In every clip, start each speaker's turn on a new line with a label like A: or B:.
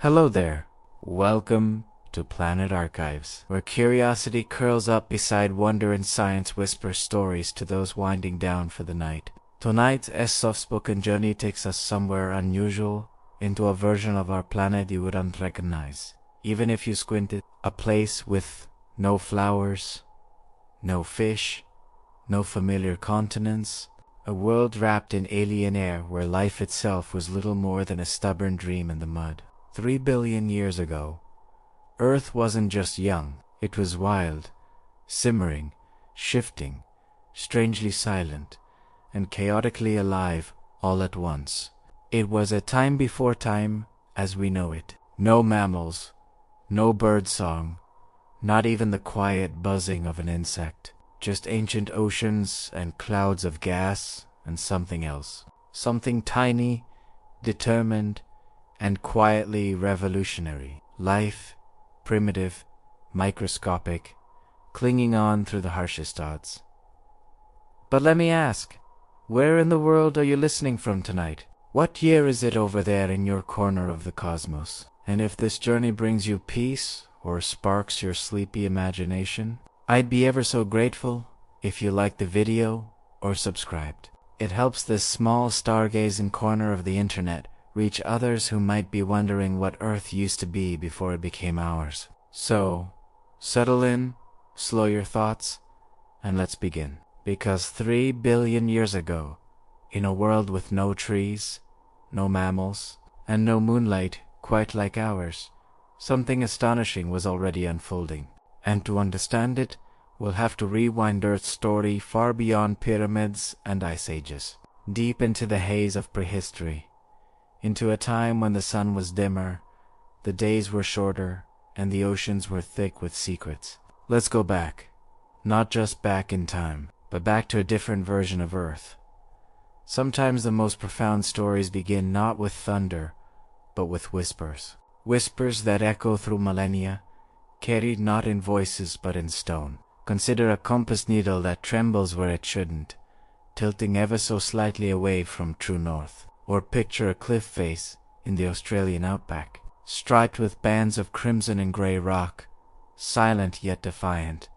A: Hello there. Welcome to Planet Archives, where curiosity curls up beside wonder and science whispers stories to those winding down for the night. Tonight's soft-spoken journey takes us somewhere unusual, into a version of our planet you wouldn't recognize, even if you squinted. A place with no flowers, no fish, no familiar continents, a world wrapped in alien air where life itself was little more than a stubborn dream in the mud. 3 billion years ago, Earth wasn't just young, it was wild, simmering, shifting, strangely silent, and chaotically alive all at once. It was a time before time as we know it. No mammals, no bird song, not even the quiet buzzing of an insect. Just ancient oceans and clouds of gas and something else. Something tiny, determined, and quietly revolutionary. Life, primitive, microscopic, clinging on through the harshest odds. But let me ask, where in the world are you listening from tonight? What year is it over there in your corner of the cosmos? And if this journey brings you peace or sparks your sleepy imagination, I'd be ever so grateful if you liked the video or subscribed. It helps this small stargazing corner of the internet reach others who might be wondering what Earth used to be before it became ours. So, settle in, slow your thoughts, and let's begin. Because 3 billion years ago, in a world with no trees, no mammals, and no moonlight quite like ours, something astonishing was already unfolding. And to understand it, we'll have to rewind Earth's story far beyond pyramids and ice ages, deep into the haze of prehistory, into a time when the sun was dimmer, the days were shorter, and the oceans were thick with secrets. Let's go back, not just back in time, but back to a different version of Earth. Sometimes the most profound stories begin not with thunder, but with whispers. Whispers that echo through millennia, carried not in voices but in stone. Consider a compass needle that trembles where it shouldn't, tilting ever so slightly away from true north. Or picture a cliff face in the Australian outback, striped with bands of crimson and grey rock, silent yet defiant,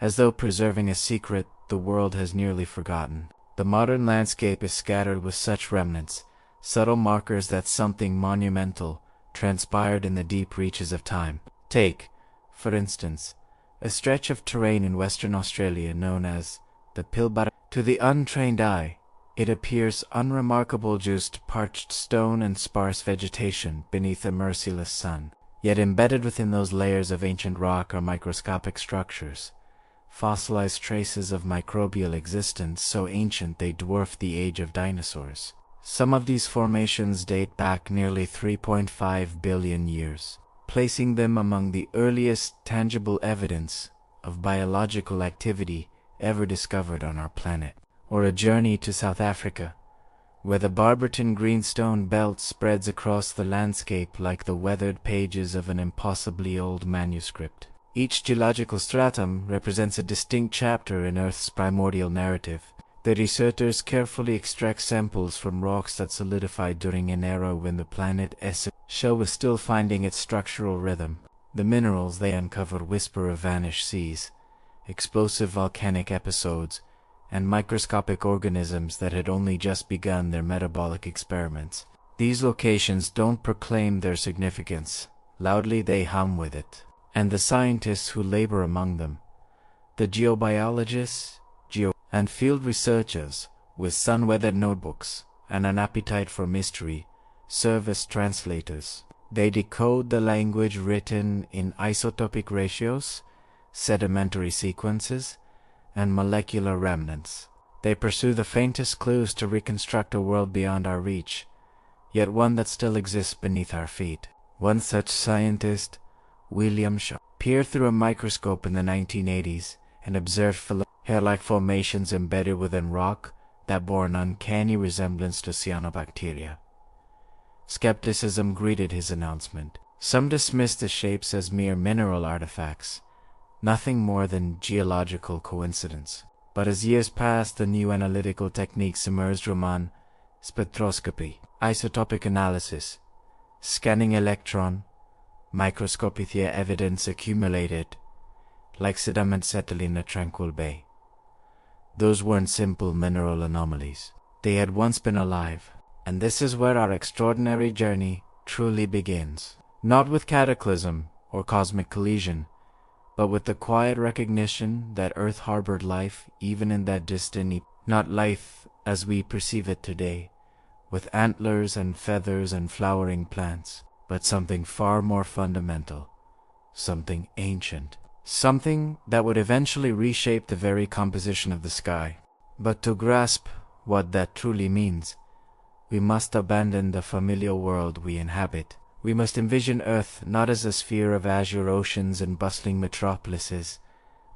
A: as though preserving a secret the world has nearly forgotten. The modern landscape is scattered with such remnants, subtle markers that something monumental transpired in the deep reaches of time. Take, for instance, a stretch of terrain in Western Australia known as the Pilbara. To the untrained eye, it appears unremarkable, just parched stone and sparse vegetation beneath a merciless sun. Yet embedded within those layers of ancient rock are microscopic structures, fossilized traces of microbial existence so ancient they dwarf the age of dinosaurs. Some of these formations date back nearly 3.5 billion years, placing them among the earliest tangible evidence of biological activity ever discovered on our planet. Or a journey to South Africa, where the Barberton greenstone belt spreads across the landscape like the weathered pages of an impossibly old manuscript. Each geological stratum represents a distinct chapter in Earth's primordial narrative. The researchers carefully extract samples from rocks that solidified during an era when the planet's shell was still finding its structural rhythm. The minerals they uncover whisper of vanished seas, explosive volcanic episodes, and microscopic organisms that had only just begun their metabolic experiments. These locations don't proclaim their significance. Loudly they hum with it. And the scientists who labor among them, the geobiologists, and field researchers with sun-weathered notebooks and an appetite for mystery, serve as translators. They decode the language written in isotopic ratios, sedimentary sequences, and molecular remnants. They pursue the faintest clues to reconstruct a world beyond our reach, yet one that still exists beneath our feet. One such scientist, William Shaw, peered through a microscope in the 1980s and observed hair-like formations embedded within rock that bore an uncanny resemblance to cyanobacteria. Skepticism greeted his announcement. Some dismissed the shapes as mere mineral artifacts, nothing more than geological coincidence. But as years passed, the new analytical techniques emerged: Raman spectroscopy, isotopic analysis, scanning electron, microscopic evidence accumulated, like sediment settling in a tranquil bay. Those weren't simple mineral anomalies. They had once been alive, and this is where our extraordinary journey truly begins. Not with cataclysm or cosmic collision, but with the quiet recognition that Earth harbored life even in that distant not life as we perceive it today, with antlers and feathers and flowering plants, but something far more fundamental, something ancient, something that would eventually reshape the very composition of the sky. But to grasp what that truly means, we must abandon the familiar world we inhabit. We must envision Earth not as a sphere of azure oceans and bustling metropolises,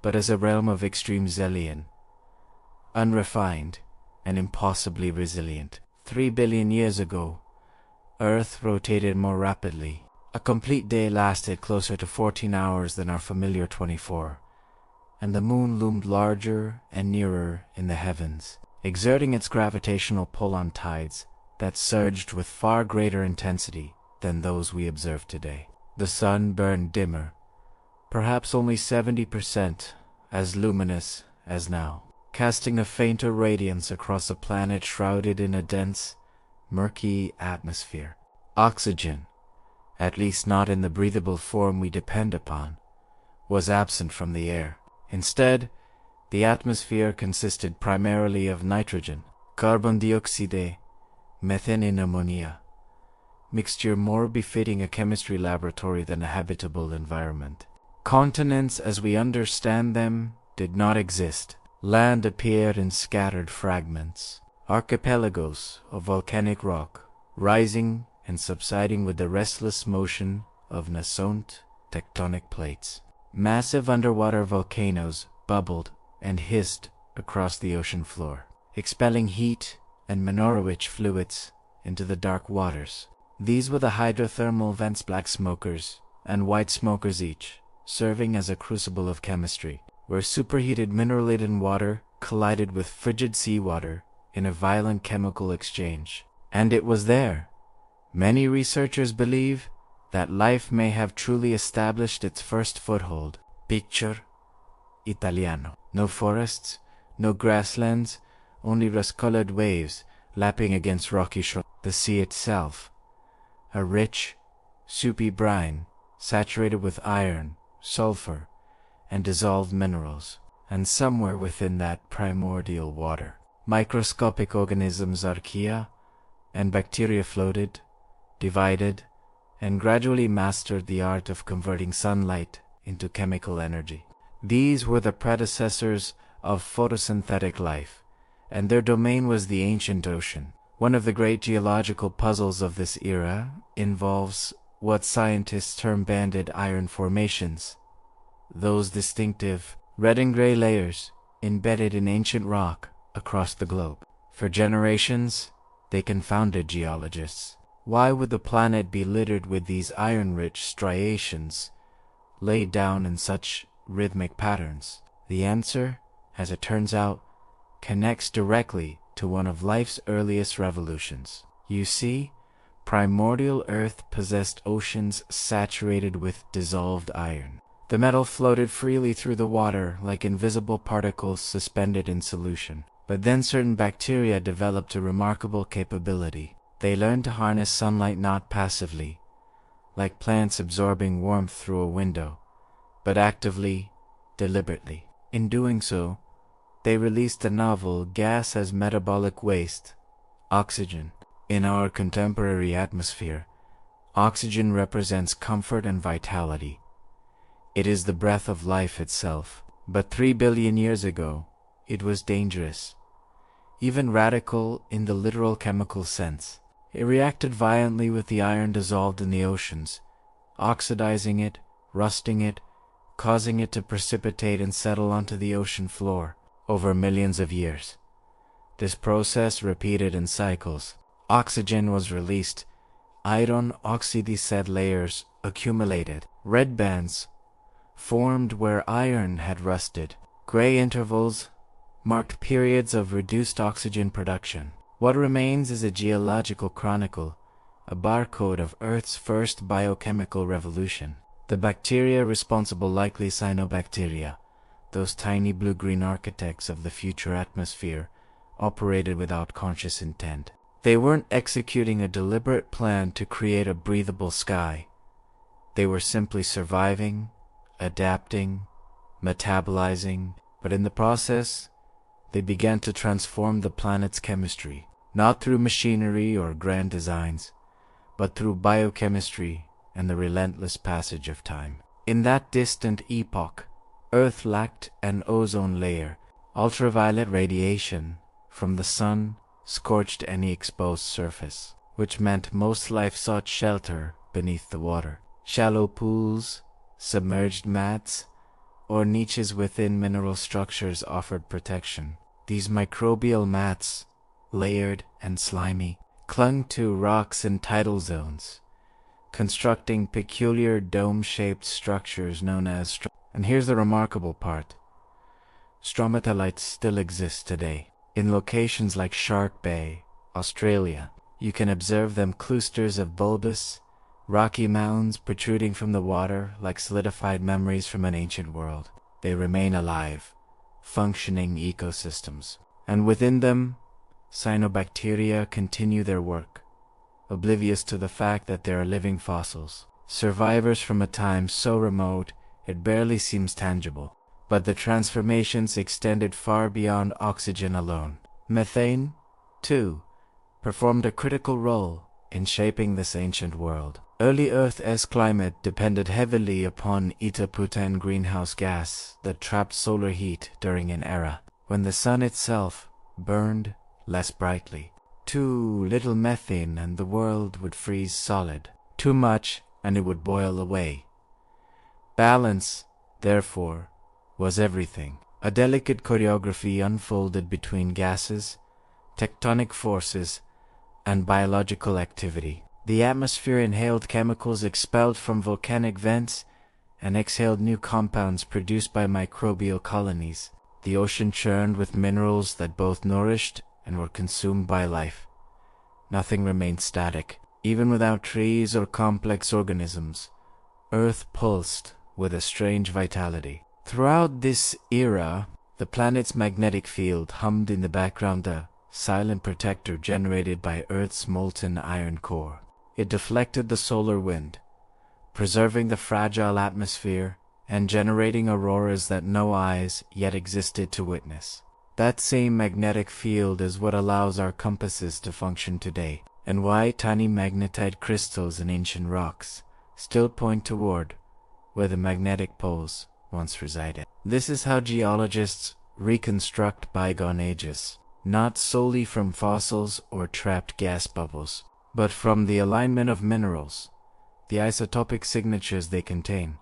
A: but as a realm of extreme zillion, unrefined and impossibly resilient. 3 billion years ago, Earth rotated more rapidly. A complete day lasted closer to 14 hours than our familiar 24, and the moon loomed larger and nearer in the heavens, exerting its gravitational pull on tides that surged with far greater intensity than those we observe today. The sun burned dimmer, perhaps only 70% as luminous as now, casting a fainter radiance across a planet shrouded in a dense, murky atmosphere. Oxygen, at least not in the breathable form we depend upon, was absent from the air. Instead, the atmosphere consisted primarily of nitrogen, carbon dioxide, methane and ammonia, mixture more befitting a chemistry laboratory than a habitable environment. Continents as we understand them did not exist. Land appeared in scattered fragments, archipelagos of volcanic rock, rising and subsiding with the restless motion of nascent tectonic plates. Massive underwater volcanoes bubbled and hissed across the ocean floor, expelling heat and mineral-rich fluids into the dark waters. These were the hydrothermal vents, black smokers and white smokers each, serving as a crucible of chemistry, where superheated mineral-laden water collided with frigid seawater in a violent chemical exchange. And it was there, many researchers believe, that life may have truly established its first foothold. Picture Italiano. No forests, no grasslands, only rust-colored waves lapping against rocky shore. The sea itself, a rich, soupy brine, saturated with iron, sulfur, and dissolved minerals. And somewhere within that primordial water, microscopic organisms, archaea and bacteria floated, divided, and gradually mastered the art of converting sunlight into chemical energy. These were the predecessors of photosynthetic life, and their domain was the ancient ocean. One of the great geological puzzles of this era involves what scientists term banded iron formations, those distinctive red and gray layers embedded in ancient rock across the globe. For generations, they confounded geologists. Why would the planet be littered with these iron-rich striations laid down in such rhythmic patterns? The answer, as it turns out, connects directly to one of life's earliest revolutions. You see, primordial Earth possessed oceans saturated with dissolved iron. The metal floated freely through the water like invisible particles suspended in solution. But then certain bacteria developed a remarkable capability. They learned to harness sunlight not passively, like plants absorbing warmth through a window, but actively, deliberately. In doing so, they released a novel gas as metabolic waste, oxygen. In our contemporary atmosphere, oxygen represents comfort and vitality. It is the breath of life itself. But 3 billion years ago, it was dangerous, even radical in the literal chemical sense. It reacted violently with the iron dissolved in the oceans, oxidizing it, rusting it, causing it to precipitate and settle onto the ocean floor over millions of years. This process repeated in cycles. Oxygen was released, iron oxide layers accumulated, red bands formed where iron had rusted, gray intervals marked periods of reduced oxygen production. What remains is a geological chronicle, a barcode of Earth's first biochemical revolution. The bacteria responsible, likely cyanobacteria, those tiny blue-green architects of the future atmosphere, operated without conscious intent. They weren't executing a deliberate plan to create a breathable sky. They were simply surviving, adapting, metabolizing, but in the process, they began to transform the planet's chemistry, not through machinery or grand designs, but through biochemistry and the relentless passage of time. In that distant epoch, Earth lacked an ozone layer. Ultraviolet radiation from the sun scorched any exposed surface, which meant most life sought shelter beneath the water. Shallow pools, submerged mats, or niches within mineral structures offered protection. These microbial mats, layered and slimy, clung to rocks and tidal zones, constructing peculiar dome-shaped structures known as and here's the remarkable part. Stromatolites still exist today. In locations like Shark Bay, Australia, you can observe them clusters of bulbous, rocky mounds protruding from the water like solidified memories from an ancient world. They remain alive, functioning ecosystems. And within them, cyanobacteria continue their work, oblivious to the fact that they are living fossils, survivors from a time so remote it barely seems tangible. But the transformations extended far beyond oxygen alone. Methane, too, performed a critical role in shaping this ancient world. Early Earth's climate depended heavily upon eta-butane greenhouse gas that trapped solar heat during an era when the sun itself burned less brightly. Too little methane and the world would freeze solid. Too much and it would boil away. Balance, therefore, was everything. A delicate choreography unfolded between gases, tectonic forces, and biological activity. The atmosphere inhaled chemicals expelled from volcanic vents and exhaled new compounds produced by microbial colonies. The ocean churned with minerals that both nourished and were consumed by life. Nothing remained static. Even without trees or complex organisms, Earth pulsed with a strange vitality. Throughout this era, the planet's magnetic field hummed in the background, a silent protector generated by Earth's molten iron core. It deflected the solar wind, preserving the fragile atmosphere and generating auroras that no eyes yet existed to witness. That same magnetic field is what allows our compasses to function today, and why tiny magnetite crystals in ancient rocks still point toward where the magnetic poles once resided. This is how geologists reconstruct bygone ages, not solely from fossils or trapped gas bubbles, but from the alignment of minerals, the isotopic signatures they contain,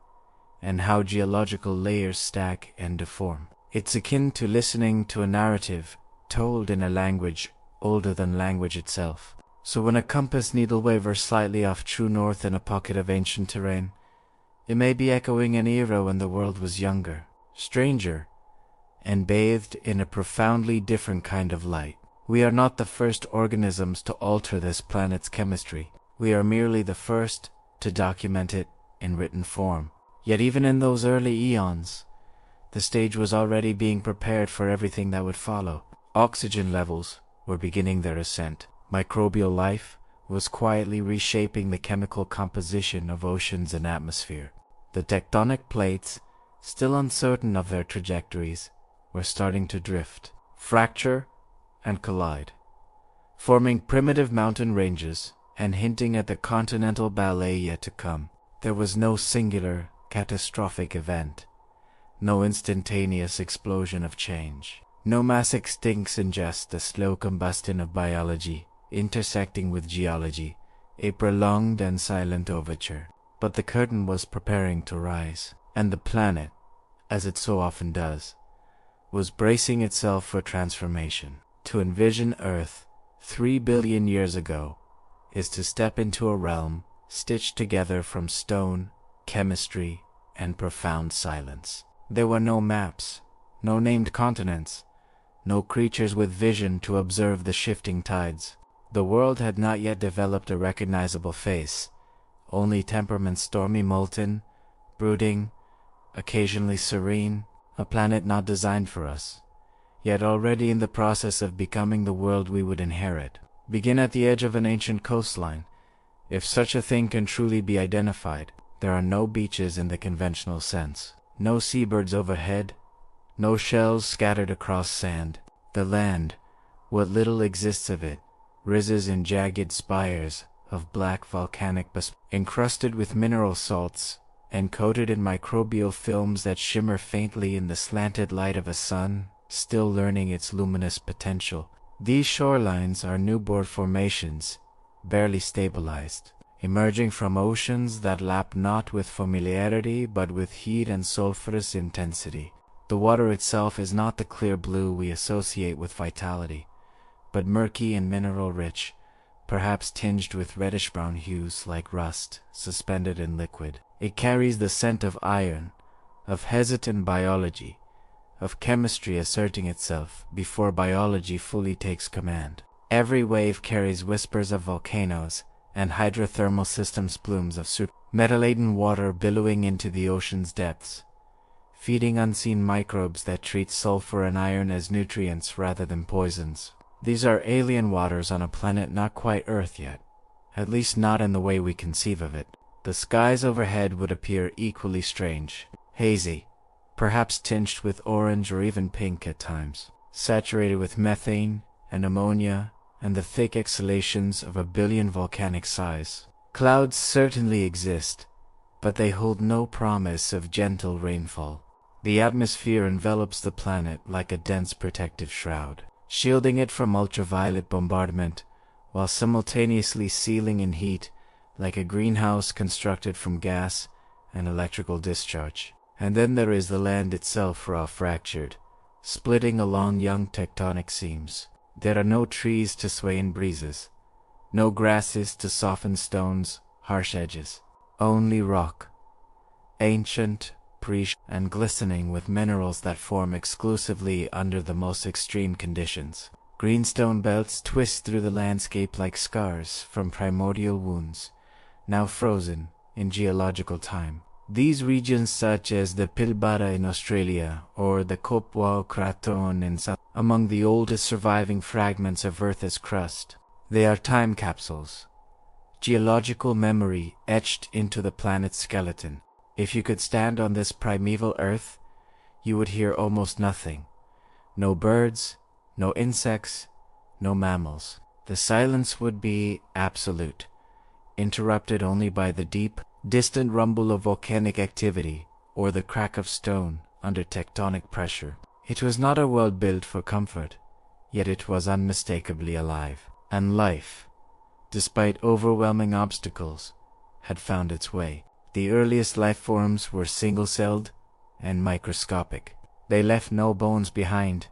A: and how geological layers stack and deform. It's akin to listening to a narrative told in a language older than language itself. So when a compass needle wavers slightly off true north in a pocket of ancient terrain, it may be echoing an era when the world was younger, stranger, and bathed in a profoundly different kind of light. We are not the first organisms to alter this planet's chemistry. We are merely the first to document it in written form. Yet even in those early eons, the stage was already being prepared for everything that would follow. Oxygen levels were beginning their ascent. Microbial life was quietly reshaping the chemical composition of oceans and atmosphere. The tectonic plates, still uncertain of their trajectories, were starting to drift, fracture, and collide, forming primitive mountain ranges and hinting at the continental ballet yet to come. There was no singular, catastrophic event, no instantaneous explosion of change, no mass extincts, just the slow combustion of biology intersecting with geology, a prolonged and silent overture. But the curtain was preparing to rise, and the planet, as it so often does, was bracing itself for transformation. To envision Earth 3 billion years ago is to step into a realm stitched together from stone, chemistry, and profound silence. There were no maps, no named continents, no creatures with vision to observe the shifting tides. The world had not yet developed a recognizable face, only temperament stormy, molten, brooding, occasionally serene, a planet not designed for us, yet already in the process of becoming the world we would inherit. Begin at the edge of an ancient coastline. If such a thing can truly be identified, there are no beaches in the conventional sense, no seabirds overhead, no shells scattered across sand. The land, what little exists of it, rises in jagged spires of black volcanic basalt, encrusted with mineral salts and coated in microbial films that shimmer faintly in the slanted light of a sun still learning its luminous potential. These shorelines are newborn formations, barely stabilized, emerging from oceans that lap not with familiarity but with heat and sulfurous intensity. The water itself is not the clear blue we associate with vitality, but murky and mineral-rich, perhaps tinged with reddish-brown hues like rust suspended in liquid. It carries the scent of iron, of hesitant biology, of chemistry asserting itself before biology fully takes command. Every wave carries whispers of volcanoes and hydrothermal systems, plumes of metal-laden water billowing into the ocean's depths, feeding unseen microbes that treat sulfur and iron as nutrients rather than poisons. These are alien waters on a planet not quite Earth yet, at least not in the way we conceive of it. The skies overhead would appear equally strange, hazy, perhaps tinged with orange or even pink at times, saturated with methane and ammonia and the thick exhalations of a billion volcanic sighs. Clouds certainly exist, but they hold no promise of gentle rainfall. The atmosphere envelops the planet like a dense protective shroud, shielding it from ultraviolet bombardment, while simultaneously sealing in heat like a greenhouse constructed from gas and electrical discharge. And then there is the land itself, raw, fractured, splitting along young tectonic seams. There are no trees to sway in breezes, no grasses to soften stones' harsh edges. Only rock, ancient, and glistening with minerals that form exclusively under the most extreme conditions. Greenstone belts twist through the landscape like scars from primordial wounds, now frozen in geological time. These regions, such as the Pilbara in Australia or the Copwall Craton in South, among the oldest surviving fragments of Earth's crust. They are time capsules, geological memory etched into the planet's skeleton. If you could stand on this primeval Earth, you would hear almost nothing. No birds, no insects, no mammals. The silence would be absolute, interrupted only by the deep, distant rumble of volcanic activity or the crack of stone under tectonic pressure. It was not a world built for comfort, yet it was unmistakably alive. And life, despite overwhelming obstacles, had found its way. The earliest life forms were single-celled and microscopic. They left no bones behind,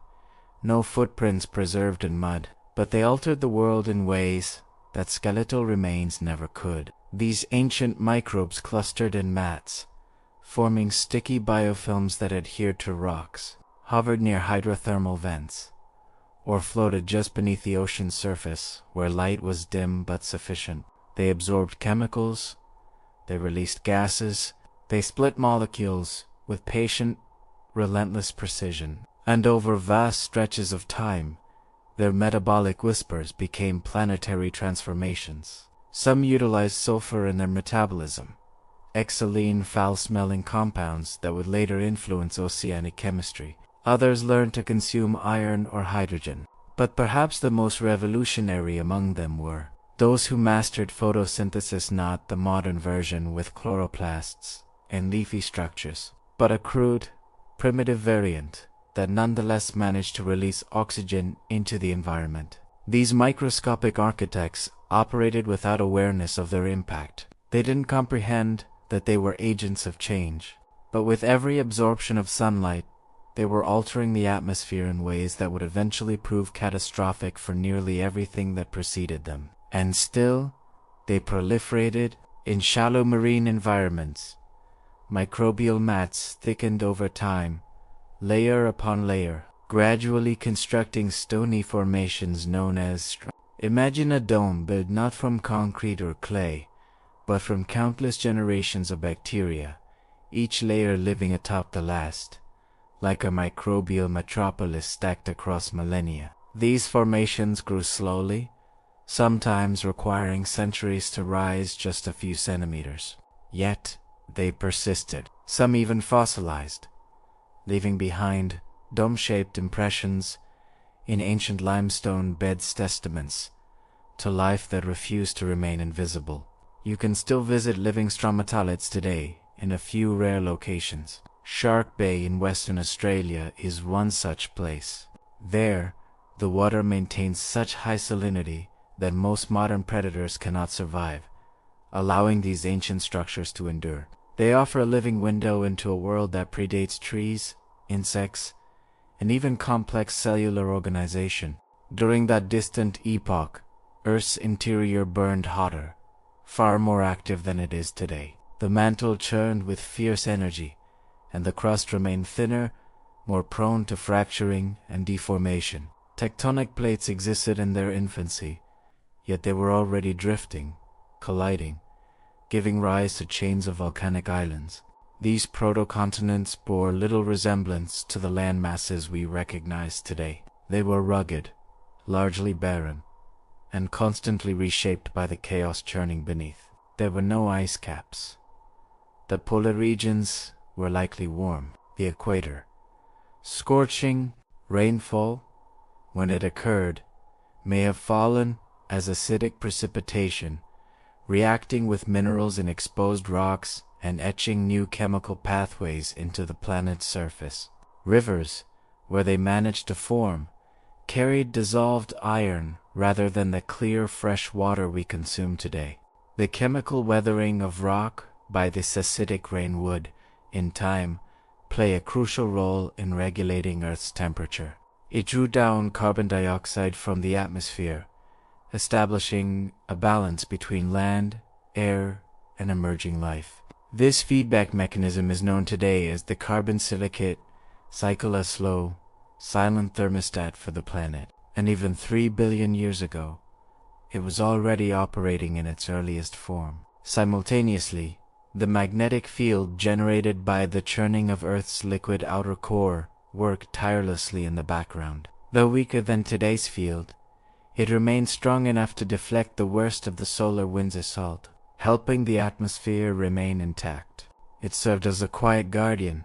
A: no footprints preserved in mud, but they altered the world in ways that skeletal remains never could. These ancient microbes clustered in mats, forming sticky biofilms that adhered to rocks, hovered near hydrothermal vents, or floated just beneath the ocean's surface where light was dim but sufficient. They absorbed chemicals, they released gases, they split molecules with patient, relentless precision. And over vast stretches of time, their metabolic whispers became planetary transformations. Some utilized sulfur in their metabolism, exhaling, foul-smelling compounds that would later influence oceanic chemistry. Others learned to consume iron or hydrogen. But perhaps the most revolutionary among them were those who mastered photosynthesis, not the modern version with chloroplasts and leafy structures, but a crude, primitive variant that nonetheless managed to release oxygen into the environment. These microscopic architects operated without awareness of their impact. They didn't comprehend that they were agents of change, but with every absorption of sunlight, they were altering the atmosphere in ways that would eventually prove catastrophic for nearly everything that preceded them. And still, they proliferated in shallow marine environments. Microbial mats thickened over time, layer upon layer, gradually constructing stony formations known as Imagine a dome built not from concrete or clay, but from countless generations of bacteria, each layer living atop the last, like a microbial metropolis stacked across millennia. These formations grew slowly, sometimes requiring centuries to rise just a few centimeters. Yet, they persisted, some even fossilized, leaving behind dome-shaped impressions in ancient limestone beds, testaments to life that refused to remain invisible. You can still visit living stromatolites today in a few rare locations. Shark Bay in Western Australia is one such place. There, the water maintains such high salinity that most modern predators cannot survive, allowing these ancient structures to endure. They offer a living window into a world that predates trees, insects, and even complex cellular organization. During that distant epoch, Earth's interior burned hotter, far more active than it is today. The mantle churned with fierce energy, and the crust remained thinner, more prone to fracturing and deformation. Tectonic plates existed in their infancy, yet they were already drifting, colliding, giving rise to chains of volcanic islands. These proto-continents bore little resemblance to the land masses we recognize today. They were rugged, largely barren, and constantly reshaped by the chaos churning beneath. There were no ice caps. The polar regions were likely warm. The equator, scorching rainfall, when it occurred, may have fallen as acidic precipitation, reacting with minerals in exposed rocks and etching new chemical pathways into the planet's surface. Rivers, where they managed to form, carried dissolved iron rather than the clear fresh water we consume today. The chemical weathering of rock by this acidic rain would, in time, play a crucial role in regulating Earth's temperature. It drew down carbon dioxide from the atmosphere, establishing a balance between land, air, and emerging life. This feedback mechanism is known today as the carbon silicate cycle, a slow, silent thermostat for the planet. And even 3 billion years ago, it was already operating in its earliest form. Simultaneously, the magnetic field generated by the churning of Earth's liquid outer core worked tirelessly in the background. Though weaker than today's field, it remained strong enough to deflect the worst of the solar wind's assault, helping the atmosphere remain intact. It served as a quiet guardian,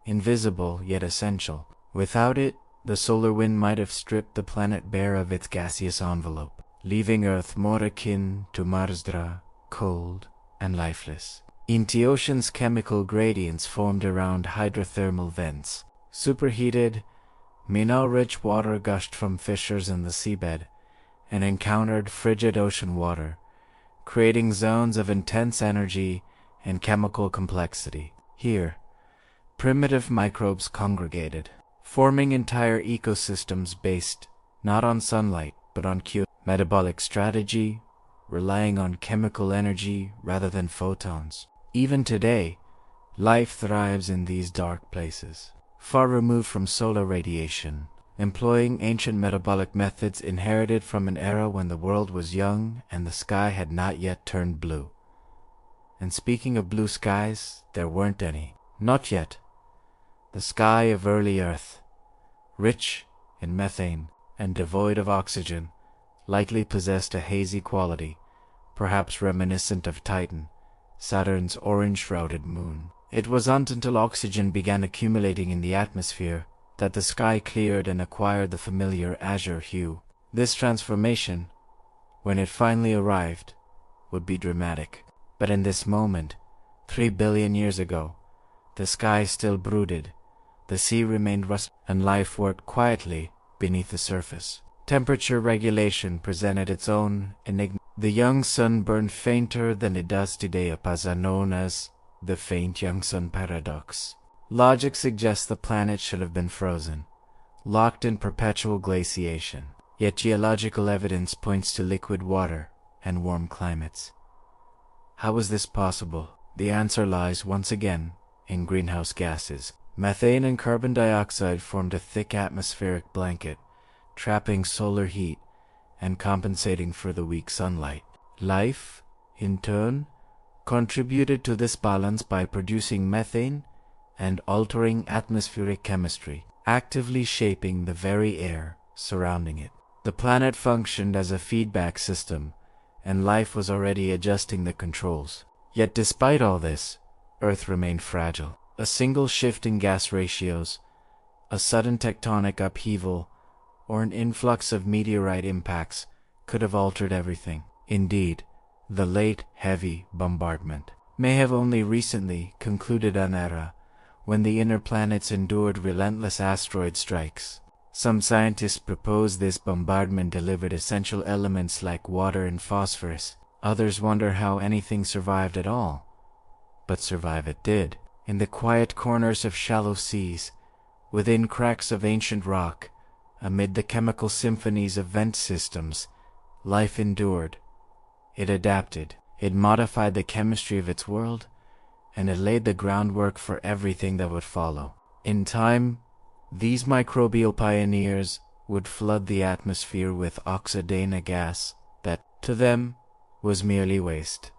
A: invisible yet essential. Without it, the solar wind might have stripped the planet bare of its gaseous envelope, leaving Earth more akin to Marsdra, cold and lifeless. In the ocean's chemical gradients formed around hydrothermal vents. Superheated, mineral-rich water gushed from fissures in the seabed and encountered frigid ocean water, creating zones of intense energy and chemical complexity. Here, primitive microbes congregated, forming entire ecosystems based not on sunlight but on metabolic strategy, relying on chemical energy rather than photons. Even today, life thrives in these dark places, far removed from solar radiation, employing ancient metabolic methods inherited from an era when the world was young and the sky had not yet turned blue. And speaking of blue skies, there weren't any. Not yet. The sky of early Earth, rich in methane and devoid of oxygen, likely possessed a hazy quality, perhaps reminiscent of Titan, Saturn's orange-shrouded moon. It wasn't until oxygen began accumulating in the atmosphere that the sky cleared and acquired the familiar azure hue. This transformation, when it finally arrived, would be dramatic. But in this moment, 3 billion years ago, the sky still brooded, the sea remained rust, and life worked quietly beneath the surface. Temperature regulation presented its own enigma. The young sun burned fainter than it does today, a puzzle known as the faint young sun paradox. Logic suggests the planet should have been frozen, locked in perpetual glaciation. Yet geological evidence points to liquid water and warm climates. How is this possible? The answer lies once again in greenhouse gases. Methane and carbon dioxide formed a thick atmospheric blanket, trapping solar heat and compensating for the weak sunlight. Life, in turn, contributed to this balance by producing methane and altering atmospheric chemistry, actively shaping the very air surrounding it. The planet functioned as a feedback system, and life was already adjusting the controls. Yet despite all this, Earth remained fragile. A single shift in gas ratios, a sudden tectonic upheaval, or an influx of meteorite impacts could have altered everything. Indeed, the late heavy bombardment may have only recently concluded an era when the inner planets endured relentless asteroid strikes. Some scientists propose this bombardment delivered essential elements like water and phosphorus. Others wonder how anything survived at all. But survive it did. In the quiet corners of shallow seas, within cracks of ancient rock, amid the chemical symphonies of vent systems, life endured. It adapted. It modified the chemistry of its world, and it laid the groundwork for everything that would follow. In time, these microbial pioneers would flood the atmosphere with oxidana gas that, to them, was merely waste.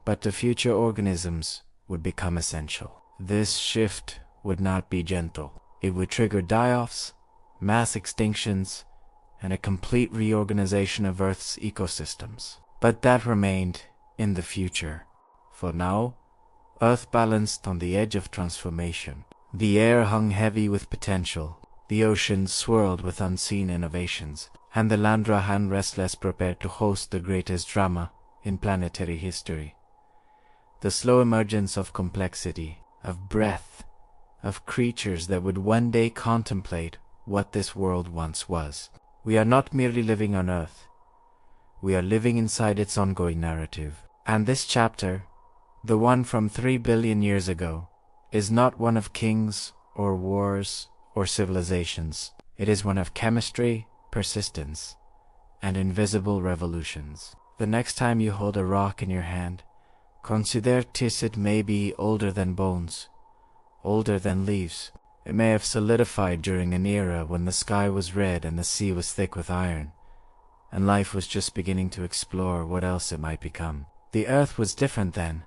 A: But to future organisms would become essential. This shift would not be gentle. It would trigger die-offs, mass extinctions, and a complete reorganization of Earth's ecosystems. But that remained in the future. For now, Earth balanced on the edge of transformation. The air hung heavy with potential, the oceans swirled with unseen innovations, and the land ran restless, prepared to host the greatest drama in planetary history. The slow emergence of complexity, of breath, of creatures that would one day contemplate what this world once was. We are not merely living on Earth. We are living inside its ongoing narrative. And this chapter, the one from 3 billion years ago, is not one of kings or wars or civilizations. It is one of chemistry, persistence, and invisible revolutions. The next time you hold a rock in your hand, consider it may be older than bones, older than leaves. It may have solidified during an era when the sky was red and the sea was thick with iron, and life was just beginning to explore what else it might become. The Earth was different then,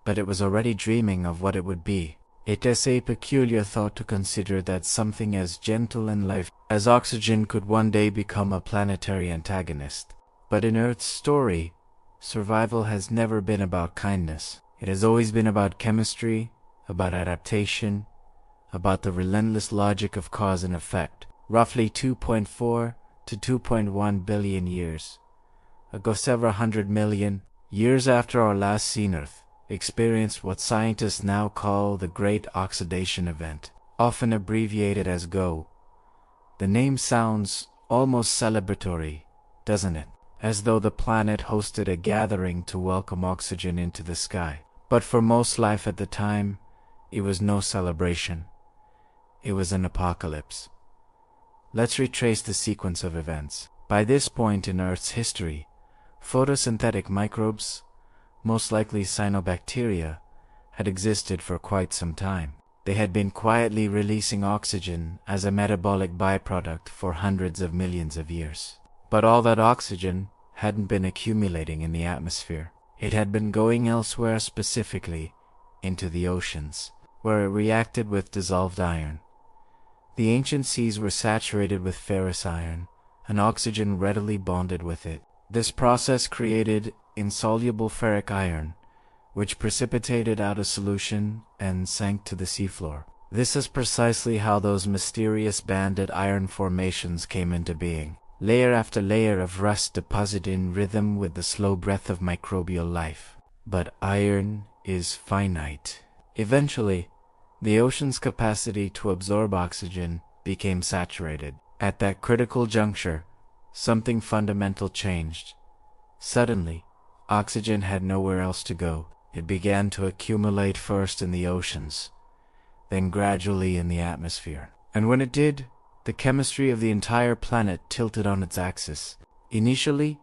A: but it was already dreaming of what it would be. It is a peculiar thought to consider that something as gentle and life as oxygen could one day become a planetary antagonist. But in Earth's story, survival has never been about kindness. It has always been about chemistry, about adaptation, about the relentless logic of cause and effect. Roughly 2.4 to 2.1 billion years ago, several hundred million years after our last seen Earth experienced what scientists now call the Great Oxidation Event, often abbreviated as GO. The name sounds almost celebratory, doesn't it? As though the planet hosted a gathering to welcome oxygen into the sky. But for most life at the time, it was no celebration. It was an apocalypse. Let's retrace the sequence of events. By this point in Earth's history, photosynthetic microbes, most likely cyanobacteria, had existed for quite some time. They had been quietly releasing oxygen as a metabolic byproduct for hundreds of millions of years. But all that oxygen hadn't been accumulating in the atmosphere. It had been going elsewhere, specifically into the oceans, where it reacted with dissolved iron. The ancient seas were saturated with ferrous iron, and oxygen readily bonded with it. This process created insoluble ferric iron, which precipitated out of solution and sank to the seafloor. This is precisely how those mysterious banded iron formations came into being. Layer after layer of rust deposited in rhythm with the slow breath of microbial life. But iron is finite. Eventually, the ocean's capacity to absorb oxygen became saturated. At that critical juncture, something fundamental changed. Suddenly, oxygen had nowhere else to go. It began to accumulate first in the oceans, then gradually in the atmosphere. And when it did, the chemistry of the entire planet tilted on its axis. Initially,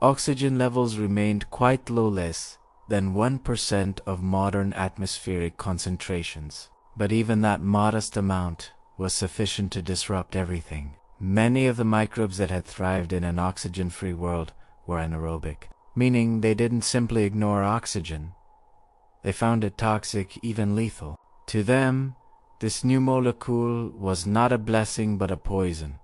A: oxygen levels remained quite low, less than 1% of modern atmospheric concentrations. But even that modest amount was sufficient to disrupt everything. Many of the microbes that had thrived in an oxygen-free world were anaerobic, meaning they didn't simply ignore oxygen. They found it toxic, even lethal. To them, this new molecule was not a blessing but a poison,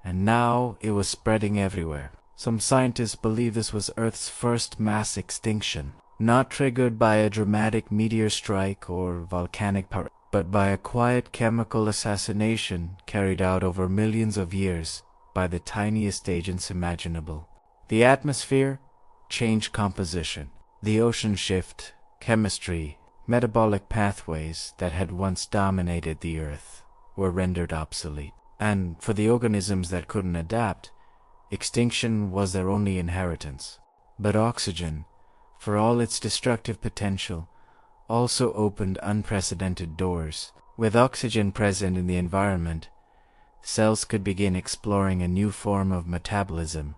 A: and now it was spreading everywhere. Some scientists believe this was Earth's first mass extinction, not triggered by a dramatic meteor strike or volcanic power, but by a quiet chemical assassination carried out over millions of years by the tiniest agents imaginable. The atmosphere changed composition. The ocean shift, chemistry, metabolic pathways that had once dominated the Earth were rendered obsolete. And for the organisms that couldn't adapt, extinction was their only inheritance. But oxygen, for all its destructive potential, also opened unprecedented doors. With oxygen present in the environment, cells could begin exploring a new form of metabolism: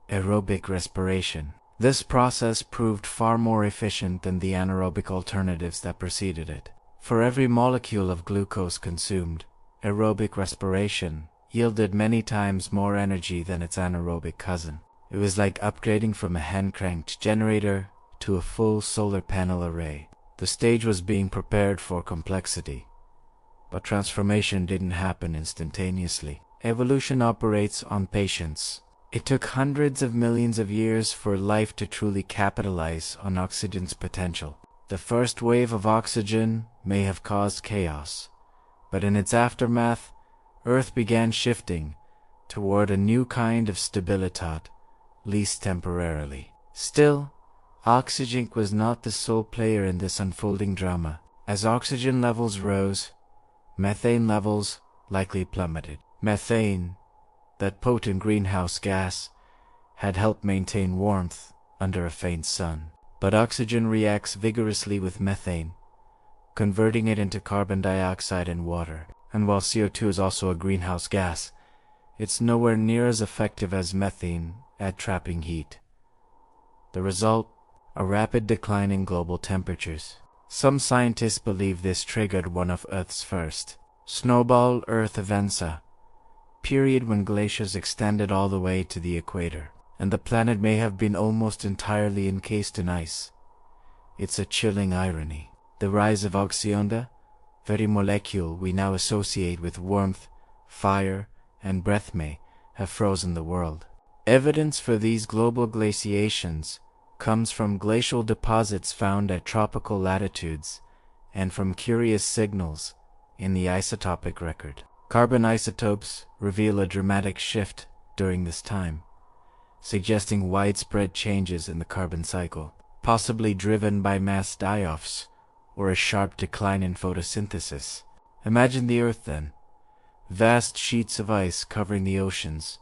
A: aerobic respiration. This process proved far more efficient than the anaerobic alternatives that preceded it. For every molecule of glucose consumed, aerobic respiration yielded many times more energy than its anaerobic cousin. It was like upgrading from a hand-cranked generator to a full solar panel array. The stage was being prepared for complexity, but transformation didn't happen instantaneously. Evolution operates on patience. It took hundreds of millions of years for life to truly capitalize on oxygen's potential. The first wave of oxygen may have caused chaos, but in its aftermath, Earth began shifting toward a new kind of stabilitat, least temporarily. Still, oxygen was not the sole player in this unfolding drama. As oxygen levels rose, methane levels likely plummeted. Methane, that potent greenhouse gas, had helped maintain warmth under a faint sun. But oxygen reacts vigorously with methane, converting it into carbon dioxide and water. And while CO2 is also a greenhouse gas, it's nowhere near as effective as methane at trapping heat. The result? A rapid decline in global temperatures. Some scientists believe this triggered one of Earth's first snowball Earth events, a period when glaciers extended all the way to the equator, and the planet may have been almost entirely encased in ice. It's a chilling irony. The rise of oxyonda, very molecule we now associate with warmth, fire, and breath, may have frozen the world. Evidence for these global glaciations comes from glacial deposits found at tropical latitudes and from curious signals in the isotopic record. Carbon isotopes reveal a dramatic shift during this time, suggesting widespread changes in the carbon cycle, possibly driven by mass die-offs or a sharp decline in photosynthesis. Imagine the Earth then, vast sheets of ice covering the oceans,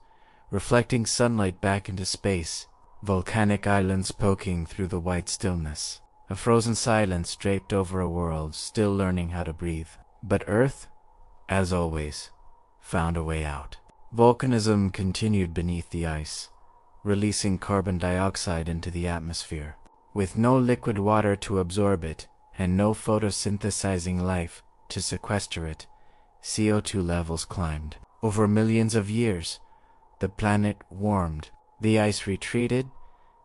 A: reflecting sunlight back into space, volcanic islands poking through the white stillness, a frozen silence draped over a world still learning how to breathe. But Earth, as always, found a way out. Volcanism continued beneath the ice, releasing carbon dioxide into the atmosphere. With no liquid water to absorb it and no photosynthesizing life to sequester it, CO2 levels climbed. Over millions of years, the planet warmed, the ice retreated,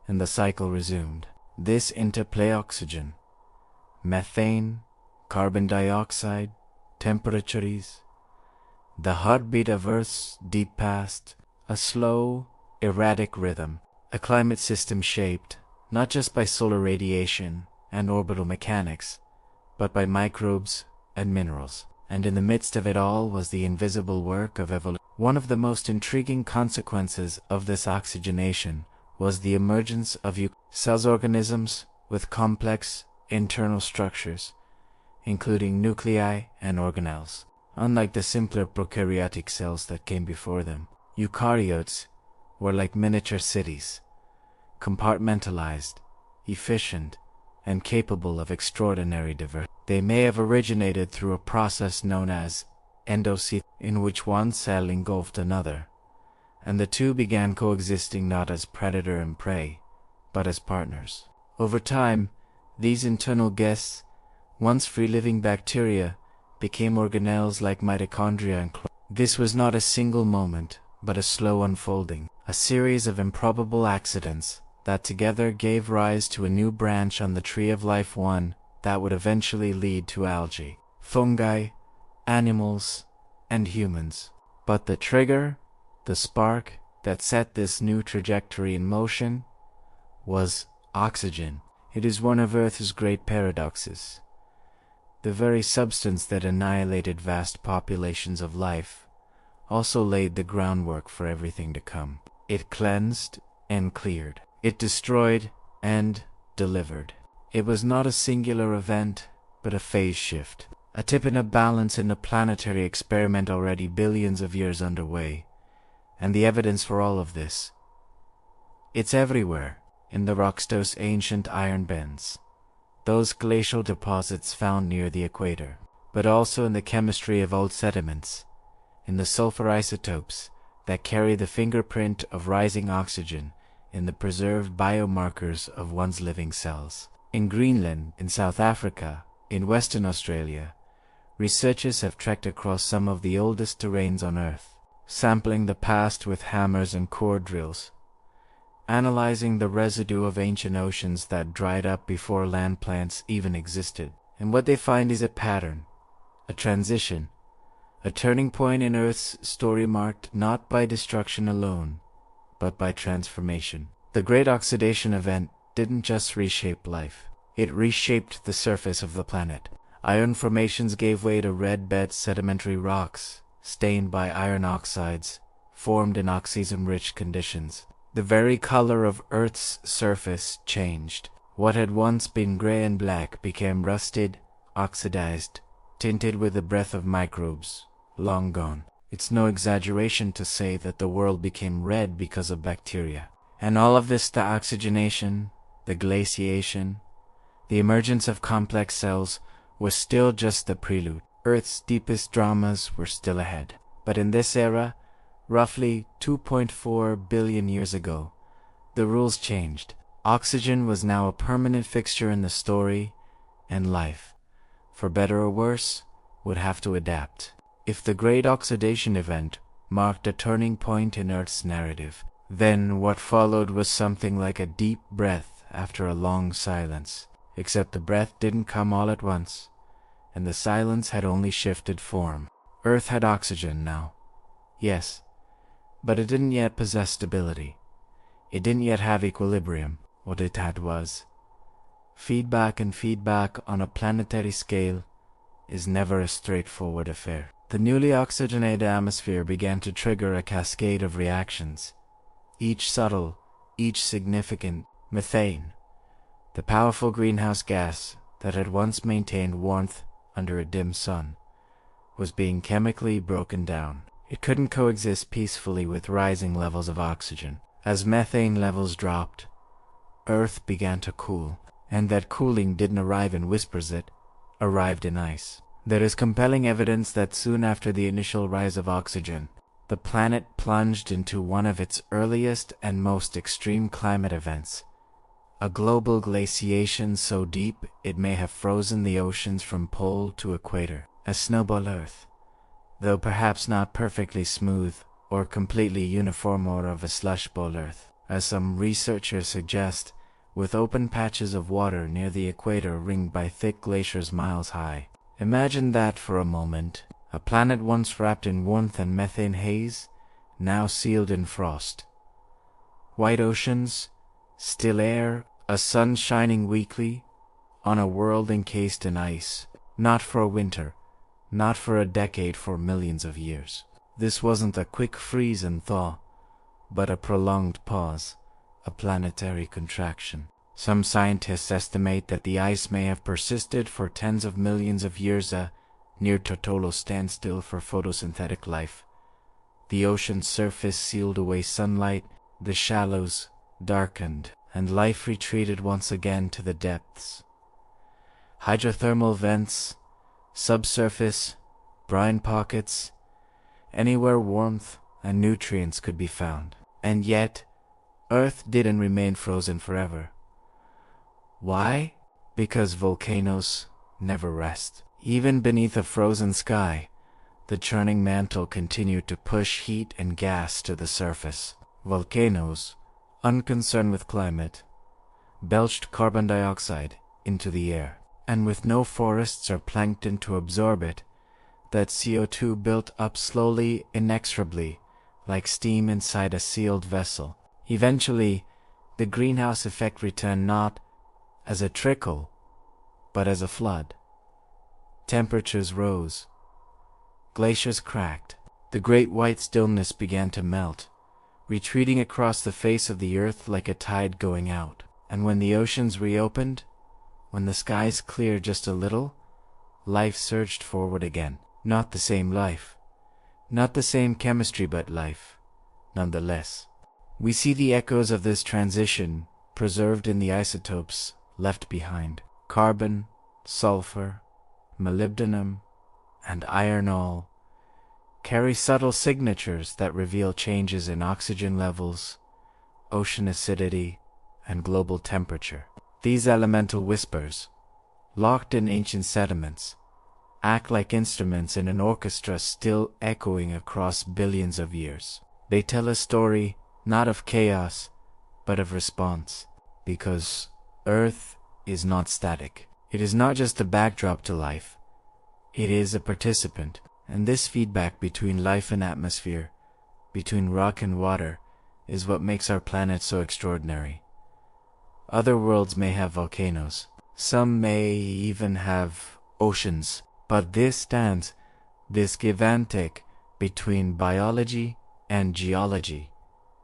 A: and the cycle resumed. This interplay: oxygen, methane, carbon dioxide, temperatures, the heartbeat of Earth's deep past, a slow, erratic rhythm, a climate system shaped not just by solar radiation and orbital mechanics, but by microbes and minerals. And in the midst of it all was the invisible work of evolution. One of the most intriguing consequences of this oxygenation was the emergence of cells, organisms with complex internal structures, including nuclei and organelles. Unlike the simpler prokaryotic cells that came before them, eukaryotes were like miniature cities, compartmentalized, efficient, and capable of extraordinary diversity. They may have originated through a process known as endosynthesis, in which one cell engulfed another, and the two began coexisting not as predator and prey, but as partners. Over time, these internal guests, once free-living bacteria, became organelles like mitochondria and This was not a single moment, but a slow unfolding, a series of improbable accidents that together gave rise to a new branch on the tree of life, one that would eventually lead to algae, fungi, animals, and humans. But the trigger, the spark that set this new trajectory in motion, was oxygen. It is one of Earth's great paradoxes. The very substance that annihilated vast populations of life also laid the groundwork for everything to come. It cleansed and cleared. It destroyed and delivered. It was not a singular event, but a phase shift, a tip in a balance in a planetary experiment already billions of years underway. And the evidence for all of this, it's everywhere, in the rocks, those ancient iron bends, those glacial deposits found near the equator, but also in the chemistry of old sediments, in the sulfur isotopes that carry the fingerprint of rising oxygen, in the preserved biomarkers of one's living cells. In Greenland, in South Africa, in Western Australia, researchers have trekked across some of the oldest terrains on Earth, sampling the past with hammers and core drills, analyzing the residue of ancient oceans that dried up before land plants even existed. And what they find is a pattern, a transition, a turning point in Earth's story marked not by destruction alone, but by transformation. The Great Oxidation Event didn't just reshape life. It reshaped the surface of the planet. Iron formations gave way to red-bed sedimentary rocks, stained by iron oxides, formed in oxygen-rich conditions. The very color of Earth's surface changed. What had once been gray and black became rusted, oxidized, tinted with the breath of microbes, long gone. It's no exaggeration to say that the world became red because of bacteria. And all of this, the oxygenation, the glaciation, the emergence of complex cells, was still just the prelude. Earth's deepest dramas were still ahead. But in this era, roughly 2.4 billion years ago, the rules changed. Oxygen was now a permanent fixture in the story, and life, for better or worse, would have to adapt. If the Great Oxidation Event marked a turning point in Earth's narrative, then what followed was something like a deep breath after a long silence. Except the breath didn't come all at once, and the silence had only shifted form. Earth had oxygen now, yes, but it didn't yet possess stability. It didn't yet have equilibrium. What it had was feedback, and feedback on a planetary scale is never a straightforward affair. The newly oxygenated atmosphere began to trigger a cascade of reactions, each subtle, each significant. Methane, the powerful greenhouse gas that had once maintained warmth under a dim sun, was being chemically broken down. It couldn't coexist peacefully with rising levels of oxygen. As methane levels dropped, Earth began to cool, and that cooling didn't arrive in whispers, it arrived in ice. There is compelling evidence that soon after the initial rise of oxygen, the planet plunged into one of its earliest and most extreme climate events, a global glaciation so deep it may have frozen the oceans from pole to equator. A snowball Earth, though perhaps not perfectly smooth or completely uniform, or of a slush bowl Earth, as some researchers suggest, with open patches of water near the equator ringed by thick glaciers miles high. Imagine that for a moment, a planet once wrapped in warmth and methane haze, now sealed in frost. White oceans, still air, a sun shining weakly, on a world encased in ice, not for a winter, not for a decade, for millions of years. This wasn't a quick freeze and thaw, but a prolonged pause, a planetary contraction. Some scientists estimate that the ice may have persisted for tens of millions of years, a near total standstill for photosynthetic life. The ocean's surface sealed away sunlight, the shallows darkened, and life retreated once again to the depths. Hydrothermal vents, subsurface, brine pockets, anywhere warmth and nutrients could be found. And yet, Earth didn't remain frozen forever. Why? Because volcanoes never rest. Even beneath a frozen sky, The churning mantle continued to push heat and gas to the surface. Volcanoes, unconcerned with climate, belched carbon dioxide into the air. And with no forests or plankton to absorb it, that CO2 built up slowly, inexorably, like steam inside a sealed vessel. Eventually, the greenhouse effect returned not as a trickle, but as a flood. Temperatures rose. Glaciers cracked. The great white stillness began to melt, retreating across the face of the earth like a tide going out. And when the oceans reopened, when the skies cleared just a little, life surged forward again. Not the same life, not the same chemistry, but life, nonetheless. We see the echoes of this transition preserved in the isotopes left behind. Carbon, sulfur, molybdenum, and iron all carry subtle signatures that reveal changes in oxygen levels, ocean acidity, and global temperature. These elemental whispers, locked in ancient sediments, act like instruments in an orchestra still echoing across billions of years. They tell a story not of chaos, but of response, because Earth is not static. It is not just a backdrop to life. It is a participant, and this feedback between life and atmosphere, between rock and water, is what makes our planet so extraordinary. Other worlds may have volcanoes. Some may even have oceans. But this give and take between biology and geology,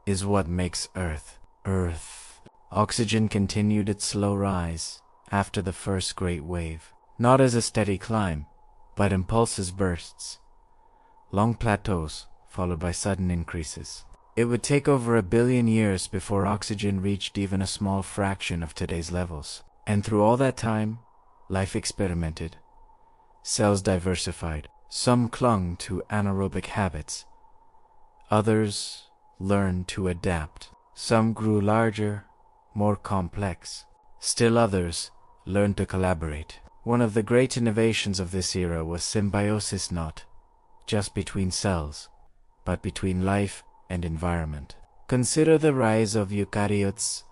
A: is what makes Earth, Earth. Oxygen continued its slow rise after the first great wave, not as a steady climb, but impulsive bursts, long plateaus followed by sudden increases. It would take over 1 billion years before oxygen reached even a small fraction of today's levels. And through all that time, life experimented. Cells diversified. Some clung to anaerobic habits. Others learned to adapt. Some grew larger, more complex. Still others learned to collaborate. One of the great innovations of this era was symbiosis, not just between cells, but between life and environment. Consider the rise of eukaryotes,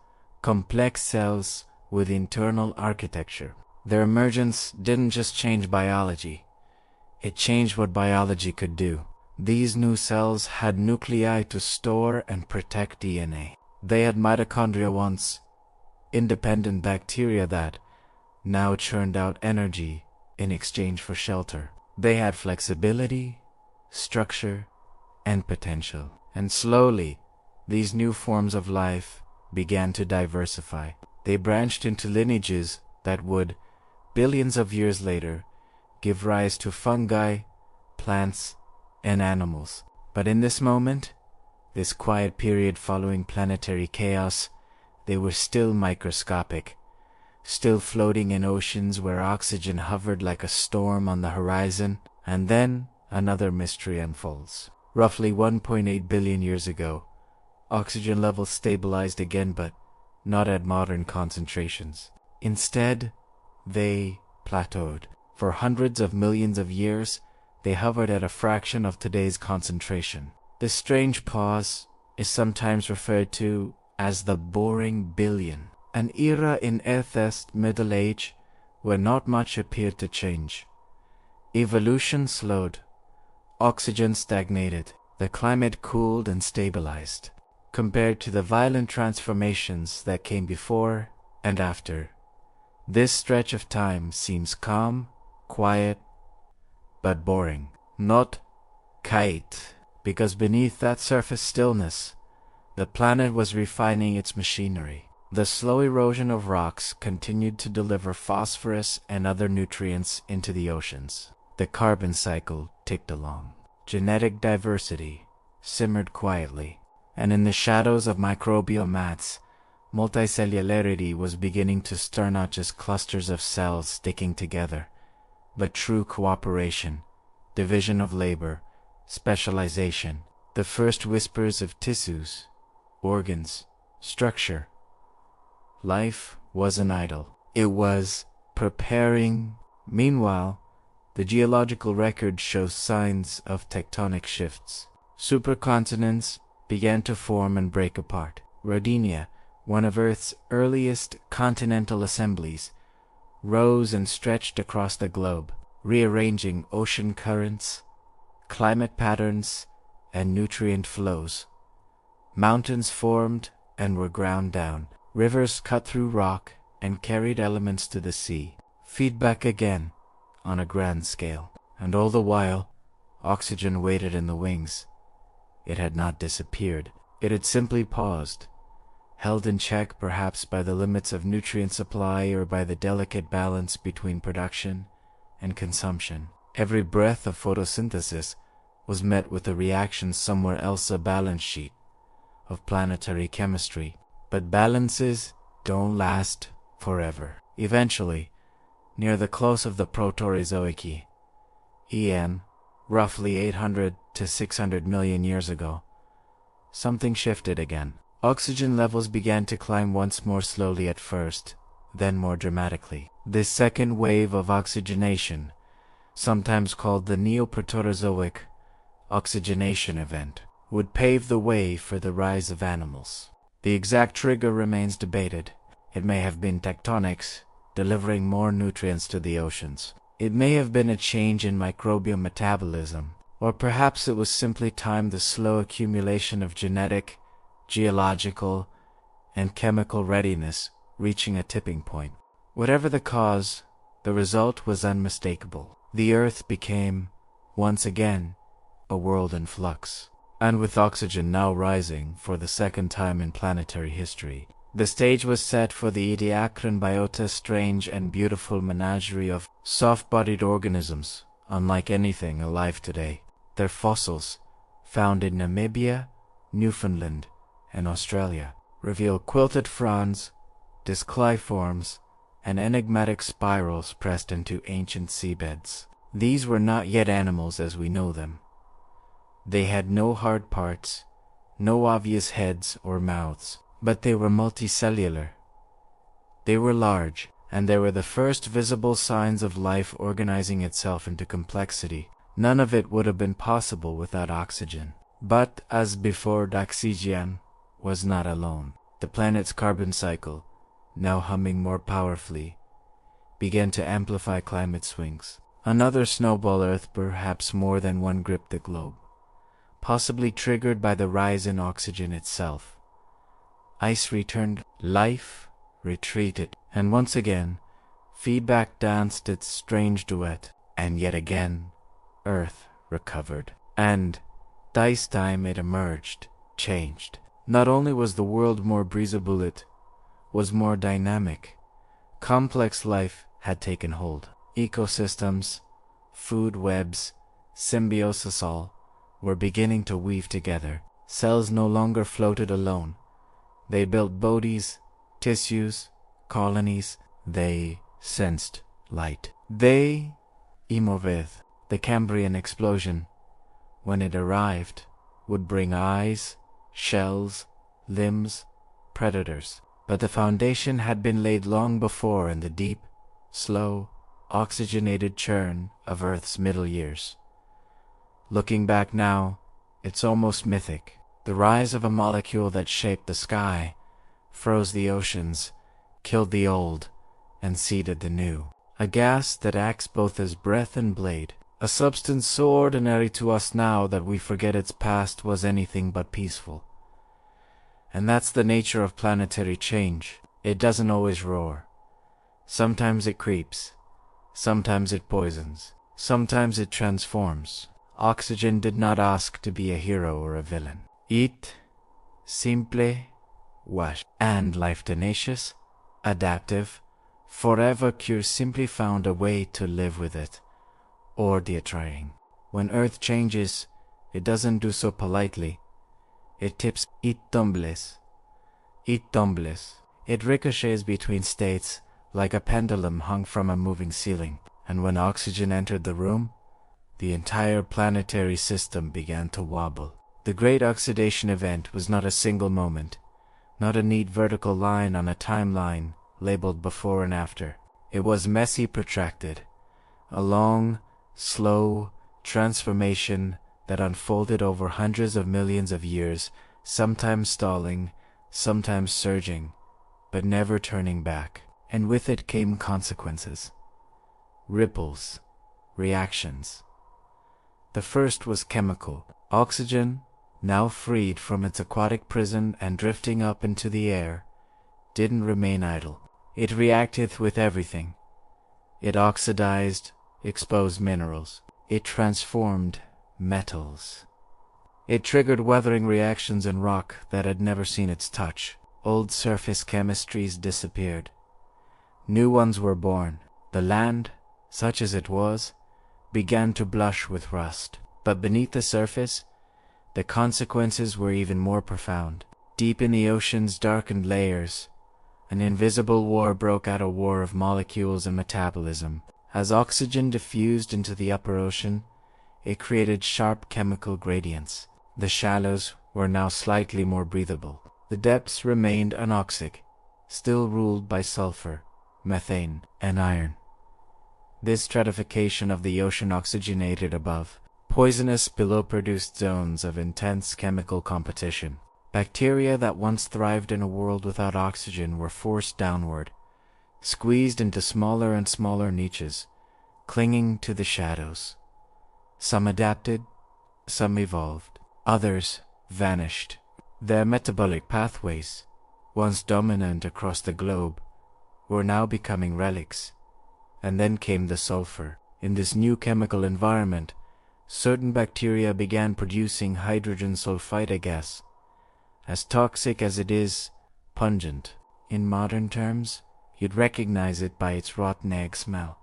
A: complex cells with internal architecture. Their emergence didn't just change biology, it changed what biology could do. These new cells had nuclei to store and protect DNA. They had mitochondria once, independent bacteria that now churned out energy in exchange for shelter. They had flexibility, structure, and potential. And slowly, these new forms of life began to diversify. They branched into lineages that would, billions of years later, give rise to fungi, plants, and animals. But in this moment, this quiet period following planetary chaos, they were still microscopic, still floating in oceans where oxygen hovered like a storm on the horizon. And then another mystery unfolds. Roughly 1.8 billion years ago, oxygen levels stabilized again, but not at modern concentrations. Instead, they plateaued. For hundreds of millions of years, they hovered at a fraction of today's concentration. This strange pause is sometimes referred to as the boring billion, an era in Earth's Middle Age where not much appeared to change. Evolution slowed, oxygen stagnated, the climate cooled and stabilized, compared to the violent transformations that came before and after. This stretch of time seems calm, quiet, but boring. Not kite, because beneath that surface stillness, the planet was refining its machinery. The slow erosion of rocks continued to deliver phosphorus and other nutrients into the oceans. The carbon cycle ticked along. Genetic diversity simmered quietly, and in the shadows of microbial mats, multicellularity was beginning to stir not just clusters of cells sticking together, but true cooperation, division of labor, specialization, the first whispers of tissues, organs, structure. Life wasn't idle. It was preparing. Meanwhile, The geological record shows signs of tectonic shifts. Supercontinents began to form and break apart. Rodinia, one of Earth's earliest continental assemblies, rose and stretched across the globe, rearranging ocean currents, climate patterns, and nutrient flows. Mountains formed and were ground down. Rivers cut through rock and carried elements to the sea. Feedback again, on a grand scale. And all the while, oxygen waited in the wings. It had not disappeared. It had simply paused, held in check perhaps by the limits of nutrient supply or by the delicate balance between production and consumption. Every breath of photosynthesis was met with a reaction somewhere else, a balance sheet of planetary chemistry. But balances don't last forever. Eventually, near the close of the Proterozoic EM, roughly 800 to 600 million years ago, something shifted again. Oxygen levels began to climb once more, slowly at first, then more dramatically. This second wave of oxygenation, sometimes called the Neoproterozoic oxygenation event, would pave the way for the rise of animals. The exact trigger remains debated. It may have been tectonics, delivering more nutrients to the oceans. It may have been a change in microbial metabolism, or perhaps it was simply time, the slow accumulation of genetic, geological, and chemical readiness reaching a tipping point. Whatever the cause, the result was unmistakable. The Earth became, once again, a world in flux. And with oxygen now rising for the second time in planetary history, the stage was set for the Ediacaran biota, strange and beautiful menagerie of soft-bodied organisms, unlike anything alive today. Their fossils, found in Namibia, Newfoundland, and Australia, reveal quilted fronds, discliforms, and enigmatic spirals pressed into ancient seabeds. These were not yet animals as we know them. They had no hard parts, no obvious heads or mouths, but they were multicellular. They were large, and they were the first visible signs of life organizing itself into complexity. None of it would have been possible without oxygen. But, as before, oxygen was not alone. The planet's carbon cycle, now humming more powerfully, began to amplify climate swings. Another snowball Earth, perhaps more than one, gripped the globe, possibly triggered by the rise in oxygen itself. Ice returned, life retreated, and once again, feedback danced its strange duet. And yet again, Earth recovered. And, this time it emerged, changed. Not only was the world more breathable, it was more dynamic. Complex life had taken hold. Ecosystems, food webs, symbiosis, all were beginning to weave together. Cells no longer floated alone. They built bodies, tissues, colonies. They sensed light. They emoved. The Cambrian explosion, when it arrived, would bring eyes, shells, limbs, predators. But the foundation had been laid long before in the deep, slow, oxygenated churn of Earth's middle years. Looking back now, it's almost mythic. The rise of a molecule that shaped the sky, froze the oceans, killed the old, and seeded the new. A gas that acts both as breath and blade. A substance so ordinary to us now that we forget its past was anything but peaceful. And that's the nature of planetary change. It doesn't always roar. Sometimes it creeps. Sometimes it poisons. Sometimes it transforms. Oxygen did not ask to be a hero or a villain. It simply was. And life, tenacious, adaptive, forever curious, simply found a way to live with it, or the trying. When Earth changes, it doesn't do so politely. It tips. It tumbles. It tumbles. It ricochets between states like a pendulum hung from a moving ceiling. And when oxygen entered the room, the entire planetary system began to wobble. The great oxidation event was not a single moment, not a neat vertical line on a timeline labeled before and after. It was messy, protracted, a long, slow transformation that unfolded over hundreds of millions of years, sometimes stalling, sometimes surging, but never turning back. And with it came consequences. Ripples, reactions. The first was chemical. Oxygen, now freed from its aquatic prison and drifting up into the air, didn't remain idle. It reacted with everything. It oxidized, exposed minerals. It transformed metals. It triggered weathering reactions in rock that had never seen its touch. Old surface chemistries disappeared. New ones were born. The land, such as it was, began to blush with rust. But beneath the surface, the consequences were even more profound. Deep in the ocean's darkened layers, an invisible war broke out, a war of molecules and metabolism. As oxygen diffused into the upper ocean, it created sharp chemical gradients. The shallows were now slightly more breathable. The depths remained anoxic, still ruled by sulfur, methane, and iron. This stratification of the ocean oxygenated above. Poisonous below produced zones of intense chemical competition. Bacteria that once thrived in a world without oxygen were forced downward, squeezed into smaller and smaller niches, clinging to the shadows. Some adapted, some evolved, others vanished. Their metabolic pathways, once dominant across the globe, were now becoming relics. And then came the sulfur. In this new chemical environment, certain bacteria began producing hydrogen sulfide gas. As toxic as it is, pungent. In modern terms, you'd recognize it by its rotten egg smell.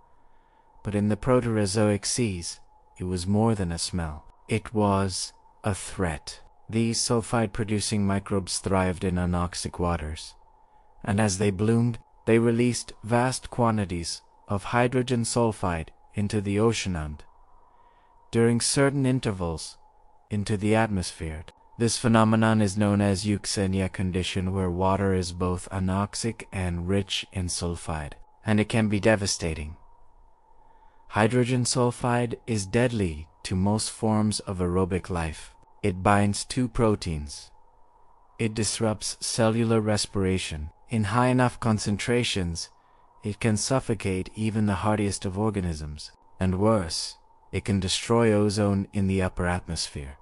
A: But in the Proterozoic seas, it was more than a smell. It was a threat. These sulfide-producing microbes thrived in anoxic waters, and as they bloomed, they released vast quantities of hydrogen sulfide into the ocean and, during certain intervals, into the atmosphere. This phenomenon is known as euxenia condition, where water is both anoxic and rich in sulfide, and it can be devastating. Hydrogen sulfide is deadly to most forms of aerobic life. It binds to proteins. It disrupts cellular respiration. In high enough concentrations, it can suffocate even the hardiest of organisms. And worse, it can destroy ozone in the upper atmosphere,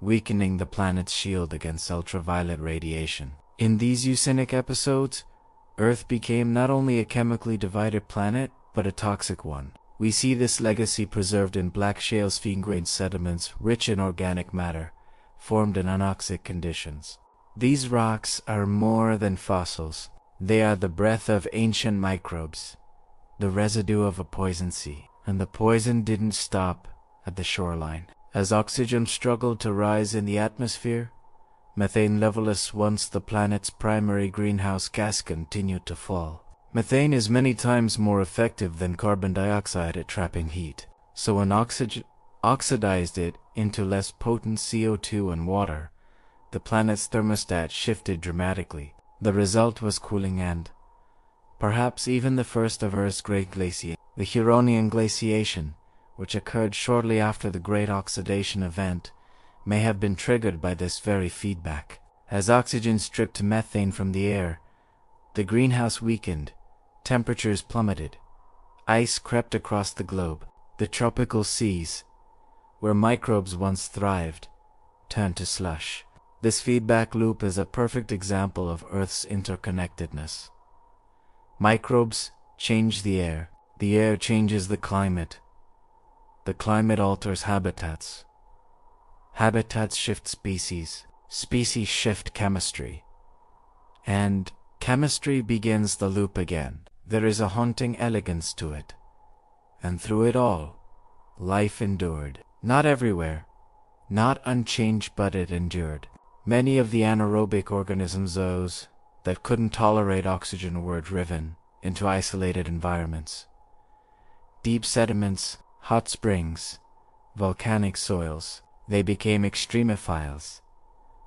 A: weakening the planet's shield against ultraviolet radiation. In these eugenic episodes, Earth became not only a chemically divided planet, but a toxic one. We see this legacy preserved in black shale sphene-grained sediments rich in organic matter, formed in anoxic conditions. These rocks are more than fossils. They are the breath of ancient microbes, the residue of a poison sea. And the poison didn't stop at the shoreline. As oxygen struggled to rise in the atmosphere, methane levels, once the planet's primary greenhouse gas, continued to fall. Methane is many times more effective than carbon dioxide at trapping heat. So when oxygen oxidized it into less potent CO2 and water, the planet's thermostat shifted dramatically. The result was cooling and, perhaps even the first of Earth's great glaciation. The Huronian glaciation, which occurred shortly after the Great Oxidation event, may have been triggered by this very feedback. As oxygen stripped methane from the air, the greenhouse weakened, temperatures plummeted, ice crept across the globe. The tropical seas, where microbes once thrived, turned to slush. This feedback loop is a perfect example of Earth's interconnectedness. Microbes change the air changes the climate alters habitats, habitats shift species, species shift chemistry, and chemistry begins the loop again. There is a haunting elegance to it, and through it all, life endured. Not everywhere, not unchanged, but it endured. Many of the anaerobic organisms, those that couldn't tolerate oxygen, were driven into isolated environments. Deep sediments, hot springs, volcanic soils. They became extremophiles,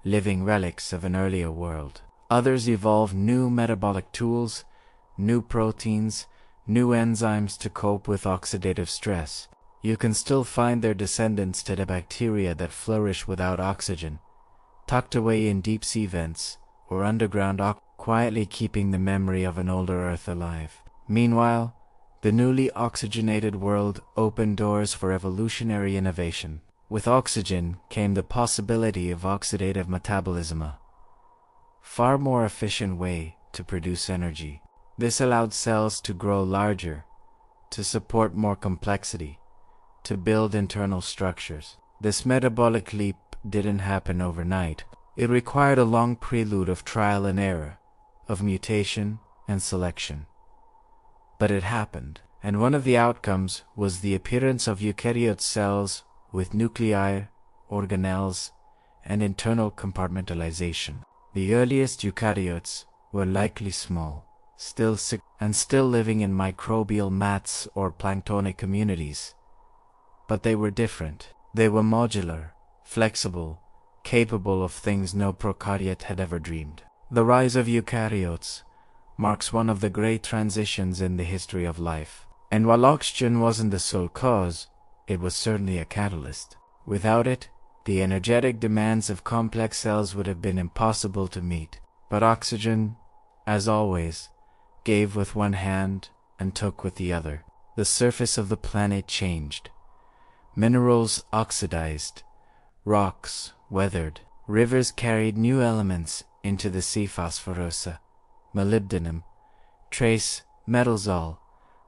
A: living relics of an earlier world. Others evolved new metabolic tools, new proteins, new enzymes to cope with oxidative stress. You can still find their descendants to the bacteria that flourish without oxygen, tucked away in deep-sea vents or underground, quietly keeping the memory of an older Earth alive. Meanwhile, the newly oxygenated world opened doors for evolutionary innovation. With oxygen came the possibility of oxidative metabolism, a far more efficient way to produce energy. This allowed cells to grow larger, to support more complexity, to build internal structures. This metabolic leap didn't happen overnight. It required a long prelude of trial and error, of mutation and selection. But it happened, and one of the outcomes was the appearance of eukaryote cells with nuclei, organelles, and internal compartmentalization. The earliest eukaryotes were likely small, still sick, and still living in microbial mats or planktonic communities. But they were different. They were modular, flexible, capable of things no prokaryote had ever dreamed. The rise of eukaryotes marks one of the great transitions in the history of life. And while oxygen wasn't the sole cause, it was certainly a catalyst. Without it, the energetic demands of complex cells would have been impossible to meet. But oxygen, as always, gave with one hand and took with the other. The surface of the planet changed. Minerals oxidized, rocks weathered, rivers carried new elements into the sea: phosphorusa, molybdenum, trace metals, all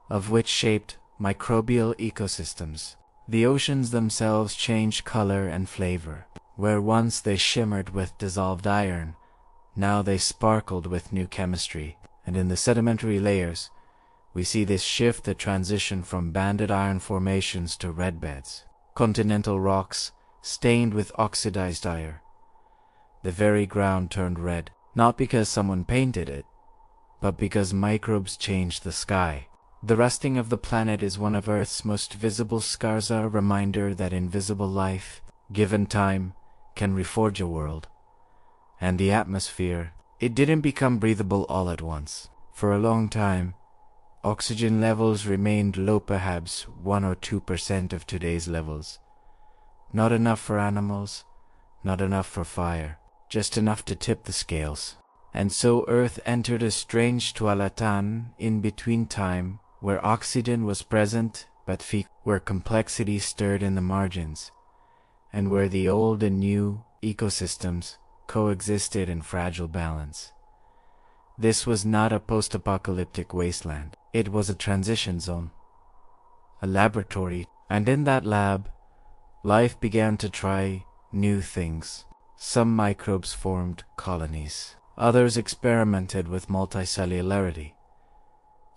A: of which shaped microbial ecosystems. The oceans themselves changed color and flavor. Where once they shimmered with dissolved iron, now they sparkled with new chemistry. And in the sedimentary layers, we see this shift, the transition from banded iron formations to red beds, continental rocks stained with oxidized iron. The very ground turned red, not because someone painted it, but because microbes changed the sky. The rusting of the planet is one of Earth's most visible scars, a reminder that invisible life, given time, can reforge a world. And the atmosphere, it didn't become breathable all at once. For a long time, oxygen levels remained low, perhaps 1 or 2% of today's levels. Not enough for animals, not enough for fire, just enough to tip the scales. And so Earth entered a strange toilatan in between time, where oxygen was present but feeble, where complexity stirred in the margins, and where the old and new ecosystems coexisted in fragile balance. This was not a post-apocalyptic wasteland. It was a transition zone, a laboratory, and in that lab, life began to try new things. Some microbes formed colonies. Others experimented with multicellularity.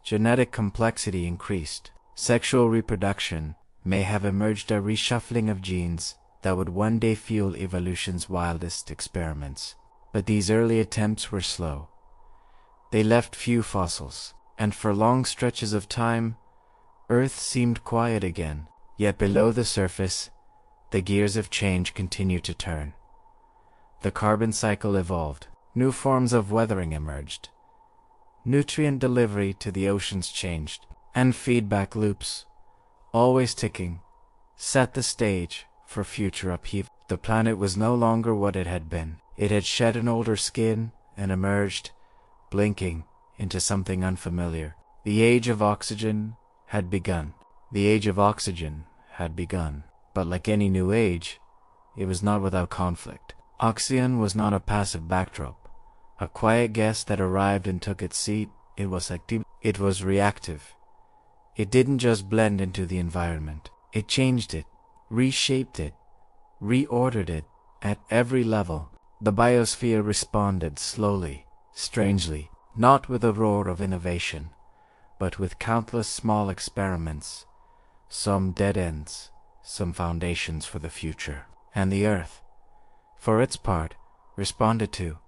A: Genetic complexity increased. Sexual reproduction may have emerged, a reshuffling of genes that would one day fuel evolution's wildest experiments. But these early attempts were slow. They left few fossils, and for long stretches of time, Earth seemed quiet again. Yet below the surface, the gears of change continued to turn. The carbon cycle evolved. New forms of weathering emerged. Nutrient delivery to the oceans changed, and feedback loops, always ticking, set the stage for future upheaval. The planet was no longer what it had been. It had shed an older skin and emerged, blinking, into something unfamiliar. The age of oxygen had begun. The age of oxygen had begun. But like any new age, it was not without conflict. Oxygen was not a passive backdrop, a quiet guest that arrived and took its seat. It was active. It was reactive. It didn't just blend into the environment. It changed it, reshaped it, reordered it at every level. The biosphere responded slowly, strangely, not with a roar of innovation, but with countless small experiments, some dead ends, some foundations for the future. And the Earth, for its part, responded too.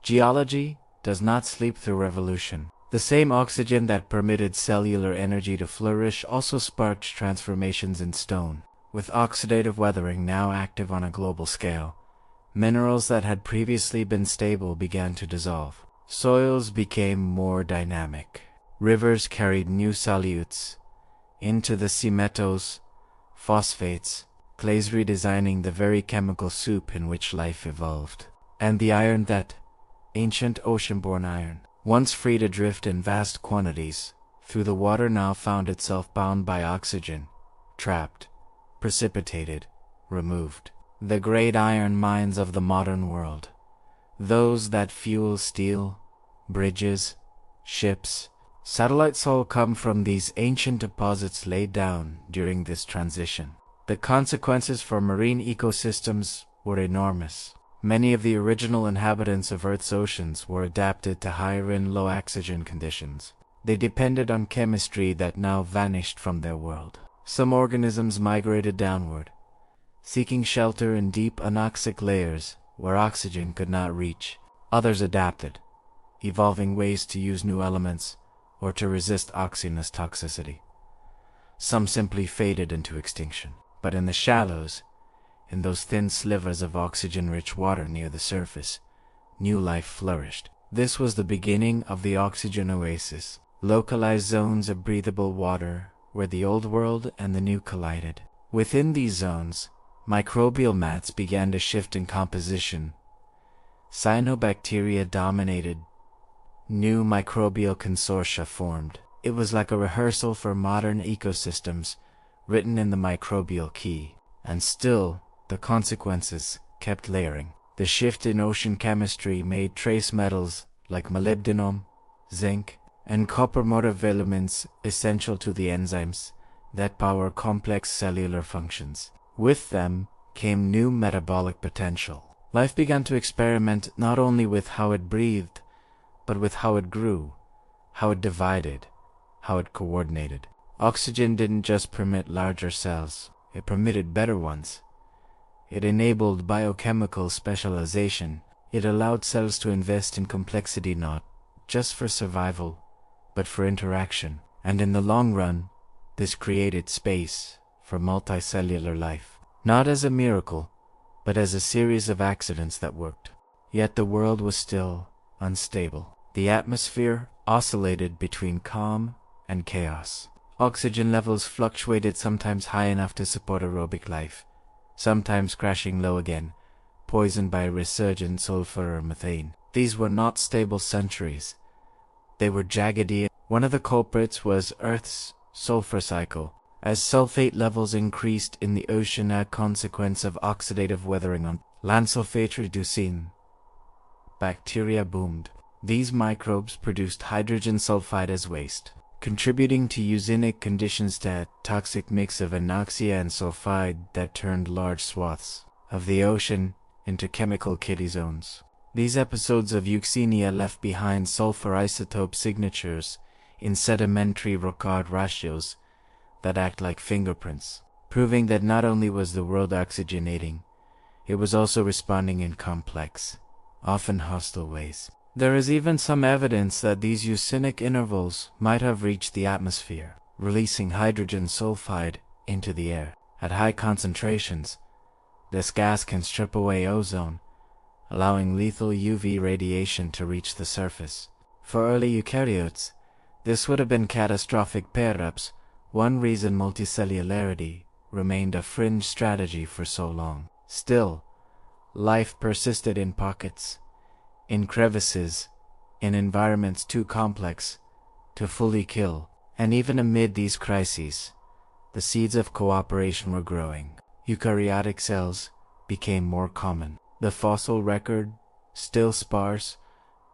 A: Geology does not sleep through revolution. The same oxygen that permitted cellular energy to flourish also sparked transformations in stone. With oxidative weathering now active on a global scale, minerals that had previously been stable began to dissolve. Soils became more dynamic. Rivers carried new solutes into the sea. Metals phosphates, clays redesigning the very chemical soup in which life evolved. And the iron, that ancient ocean-borne iron, once freed adrift in vast quantities through the water, now found itself bound by oxygen, trapped, precipitated, removed. The great iron mines of the modern world, those that fuel steel, bridges, ships, satellites, all come from these ancient deposits laid down during this transition. The consequences for marine ecosystems were enormous. Many of the original inhabitants of Earth's oceans were adapted to higher and low oxygen conditions. They depended on chemistry that now vanished from their world. Some organisms migrated downward, seeking shelter in deep anoxic layers where oxygen could not reach. Others adapted, evolving ways to use new elements or to resist oxygenous toxicity. Some simply faded into extinction. But in the shallows, in those thin slivers of oxygen-rich water near the surface, new life flourished. This was the beginning of the oxygen oasis, localized zones of breathable water where the old world and the new collided. Within these zones, microbial mats began to shift in composition. Cyanobacteria dominated. New microbial consortia formed. It was like a rehearsal for modern ecosystems, written in the microbial key. And still, the consequences kept layering. The shift in ocean chemistry made trace metals like molybdenum, zinc, and copper monofilaments essential to the enzymes that power complex cellular functions. With them came new metabolic potential. Life began to experiment not only with how it breathed, but with how it grew, how it divided, how it coordinated. Oxygen didn't just permit larger cells, it permitted better ones. It enabled biochemical specialization. It allowed cells to invest in complexity not just for survival, but for interaction. And in the long run, this created space for multicellular life. Not as a miracle, but as a series of accidents that worked. Yet the world was still unstable. The atmosphere oscillated between calm and chaos. Oxygen levels fluctuated, sometimes high enough to support aerobic life, sometimes crashing low again, poisoned by resurgent sulfur or methane. These were not stable centuries. They were jaggedy. One of the culprits was Earth's sulfur cycle. As sulfate levels increased in the ocean as a consequence of oxidative weathering on land, sulfate reducing, bacteria boomed. These microbes produced hydrogen sulfide as waste, contributing to eugenic conditions, that toxic mix of anoxia and sulfide that turned large swaths of the ocean into chemical kiddie zones. These episodes of euxenia left behind sulfur isotope signatures in sedimentary Rocard ratios that act like fingerprints, proving that not only was the world oxygenating, it was also responding in complex, often hostile ways. There is even some evidence that these eugenic intervals might have reached the atmosphere, releasing hydrogen sulfide into the air. At high concentrations, this gas can strip away ozone, allowing lethal UV radiation to reach the surface. For early eukaryotes, this would have been catastrophic. Perhaps one reason multicellularity remained a fringe strategy for so long. Still, life persisted in pockets, in crevices, in environments too complex to fully kill. And even amid these crises, the seeds of cooperation were growing. Eukaryotic cells became more common. The fossil record, still sparse,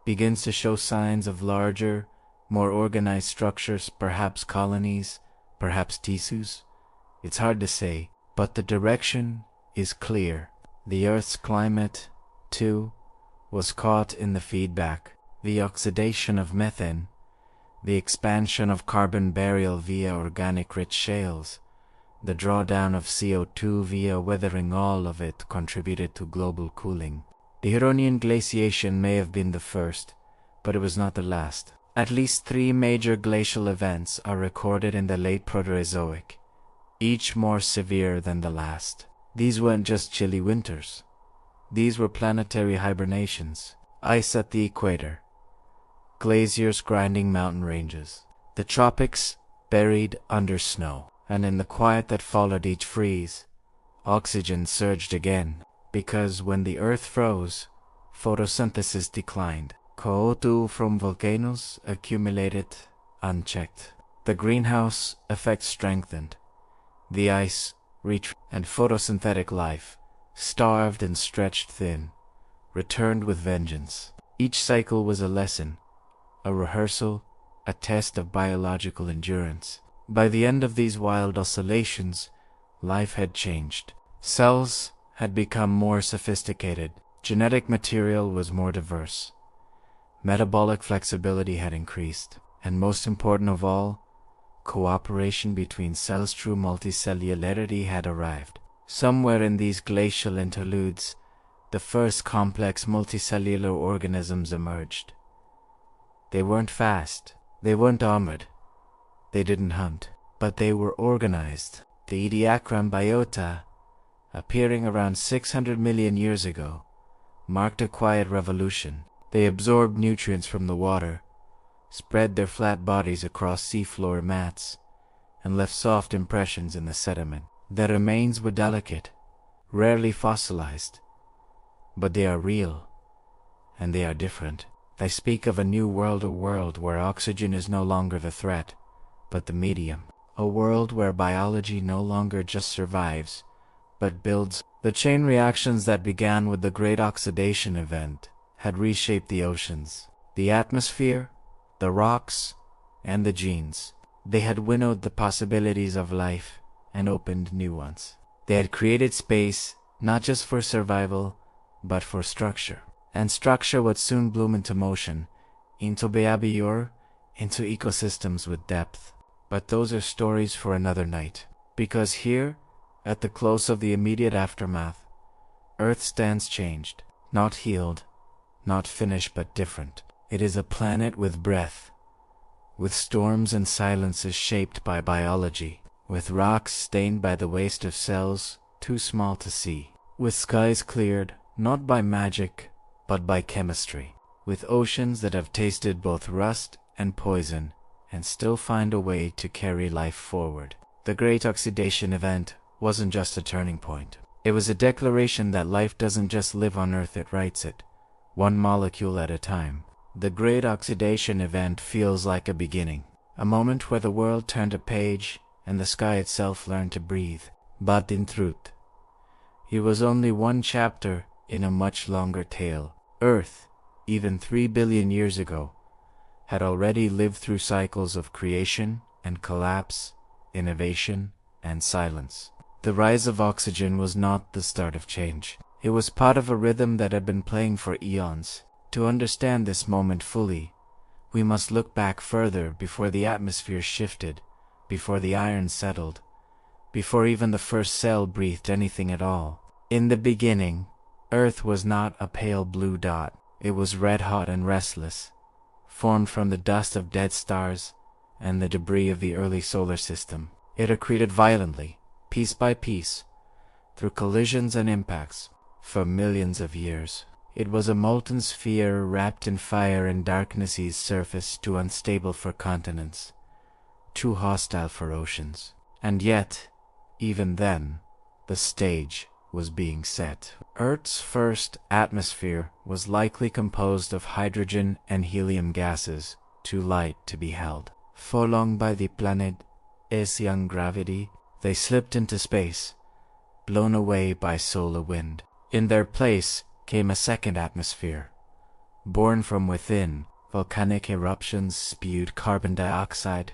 A: begins to show signs of larger, more organized structures, perhaps colonies, perhaps tissues. It's hard to say, but the direction is clear. The Earth's climate, too, was caught in the feedback. The oxidation of methane, the expansion of carbon burial via organic-rich shales, the drawdown of CO2 via weathering, all of it contributed to global cooling. The Huronian glaciation may have been the first, but it was not the last. At least 3 major glacial events are recorded in the late Proterozoic, each more severe than the last. These weren't just chilly winters. These were planetary hibernations. Ice at the equator, glaciers grinding mountain ranges, the tropics buried under snow. And in the quiet that followed each freeze, oxygen surged again, because when the earth froze, photosynthesis declined. CO2 from volcanoes accumulated unchecked. The greenhouse effect strengthened. The ice and photosynthetic life, starved and stretched thin, returned with vengeance. Each cycle was a lesson, a rehearsal, a test of biological endurance. By the end of these wild oscillations, life had changed. Cells had become more sophisticated. Genetic material was more diverse. Metabolic flexibility had increased. And most important of all, cooperation between cells, true multicellularity, had arrived. Somewhere in these glacial interludes, the first complex multicellular organisms emerged. They weren't fast, they weren't armored, they didn't hunt, but they were organized. The Ediacaran biota, appearing around 600 million years ago, marked a quiet revolution. They absorbed nutrients from the water, spread their flat bodies across seafloor mats, and left soft impressions in the sediment. Their remains were delicate, rarely fossilized, but they are real, and they are different. They speak of a new world, a world where oxygen is no longer the threat, but the medium. A world where biology no longer just survives, but builds. The chain reactions that began with the Great Oxidation Event had reshaped the oceans, the atmosphere, the rocks, and the genes. They had winnowed the possibilities of life and opened new ones. They had created space not just for survival, but for structure. And structure would soon bloom into motion, into behavior, into ecosystems with depth. But those are stories for another night. Because here, at the close of the immediate aftermath, Earth stands changed, not healed, not finished, but different. It is a planet with breath, with storms and silences shaped by biology, with rocks stained by the waste of cells too small to see, with skies cleared not by magic, but by chemistry, with oceans that have tasted both rust and poison and still find a way to carry life forward. The Great Oxidation Event wasn't just a turning point. It was a declaration that life doesn't just live on Earth, it writes it, one molecule at a time. The Great Oxidation Event feels like a beginning, a moment where the world turned a page and the sky itself learned to breathe. But in truth, it was only one chapter in a much longer tale. Earth, even 3 billion years ago, had already lived through cycles of creation and collapse, innovation and silence. The rise of oxygen was not the start of change. It was part of a rhythm that had been playing for eons. To understand this moment fully, we must look back further, before the atmosphere shifted, before the iron settled, before even the first cell breathed anything at all. In the beginning, Earth was not a pale blue dot. It was red-hot and restless, formed from the dust of dead stars and the debris of the early solar system. It accreted violently, piece by piece, through collisions and impacts, for millions of years. It was a molten sphere wrapped in fire and darkness's surface, too unstable for continents, too hostile for oceans. And yet, even then, the stage was being set. Earth's first atmosphere was likely composed of hydrogen and helium gases, too light to be held. Flung by the planet's young gravity, they slipped into space, blown away by solar wind. In their place came a second atmosphere. Born from within, volcanic eruptions spewed carbon dioxide,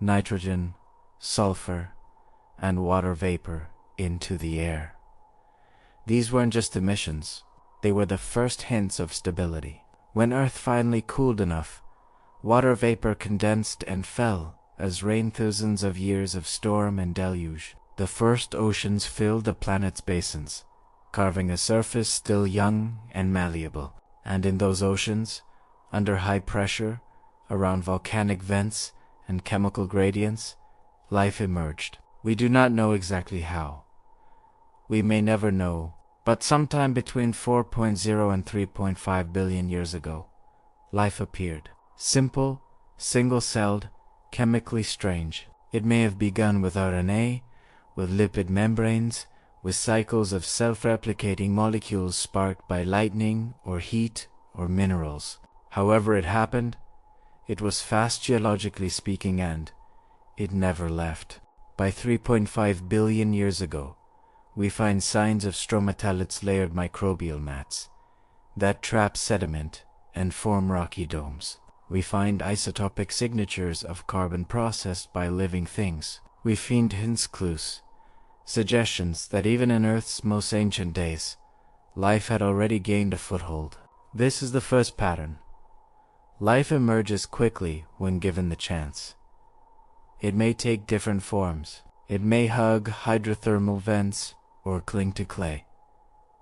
A: nitrogen, sulfur, and water vapor into the air. These weren't just emissions, they were the first hints of stability. When Earth finally cooled enough, water vapor condensed and fell as rain. Thousands of years of storm and deluge. The first oceans filled the planet's basins, carving a surface still young and malleable. And in those oceans, under high pressure, around volcanic vents and chemical gradients, life emerged. We do not know exactly how. We may never know, but sometime between 4.0 and 3.5 billion years ago, life appeared. Simple, single-celled, chemically strange. It may have begun with RNA, with lipid membranes, with cycles of self-replicating molecules sparked by lightning or heat or minerals. However it happened, it was fast geologically speaking, and it never left. By 3.5 billion years ago, we find signs of stromatolites layered microbial mats that trap sediment and form rocky domes. We find isotopic signatures of carbon processed by living things. We find hints, clues, suggestions that even in Earth's most ancient days, life had already gained a foothold. This is the first pattern. Life emerges quickly when given the chance. It may take different forms. It may hug hydrothermal vents or cling to clay,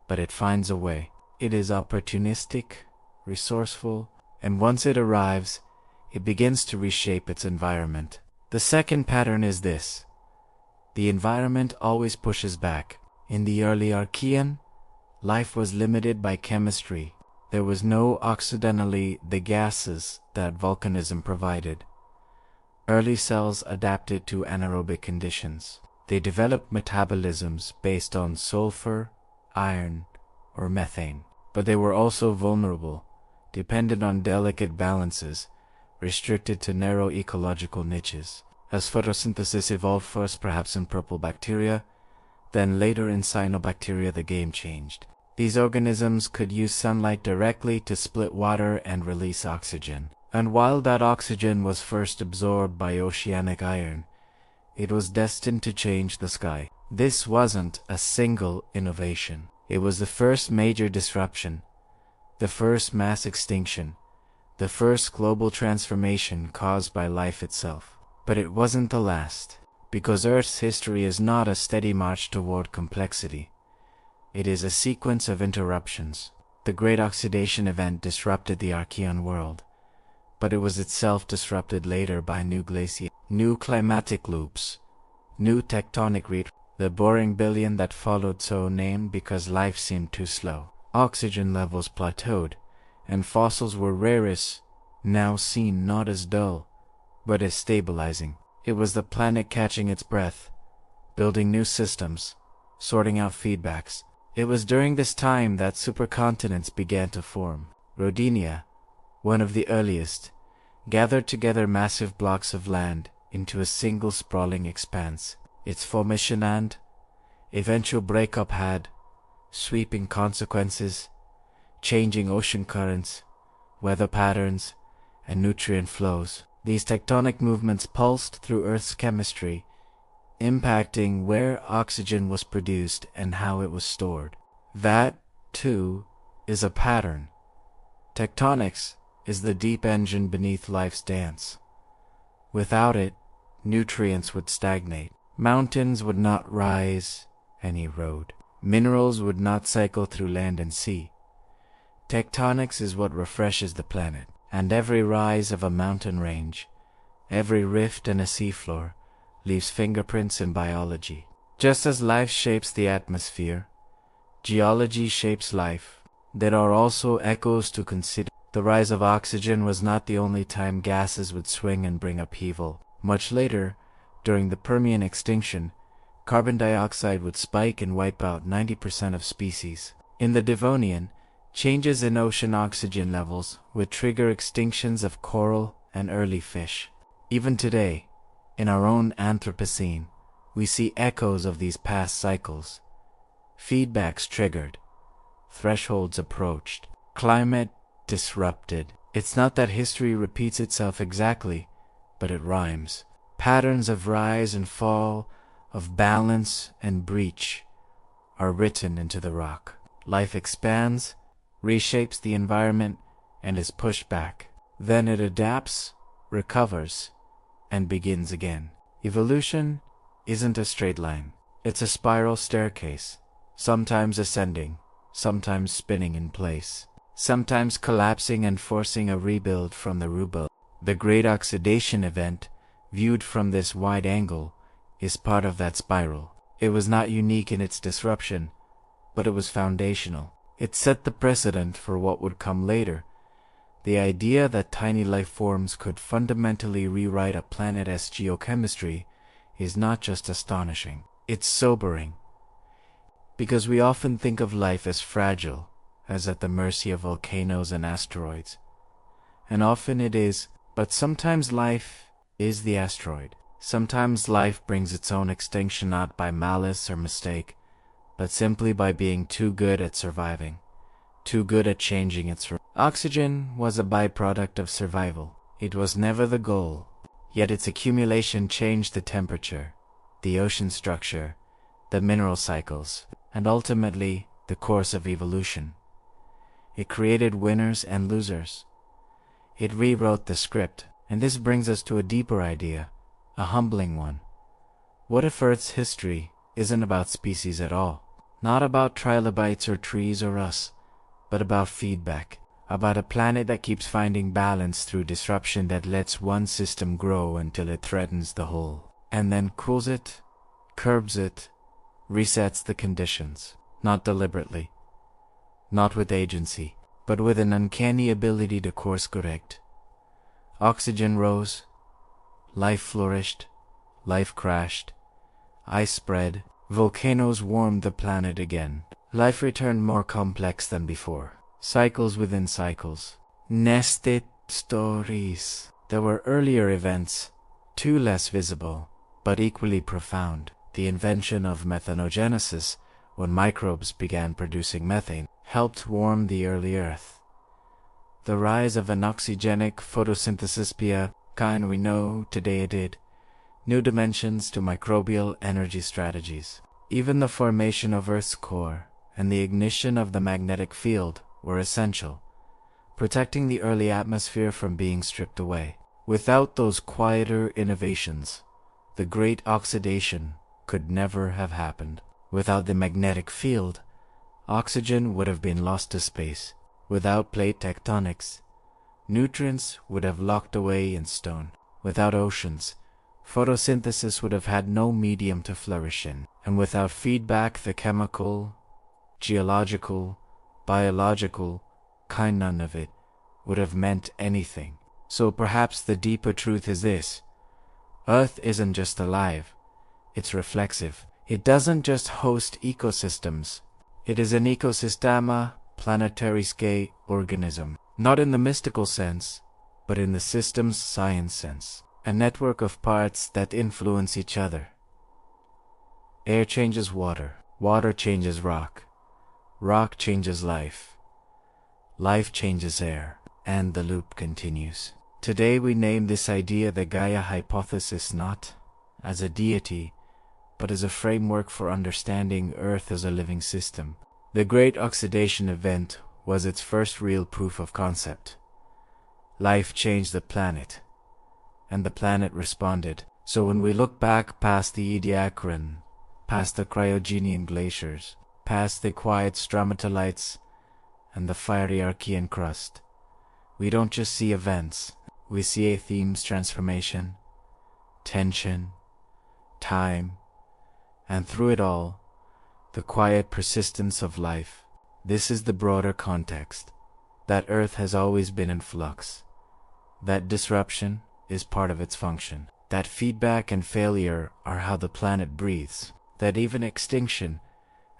A: but it finds a way. It is opportunistic, resourceful, and once it arrives, it begins to reshape its environment. The second pattern is this. The environment always pushes back. In the early Archean, life was limited by chemistry. There was no oxidantly the gases that volcanism provided. Early cells adapted to anaerobic conditions. They developed metabolisms based on sulfur, iron, or methane. But they were also vulnerable, dependent on delicate balances, restricted to narrow ecological niches. As photosynthesis evolved first perhaps in purple bacteria, then later in cyanobacteria, the game changed. These organisms could use sunlight directly to split water and release oxygen. And while that oxygen was first absorbed by oceanic iron, it was destined to change the sky. This wasn't a single innovation. It was the first major disruption, the first mass extinction, the first global transformation caused by life itself. But it wasn't the last, because Earth's history is not a steady march toward complexity. It is a sequence of interruptions. The Great Oxidation Event disrupted the Archean world, but it was itself disrupted later by new glaciers, new climatic loops, new tectonic retreats. The boring billion that followed, so named because life seemed too slow. Oxygen levels plateaued, and fossils were rarest, now seen not as dull, but as stabilizing. It was the planet catching its breath, building new systems, sorting out feedbacks. It was during this time that supercontinents began to form. Rodinia, one of the earliest, gathered together massive blocks of land into a single sprawling expanse. Its formation and eventual breakup had sweeping consequences, changing ocean currents, weather patterns, and nutrient flows. These tectonic movements pulsed through Earth's chemistry, impacting where oxygen was produced and how it was stored. That, too, is a pattern. Tectonics is the deep engine beneath life's dance. Without it, nutrients would stagnate. Mountains would not rise and erode. Minerals would not cycle through land and sea. Tectonics is what refreshes the planet, and every rise of a mountain range, every rift in a seafloor, leaves fingerprints in biology. Just as life shapes the atmosphere, geology shapes life. There are also echoes to consider. The rise of oxygen was not the only time gases would swing and bring upheaval. Much later, during the Permian extinction, carbon dioxide would spike and wipe out 90% of species. In the Devonian, changes in ocean oxygen levels would trigger extinctions of coral and early fish. Even today, in our own Anthropocene, we see echoes of these past cycles. Feedbacks triggered, thresholds approached, climate disrupted. It's not that history repeats itself exactly, but it rhymes. Patterns of rise and fall, of balance and breach, are written into the rock. Life expands, reshapes the environment, and is pushed back. Then it adapts, recovers, and begins again. Evolution isn't a straight line. It's a spiral staircase, sometimes ascending, sometimes spinning in place, sometimes collapsing and forcing a rebuild from the rubble. The Great Oxidation Event, viewed from this wide angle, is part of that spiral. It was not unique in its disruption, but it was foundational. It set the precedent for what would come later. The idea that tiny life forms could fundamentally rewrite a planet's geochemistry is not just astonishing, it's sobering. Because we often think of life as fragile, as at the mercy of volcanoes and asteroids. And often it is, but sometimes life is the asteroid. Sometimes life brings its own extinction not by malice or mistake, but simply by being too good at surviving, too good at changing its. Oxygen was a byproduct of survival. It was never the goal, yet its accumulation changed the temperature, the ocean structure, the mineral cycles, and ultimately the course of evolution. It created winners and losers. It rewrote the script, and this brings us to a deeper idea, a humbling one. What if Earth's history isn't about species at all? Not about trilobites or trees or us, but about feedback, about a planet that keeps finding balance through disruption that lets one system grow until it threatens the whole, and then cools it, curbs it, resets the conditions, not deliberately, not with agency, but with an uncanny ability to course correct. Oxygen rose, life flourished, life crashed, ice spread, volcanoes warmed the planet again. Life returned more complex than before. Cycles within cycles. Nested stories. There were earlier events, too less visible, but equally profound. The invention of methanogenesis, when microbes began producing methane, helped warm the early Earth. The rise of anoxygenic photosynthesis via kind we know today it did. New dimensions to microbial energy strategies. Even the formation of Earth's core and the ignition of the magnetic field were essential, protecting the early atmosphere from being stripped away. Without those quieter innovations, the great oxidation could never have happened. Without the magnetic field, oxygen would have been lost to space. Without plate tectonics, nutrients would have locked away in stone. Without oceans, photosynthesis would have had no medium to flourish in. And without feedback, the chemical, geological, biological, none of it would have meant anything. So perhaps the deeper truth is this: Earth isn't just alive, it's reflexive. It doesn't just host ecosystems, it is an ecosystema, planetary scale organism. Not in the mystical sense, but in the systems science sense. A network of parts that influence each other. Air changes water, water changes rock, rock changes life, life changes air, and the loop continues. Today we name this idea the Gaia hypothesis, not as a deity, but as a framework for understanding Earth as a living system. The Great Oxidation Event was its first real proof of concept. Life changed the planet, and the planet responded. So when we look back past the Ediacaran, past the cryogenian glaciers, past the quiet stromatolites and the fiery Archean crust, we don't just see events, we see a theme's transformation, tension, time, and through it all, the quiet persistence of life. This is the broader context, that Earth has always been in flux, that disruption is part of its function, that feedback and failure are how the planet breathes, that even extinction,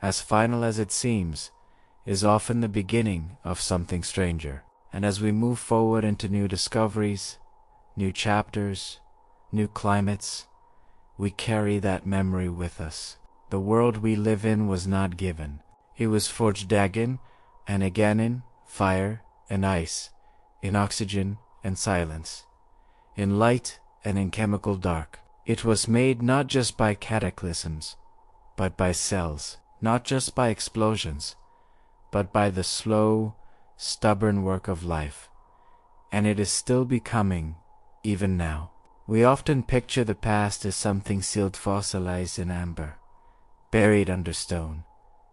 A: as final as it seems, is often the beginning of something stranger. And as we move forward into new discoveries, new chapters, new climates, we carry that memory with us. The world we live in was not given. It was forged again and again in fire and ice, in oxygen and silence, in light and in chemical dark. It was made not just by cataclysms, but by cells, not just by explosions, but by the slow, stubborn work of life. And it is still becoming, even now. We often picture the past as something sealed fossilized in amber, buried under stone,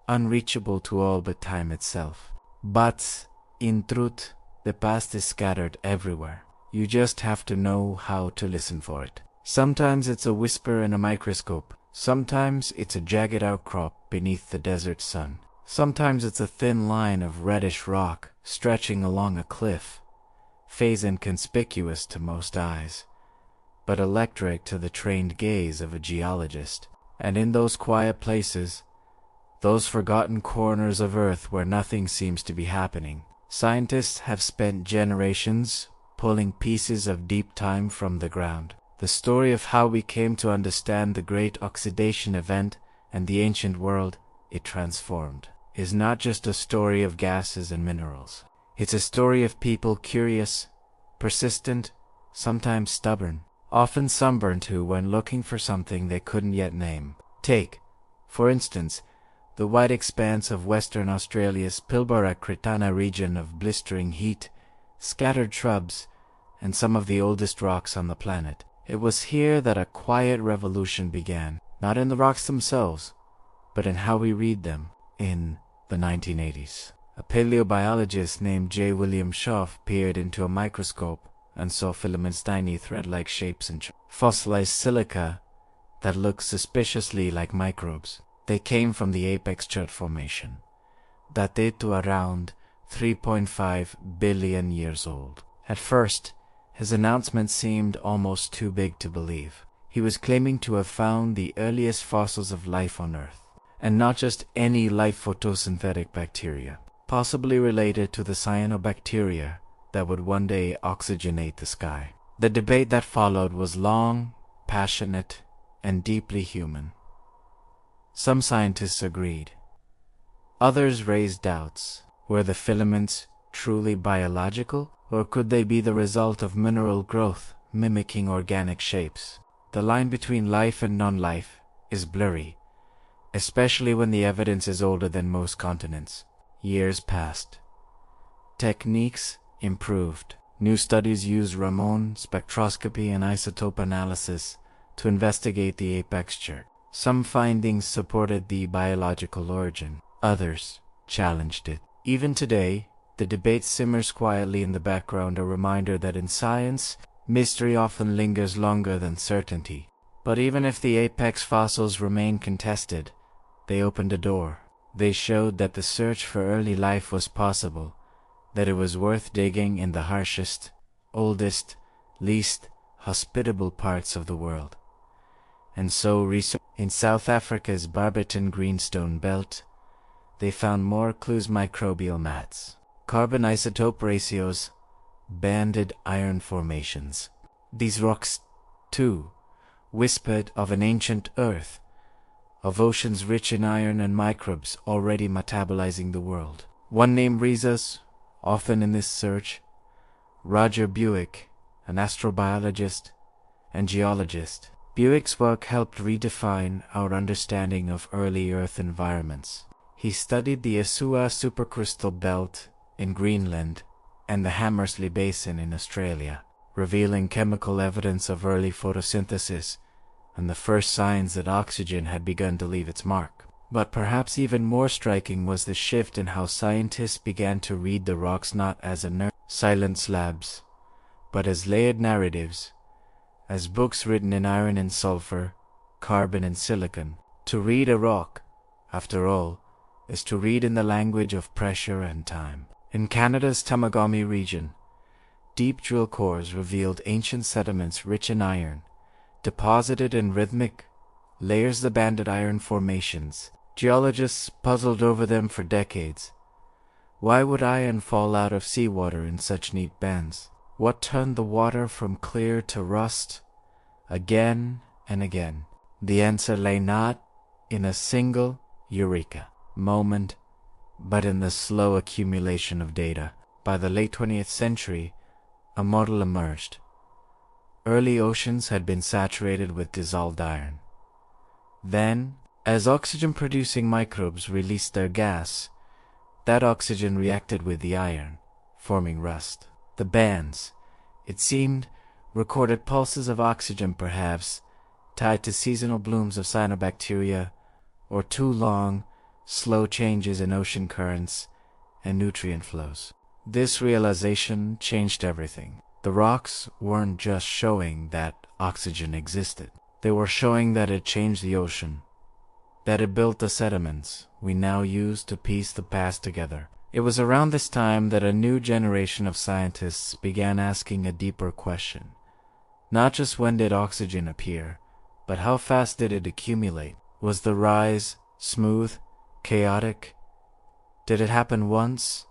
A: unreachable to all but time itself. But, in truth, the past is scattered everywhere. You just have to know how to listen for it. Sometimes it's a whisper in a microscope. Sometimes it's a jagged outcrop beneath the desert sun. Sometimes it's a thin line of reddish rock stretching along a cliff, phase inconspicuous to most eyes, but electric to the trained gaze of a geologist. And in those quiet places, those forgotten corners of Earth where nothing seems to be happening, scientists have spent generations pulling pieces of deep time from the ground. The story of how we came to understand the great oxidation event and the ancient world it transformed is not just a story of gases and minerals. It's a story of people curious, persistent, sometimes stubborn, often sunburned too when looking for something they couldn't yet name. Take, for instance, the wide expanse of Western Australia's Pilbara-Cretana region of blistering heat, scattered shrubs, and some of the oldest rocks on the planet. It was here that a quiet revolution began, not in the rocks themselves, but in how we read them. In the 1980s, a paleobiologist named J. William Schaff peered into a microscope and saw filaments, tiny thread-like shapes and fossilized silica that looked suspiciously like microbes. They came from the Apex Chert Formation, dated to around 3.5 billion years old. At first, his announcement seemed almost too big to believe. He was claiming to have found the earliest fossils of life on Earth, and not just any life, photosynthetic bacteria, possibly related to the cyanobacteria that would one day oxygenate the sky. The debate that followed was long, passionate, and deeply human. Some scientists agreed. Others raised doubts. Were the filaments truly biological, or could they be the result of mineral growth mimicking organic shapes? The line between life and non-life is blurry, especially when the evidence is older than most continents. Years passed. Techniques improved. New studies used Raman spectroscopy and isotope analysis to investigate the apex chert. Some findings supported the biological origin. Others challenged it. Even today, the debate simmers quietly in the background, a reminder that in science, mystery often lingers longer than certainty. But even if the apex fossils remain contested, they opened a door. They showed that the search for early life was possible, that it was worth digging in the harshest, oldest, least hospitable parts of the world. And so research in South Africa's Barberton Greenstone Belt, they found more clues: microbial mats, carbon isotope ratios, banded iron formations. These rocks, too, whispered of an ancient Earth, of oceans rich in iron and microbes already metabolizing the world. One name reads us often in this search: Roger Buick, an astrobiologist and geologist. Buick's work helped redefine our understanding of early Earth environments. He studied the Asua supercrystal belt in Greenland and the Hammersley Basin in Australia, revealing chemical evidence of early photosynthesis and the first signs that oxygen had begun to leave its mark. But perhaps even more striking was the shift in how scientists began to read the rocks not as inert, silent slabs, but as layered narratives, as books written in iron and sulfur, carbon and silicon. To read a rock, after all, is to read in the language of pressure and time. In Canada's Tamagami region, deep drill cores revealed ancient sediments rich in iron, deposited in rhythmic layers, the banded iron formations. Geologists puzzled over them for decades. Why would iron fall out of seawater in such neat bands? What turned the water from clear to rust again and again? The answer lay not in a single eureka moment, but in the slow accumulation of data. By the late 20th century, a model emerged. Early oceans had been saturated with dissolved iron. Then, as oxygen-producing microbes released their gas, that oxygen reacted with the iron, forming rust. The bands, it seemed, recorded pulses of oxygen, perhaps tied to seasonal blooms of cyanobacteria, or too long, slow changes in ocean currents and nutrient flows. This realization changed everything. The rocks weren't just showing that oxygen existed. They were showing that it changed the ocean, that it built the sediments we now use to piece the past together. It was around this time that a new generation of scientists began asking a deeper question. Not just when did oxygen appear, but how fast did it accumulate? Was the rise smooth, chaotic? Did it happen once,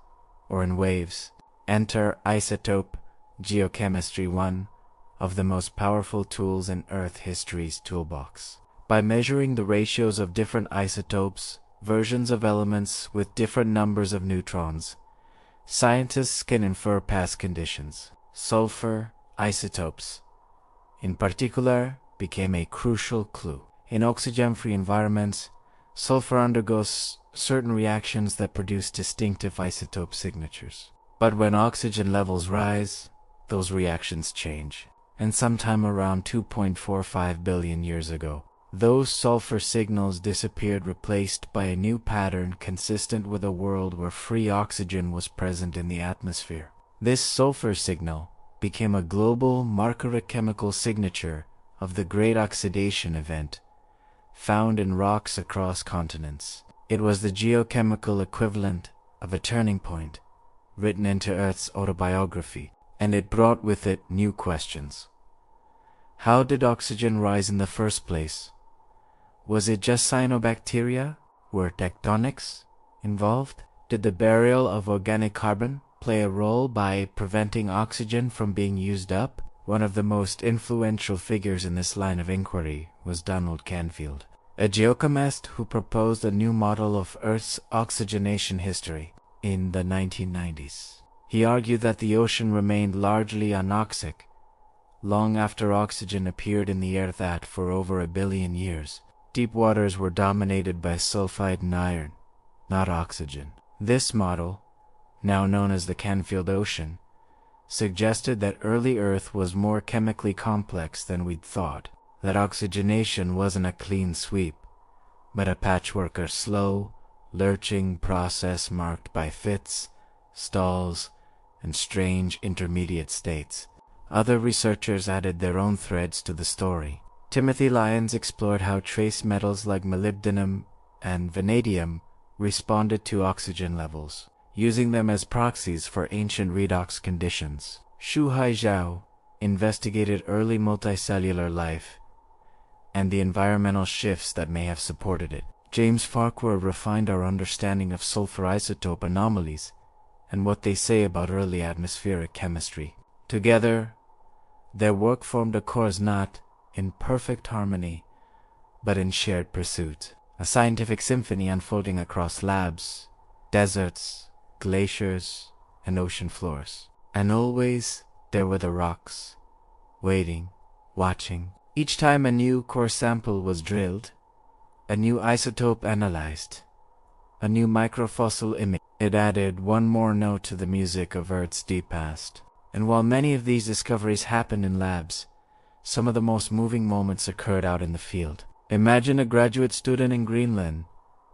A: or in waves? Enter isotope geochemistry, one of the most powerful tools in Earth history's toolbox. By measuring the ratios of different isotopes, versions of elements with different numbers of neutrons, scientists can infer past conditions. Sulfur isotopes, in particular, became a crucial clue. In oxygen-free environments, sulfur undergoes certain reactions that produce distinctive isotope signatures. But when oxygen levels rise, those reactions change. And sometime around 2.45 billion years ago, those sulfur signals disappeared, replaced by a new pattern consistent with a world where free oxygen was present in the atmosphere. This sulfur signal became a global marker, a chemical signature of the Great Oxidation Event, found in rocks across continents. It was the geochemical equivalent of a turning point, written into Earth's autobiography, and it brought with it new questions. How did oxygen rise in the first place? Was it just cyanobacteria? Were tectonics involved? Did the burial of organic carbon play a role by preventing oxygen from being used up? One of the most influential figures in this line of inquiry was Donald Canfield, a geochemist who proposed a new model of Earth's oxygenation history in the 1990s. He argued that the ocean remained largely anoxic long after oxygen appeared in the air, that for over 1 billion years, deep waters were dominated by sulfide and iron, not oxygen. This model, now known as the Canfield Ocean, suggested that early Earth was more chemically complex than we'd thought, that oxygenation wasn't a clean sweep, but a patchwork of slow, lurching process marked by fits, stalls, and strange intermediate states. Other researchers added their own threads to the story. Timothy Lyons explored how trace metals like molybdenum and vanadium responded to oxygen levels, using them as proxies for ancient redox conditions. Shuhai Zhao investigated early multicellular life and the environmental shifts that may have supported it. James Farquhar refined our understanding of sulfur isotope anomalies and what they say about early atmospheric chemistry. Together, their work formed a course not in perfect harmony, but in shared pursuit, a scientific symphony unfolding across labs, deserts, glaciers, and ocean floors. And always there were the rocks, waiting, watching. Each time a new core sample was drilled, a new isotope analyzed, a new microfossil image, it added one more note to the music of Earth's deep past. And while many of these discoveries happened in labs, some of the most moving moments occurred out in the field. Imagine a graduate student in Greenland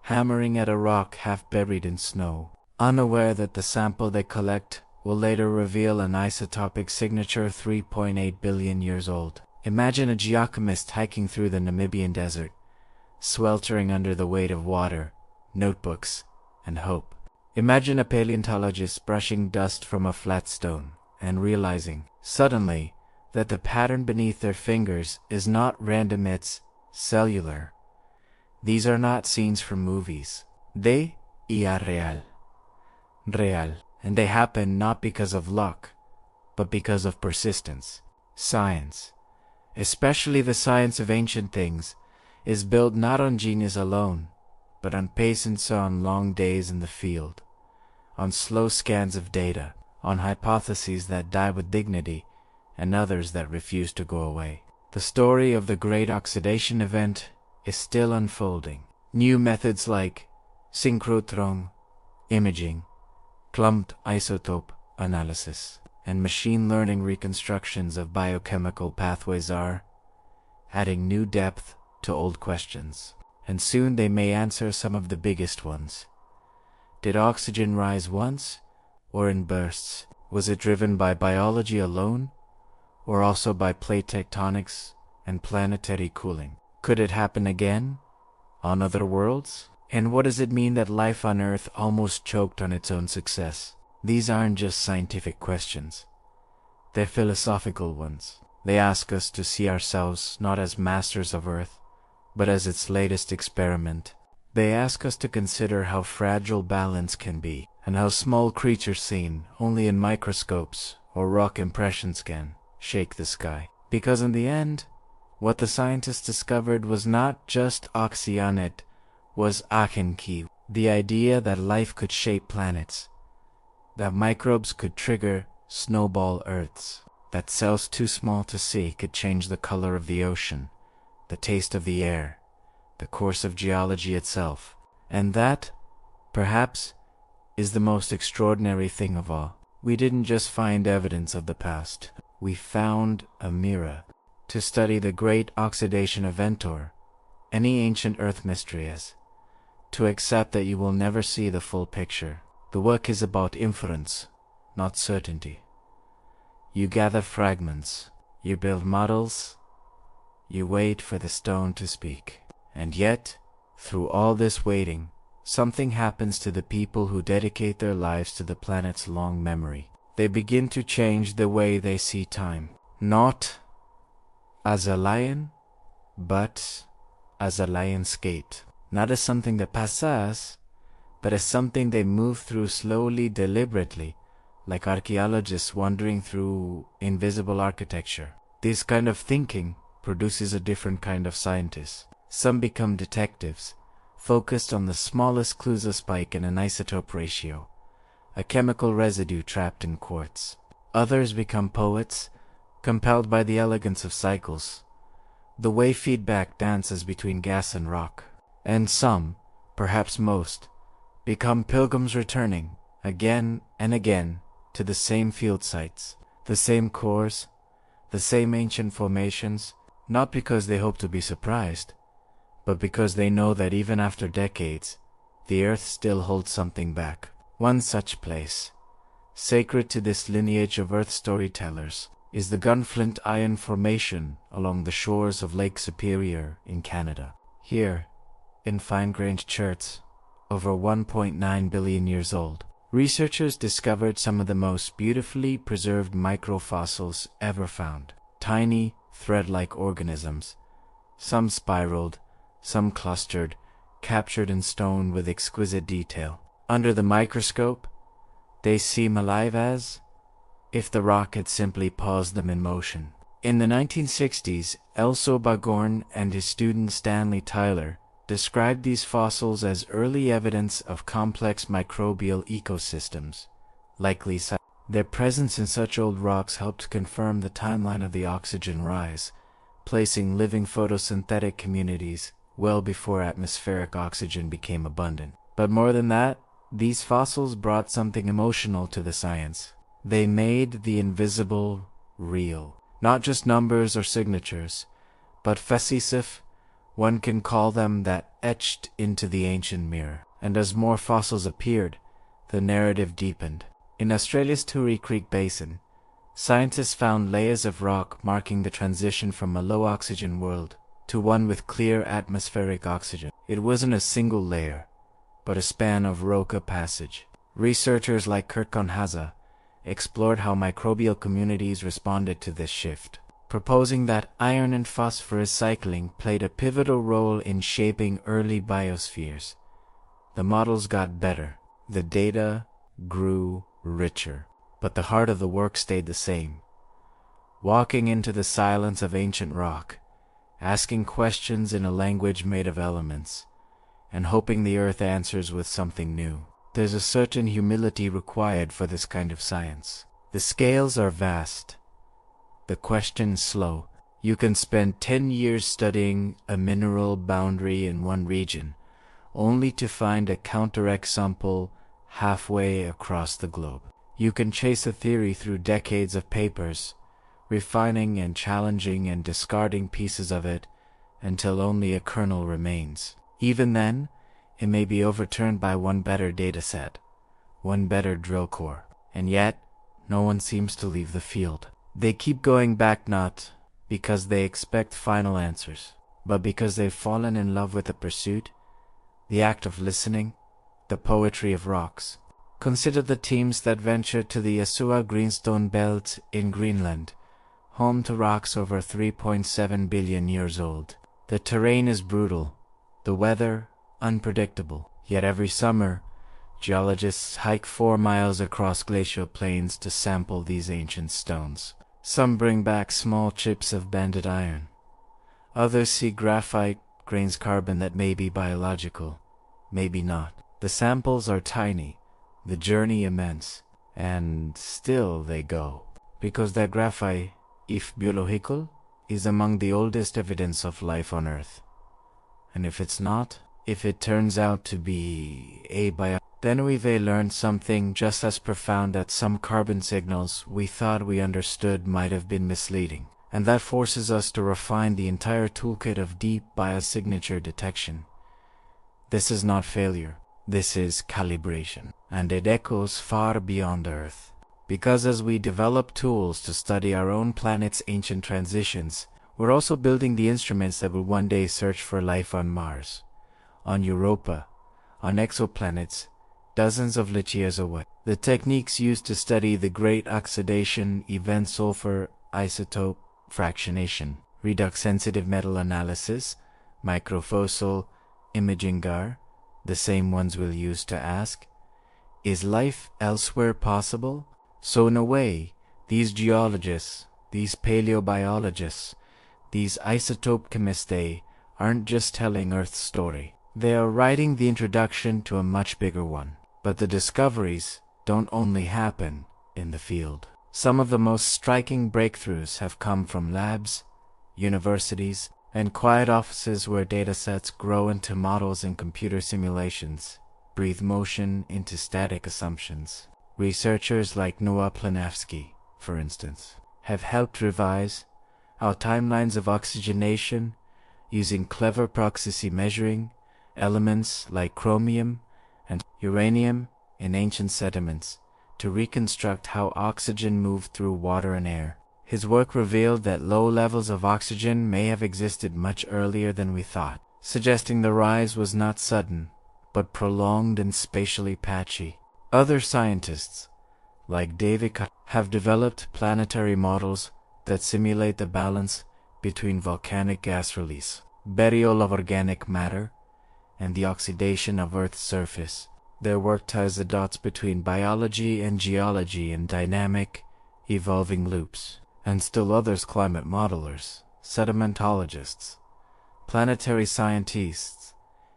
A: hammering at a rock half buried in snow, unaware that the sample they collect will later reveal an isotopic signature 3.8 billion years old. Imagine a geochemist hiking through the Namibian desert, sweltering under the weight of water, notebooks, and hope. Imagine a paleontologist brushing dust from a flat stone and realizing, suddenly, that the pattern beneath their fingers is not random, it's cellular. These are not scenes from movies. They are real. Real. And they happen not because of luck, but because of persistence. Science, especially the science of ancient things, is built not on genius alone, but on patience, on long days in the field, on slow scans of data, on hypotheses that die with dignity and others that refuse to go away. The story of the Great Oxidation Event is still unfolding. New methods like synchrotron imaging, clumped isotope analysis, and machine learning reconstructions of biochemical pathways are adding new depth to old questions. And soon they may answer some of the biggest ones. Did oxygen rise once, or in bursts? Was it driven by biology alone, or also by plate tectonics and planetary cooling? Could it happen again, on other worlds? And what does it mean that life on Earth almost choked on its own success? These aren't just scientific questions. They're philosophical ones. They ask us to see ourselves not as masters of Earth, but as its latest experiment. They ask us to consider how fragile balance can be, and how small creatures seen only in microscopes or rock impressions can shake the sky. Because in the end, what the scientists discovered was not just oxyanet, was Achenki, the idea that life could shape planets, that microbes could trigger snowball Earths, that cells too small to see could change the color of the ocean, the taste of the air, the course of geology itself. And that, perhaps, is the most extraordinary thing of all. We didn't just find evidence of the past. We found a mirror to study the great oxidation event or any ancient Earth mystery is, to accept that you will never see the full picture. The work is about inference, not certainty. You gather fragments, you build models, you wait for the stone to speak. And yet, through all this waiting, something happens to the people who dedicate their lives to the planet's long memory. They begin to change the way they see time. Not as a lion, but as a lion's gait. Not as something that passes, but as something they move through slowly, deliberately, like archaeologists wandering through invisible architecture. This kind of thinking produces a different kind of scientist. Some become detectives, focused on the smallest clues, a spike in an isotope ratio, a chemical residue trapped in quartz. Others become poets, compelled by the elegance of cycles, the way feedback dances between gas and rock. And some, perhaps most, become pilgrims returning, again and again, to the same field sites, the same cores, the same ancient formations, not because they hope to be surprised, but because they know that even after decades, the Earth still holds something back. One such place, sacred to this lineage of Earth storytellers, is the Gunflint Iron Formation along the shores of Lake Superior in Canada. Here, in fine-grained cherts, over 1.9 billion years old, researchers discovered some of the most beautifully preserved microfossils ever found. Tiny, thread-like organisms, some spiraled, some clustered, captured in stone with exquisite detail. Under the microscope, they seem alive as if the rock had simply paused them in motion. In the 1960s, Elso Bagorn and his student Stanley Tyler described these fossils as early evidence of complex microbial ecosystems, likely their presence in such old rocks helped confirm the timeline of the oxygen rise, placing living photosynthetic communities well before atmospheric oxygen became abundant. But more than that, these fossils brought something emotional to the science. They made the invisible real. Not just numbers or signatures, but facesif, one can call them, that etched into the ancient mirror. And as more fossils appeared, the narrative deepened. In Australia's Toohey Creek Basin, scientists found layers of rock marking the transition from a low-oxygen world to one with clear atmospheric oxygen. It wasn't a single layer, but a span of roca passage. Researchers like Kurt Konhaza explored how microbial communities responded to this shift, proposing that iron and phosphorus cycling played a pivotal role in shaping early biospheres. The models got better, the data grew richer, but the heart of the work stayed the same. Walking into the silence of ancient rock, asking questions in a language made of elements, and hoping the Earth answers with something new. There's a certain humility required for this kind of science. The scales are vast, the questions slow. You can spend 10 years studying a mineral boundary in one region, only to find a counterexample halfway across the globe. You can chase a theory through decades of papers, refining and challenging and discarding pieces of it until only a kernel remains. Even then, it may be overturned by one better data set, one better drill core. And yet, no one seems to leave the field. They keep going back, not because they expect final answers, but because they've fallen in love with the pursuit, the act of listening, the poetry of rocks. Consider the teams that ventured to the Asua Greenstone Belt in Greenland, home to rocks over 3.7 billion years old. The terrain is brutal, the weather unpredictable. Yet every summer, geologists hike 4 miles across glacial plains to sample these ancient stones. Some bring back small chips of banded iron. Others see graphite grains carbon that may be biological, maybe not. The samples are tiny, the journey immense, and still they go. Because that graphite, if biological, is among the oldest evidence of life on Earth. And if it's not, if it turns out to be then we've learned something just as profound that some carbon signals we thought we understood might have been misleading. And that forces us to refine the entire toolkit of deep biosignature detection. This is not failure, this is calibration. And it echoes far beyond Earth. Because as we develop tools to study our own planet's ancient transitions, we're also building the instruments that will one day search for life on Mars, on Europa, on exoplanets, dozens of light years away. The techniques used to study the great oxidation event, sulfur isotope fractionation, redox-sensitive metal analysis, microfossil imaging GAR, the same ones we'll use to ask, is life elsewhere possible? So in a way, these geologists, these paleobiologists, these isotope chemists aren't just telling Earth's story. They are writing the introduction to a much bigger one. But the discoveries don't only happen in the field. Some of the most striking breakthroughs have come from labs, universities, and quiet offices where datasets grow into models in computer simulations, breathe motion into static assumptions. Researchers like Noah Planavsky, for instance, have helped revise our timelines of oxygenation using clever proxy measuring elements like chromium and uranium in ancient sediments to reconstruct how oxygen moved through water and air. His work revealed that low levels of oxygen may have existed much earlier than we thought, suggesting the rise was not sudden, but prolonged and spatially patchy. Other scientists, like David Cut, have developed planetary models that simulate the balance between volcanic gas release, burial of organic matter, and the oxidation of Earth's surface. Their work ties the dots between biology and geology in dynamic, evolving loops. And still others, climate modelers, sedimentologists, planetary scientists,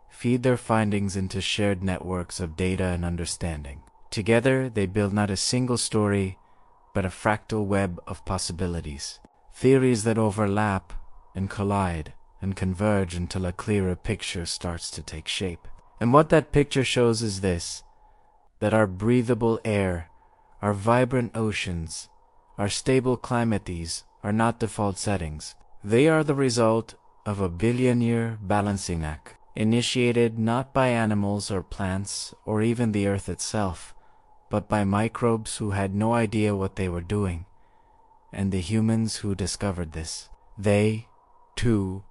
A: feed their findings into shared networks of data and understanding. Together, they build not a single story, but a fractal web of possibilities. Theories that overlap and collide and converge until a clearer picture starts to take shape. And what that picture shows is this: that our breathable air, our vibrant oceans, our stable climates are not default settings. They are the result of a billion-year balancing act, initiated not by animals or plants or even the Earth itself, but by microbes who had no idea what they were doing, and the humans who discovered this. They, too,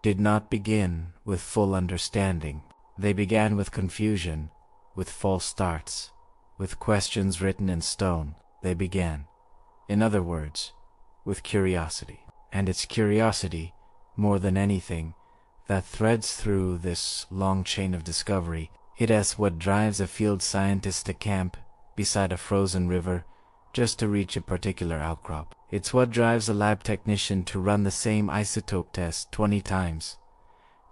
A: did not begin with full understanding. They began with confusion, with false starts, with questions written in stone. They began, in other words, with curiosity. And it's curiosity, more than anything, that threads through this long chain of discovery. It is what drives a field scientist to camp beside a frozen river just to reach a particular outcrop. It's what drives a lab technician to run the same isotope test 20 times,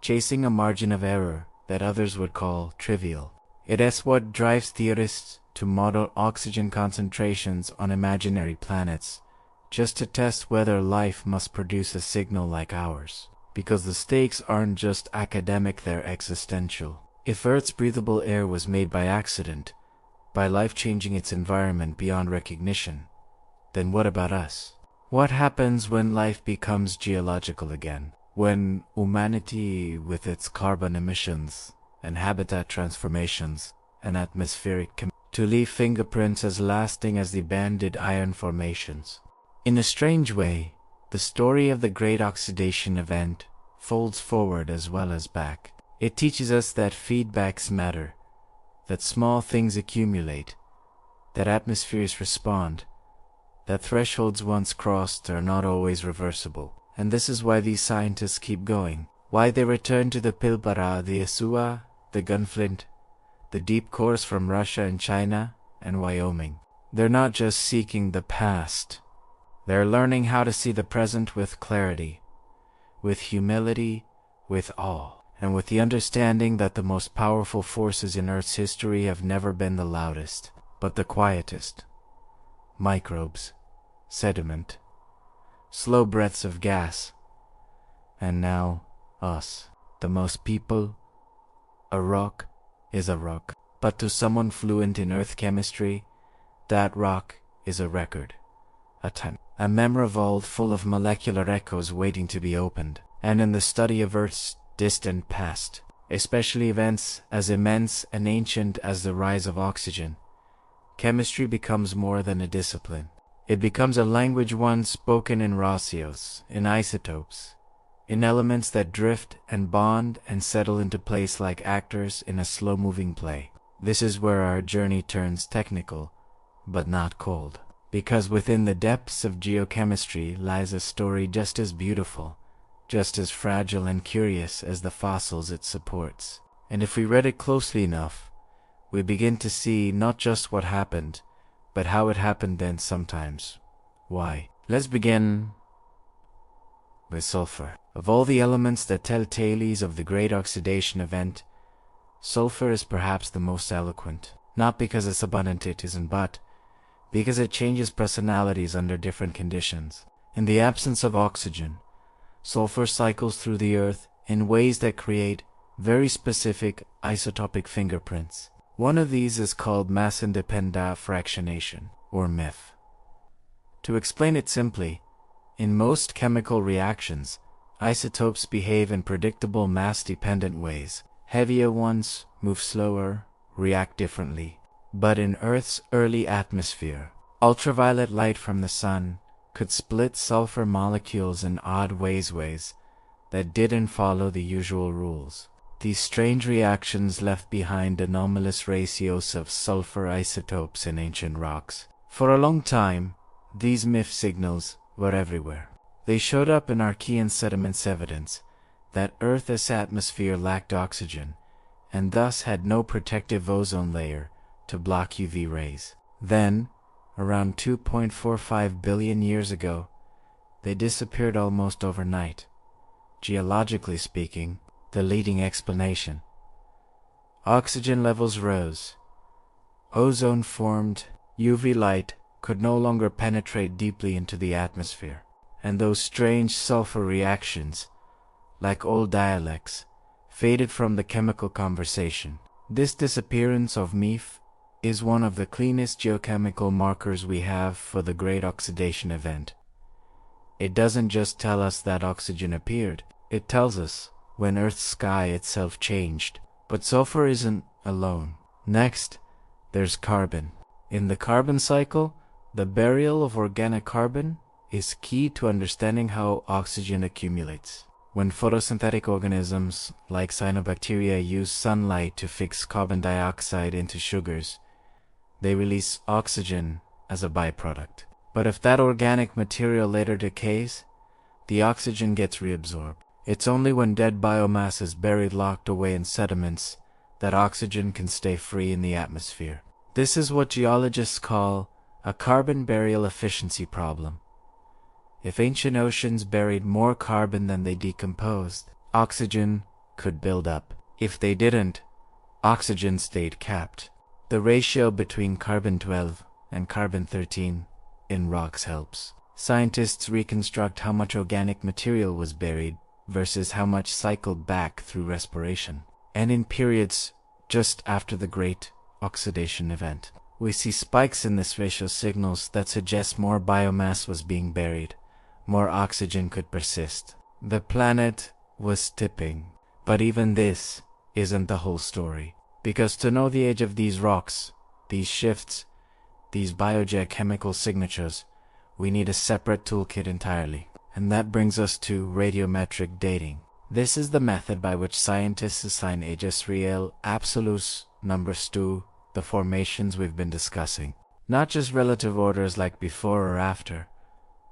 A: chasing a margin of error that others would call trivial. It is what drives theorists to model oxygen concentrations on imaginary planets, just to test whether life must produce a signal like ours. Because the stakes aren't just academic, they're existential. If Earth's breathable air was made by accident, by life changing its environment beyond recognition, then what about us? What happens when life becomes geological again? When humanity, with its carbon emissions and habitat transformations and atmospheric to leave fingerprints as lasting as the banded iron formations? In a strange way, the story of the Great Oxidation Event folds forward as well as back. It teaches us that feedbacks matter, that small things accumulate, that atmospheres respond, that thresholds once crossed are not always reversible. And this is why these scientists keep going, why they return to the Pilbara, the Isua, the Gunflint, the deep cores from Russia and China and Wyoming. They're not just seeking the past. They're learning how to see the present with clarity, with humility, with awe, and with the understanding that the most powerful forces in Earth's history have never been the loudest, but the quietest. Microbes, sediment, slow breaths of gas, and now us. The most people, a rock is a rock, but to someone fluent in Earth chemistry, that rock is a record, a time, a memory vault full of molecular echoes waiting to be opened. And in the study of Earth's distant past, especially events as immense and ancient as the rise of oxygen, chemistry becomes more than a discipline. It becomes a language once spoken in ratios, in isotopes, in elements that drift and bond and settle into place like actors in a slow-moving play. This is where our journey turns technical, but not cold. Because within the depths of geochemistry lies a story just as beautiful, just as fragile and curious as the fossils it supports. And if we read it closely enough, we begin to see not just what happened, but how it happened then sometimes. Why? Let's begin with sulfur. Of all the elements that tell tales of the great oxidation event, sulfur is perhaps the most eloquent. Not because it's abundant it isn't, but because it changes personalities under different conditions. In the absence of oxygen, sulfur cycles through the earth in ways that create very specific isotopic fingerprints. One of these is called mass-independent fractionation, or MIF. To explain it simply, in most chemical reactions, isotopes behave in predictable mass-dependent ways. Heavier ones move slower, react differently. But in Earth's early atmosphere, ultraviolet light from the sun could split sulfur molecules in odd ways that didn't follow the usual rules. These strange reactions left behind anomalous ratios of sulfur isotopes in ancient rocks. For a long time, these MIF signals were everywhere. They showed up in Archean sediments, evidence that Earth's atmosphere lacked oxygen, and thus had no protective ozone layer to block UV rays. Then, around 2.45 billion years ago, they disappeared almost overnight. Geologically speaking, the leading explanation. Oxygen levels rose. Ozone formed. UV light could no longer penetrate deeply into the atmosphere. And those strange sulfur reactions, like old dialects, faded from the chemical conversation. This disappearance of MIF is one of the cleanest geochemical markers we have for the great oxidation event. It doesn't just tell us that oxygen appeared, it tells us when Earth's sky itself changed. But sulfur isn't alone. Next, there's carbon. In the carbon cycle, the burial of organic carbon is key to understanding how oxygen accumulates. When photosynthetic organisms like cyanobacteria use sunlight to fix carbon dioxide into sugars, they release oxygen as a byproduct. But if that organic material later decays, the oxygen gets reabsorbed. It's only when dead biomass is buried locked away in sediments that oxygen can stay free in the atmosphere. This is what geologists call a carbon burial efficiency problem. If ancient oceans buried more carbon than they decomposed, oxygen could build up. If they didn't, oxygen stayed capped. The ratio between carbon-12 and carbon-13 in rocks helps scientists reconstruct how much organic material was buried versus how much cycled back through respiration. And in periods just after the Great Oxidation Event, we see spikes in this ratio, signals that suggest more biomass was being buried, more oxygen could persist. The planet was tipping. But even this isn't the whole story. Because to know the age of these rocks, these shifts, these biogeochemical signatures, we need a separate toolkit entirely. And that brings us to radiometric dating. This is the method by which scientists assign ages real absolute numbers to the formations we've been discussing. Not just relative orders like before or after,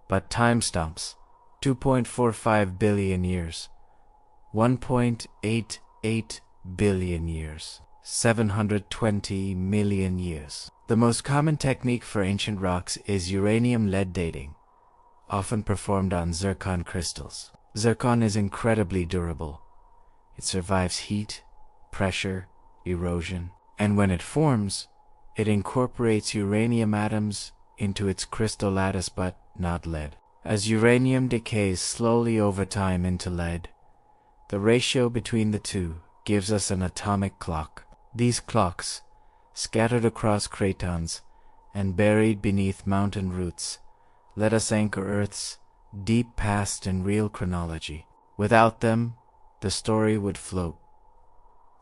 A: but timestamps: 2.45 billion years, 1.88 billion years, 720 million years. The most common technique for ancient rocks is uranium-lead dating, often performed on zircon crystals. Zircon is incredibly durable. It survives heat, pressure, erosion, and when it forms, it incorporates uranium atoms into its crystal lattice, but not lead. As uranium decays slowly over time into lead, the ratio between the two gives us an atomic clock. These clocks, scattered across cratons and buried beneath mountain roots, let us anchor Earth's deep past in real chronology. Without them, the story would float.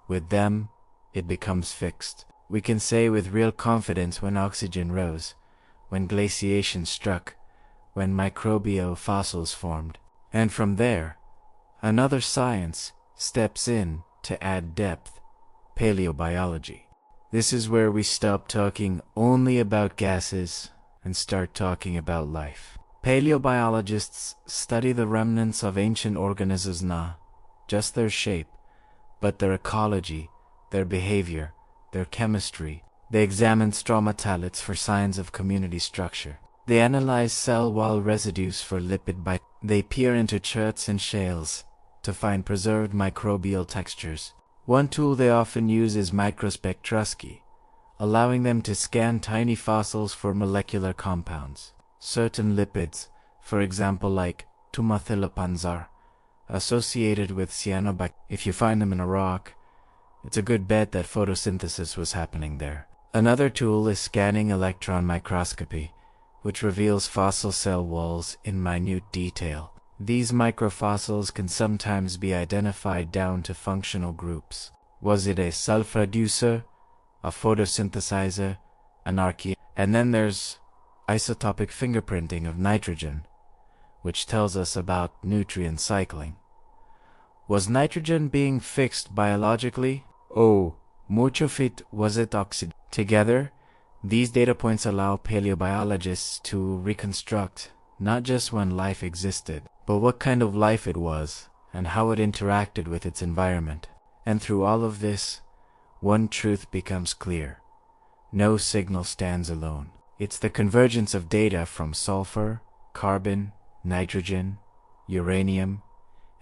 A: With them, it becomes fixed. We can say with real confidence when oxygen rose, when glaciation struck, when microbial fossils formed. And from there, another science steps in to add depth: paleobiology. This is where we stop talking only about gases and start talking about life. Paleobiologists study the remnants of ancient organisms, not just their shape, but their ecology, their behavior, their chemistry. They examine stromatolites for signs of community structure. They analyze cell wall residues for lipid bites. They peer into cherts and shales to find preserved microbial textures. One tool they often use is microspectroscopy, allowing them to scan tiny fossils for molecular compounds. Certain lipids, for example like tumathilopanzar, associated with cyanobacteria. If you find them in a rock, it's a good bet that photosynthesis was happening there. Another tool is scanning electron microscopy, which reveals fossil cell walls in minute detail. These microfossils can sometimes be identified down to functional groups. Was it a self-reducer, a photosynthesizer, an archaea? And then there's isotopic fingerprinting of nitrogen, which tells us about nutrient cycling. Was nitrogen being fixed biologically? Oh, much of it was it oxidized. Together, these data points allow paleobiologists to reconstruct not just when life existed, but what kind of life it was and how it interacted with its environment. And through all of this, one truth becomes clear: no signal stands alone. It's the convergence of data from sulfur, carbon, nitrogen, uranium,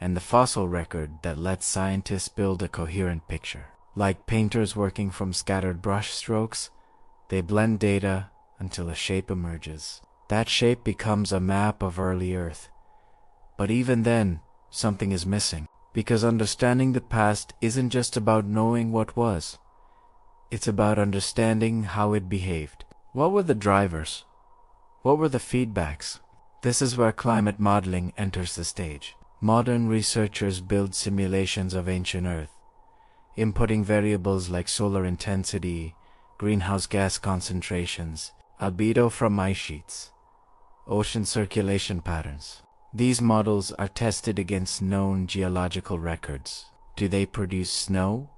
A: and the fossil record that lets scientists build a coherent picture. Like painters working from scattered brush strokes, they blend data until a shape emerges. That shape becomes a map of early Earth. But even then, something is missing, because understanding the past isn't just about knowing what was. It's about understanding how it behaved. What were the drivers? What were the feedbacks? This is where climate modeling enters the stage. Modern researchers build simulations of ancient Earth, inputting variables like solar intensity, greenhouse gas concentrations, albedo from ice sheets, ocean circulation patterns. These models are tested against known geological records. Do they produce snow?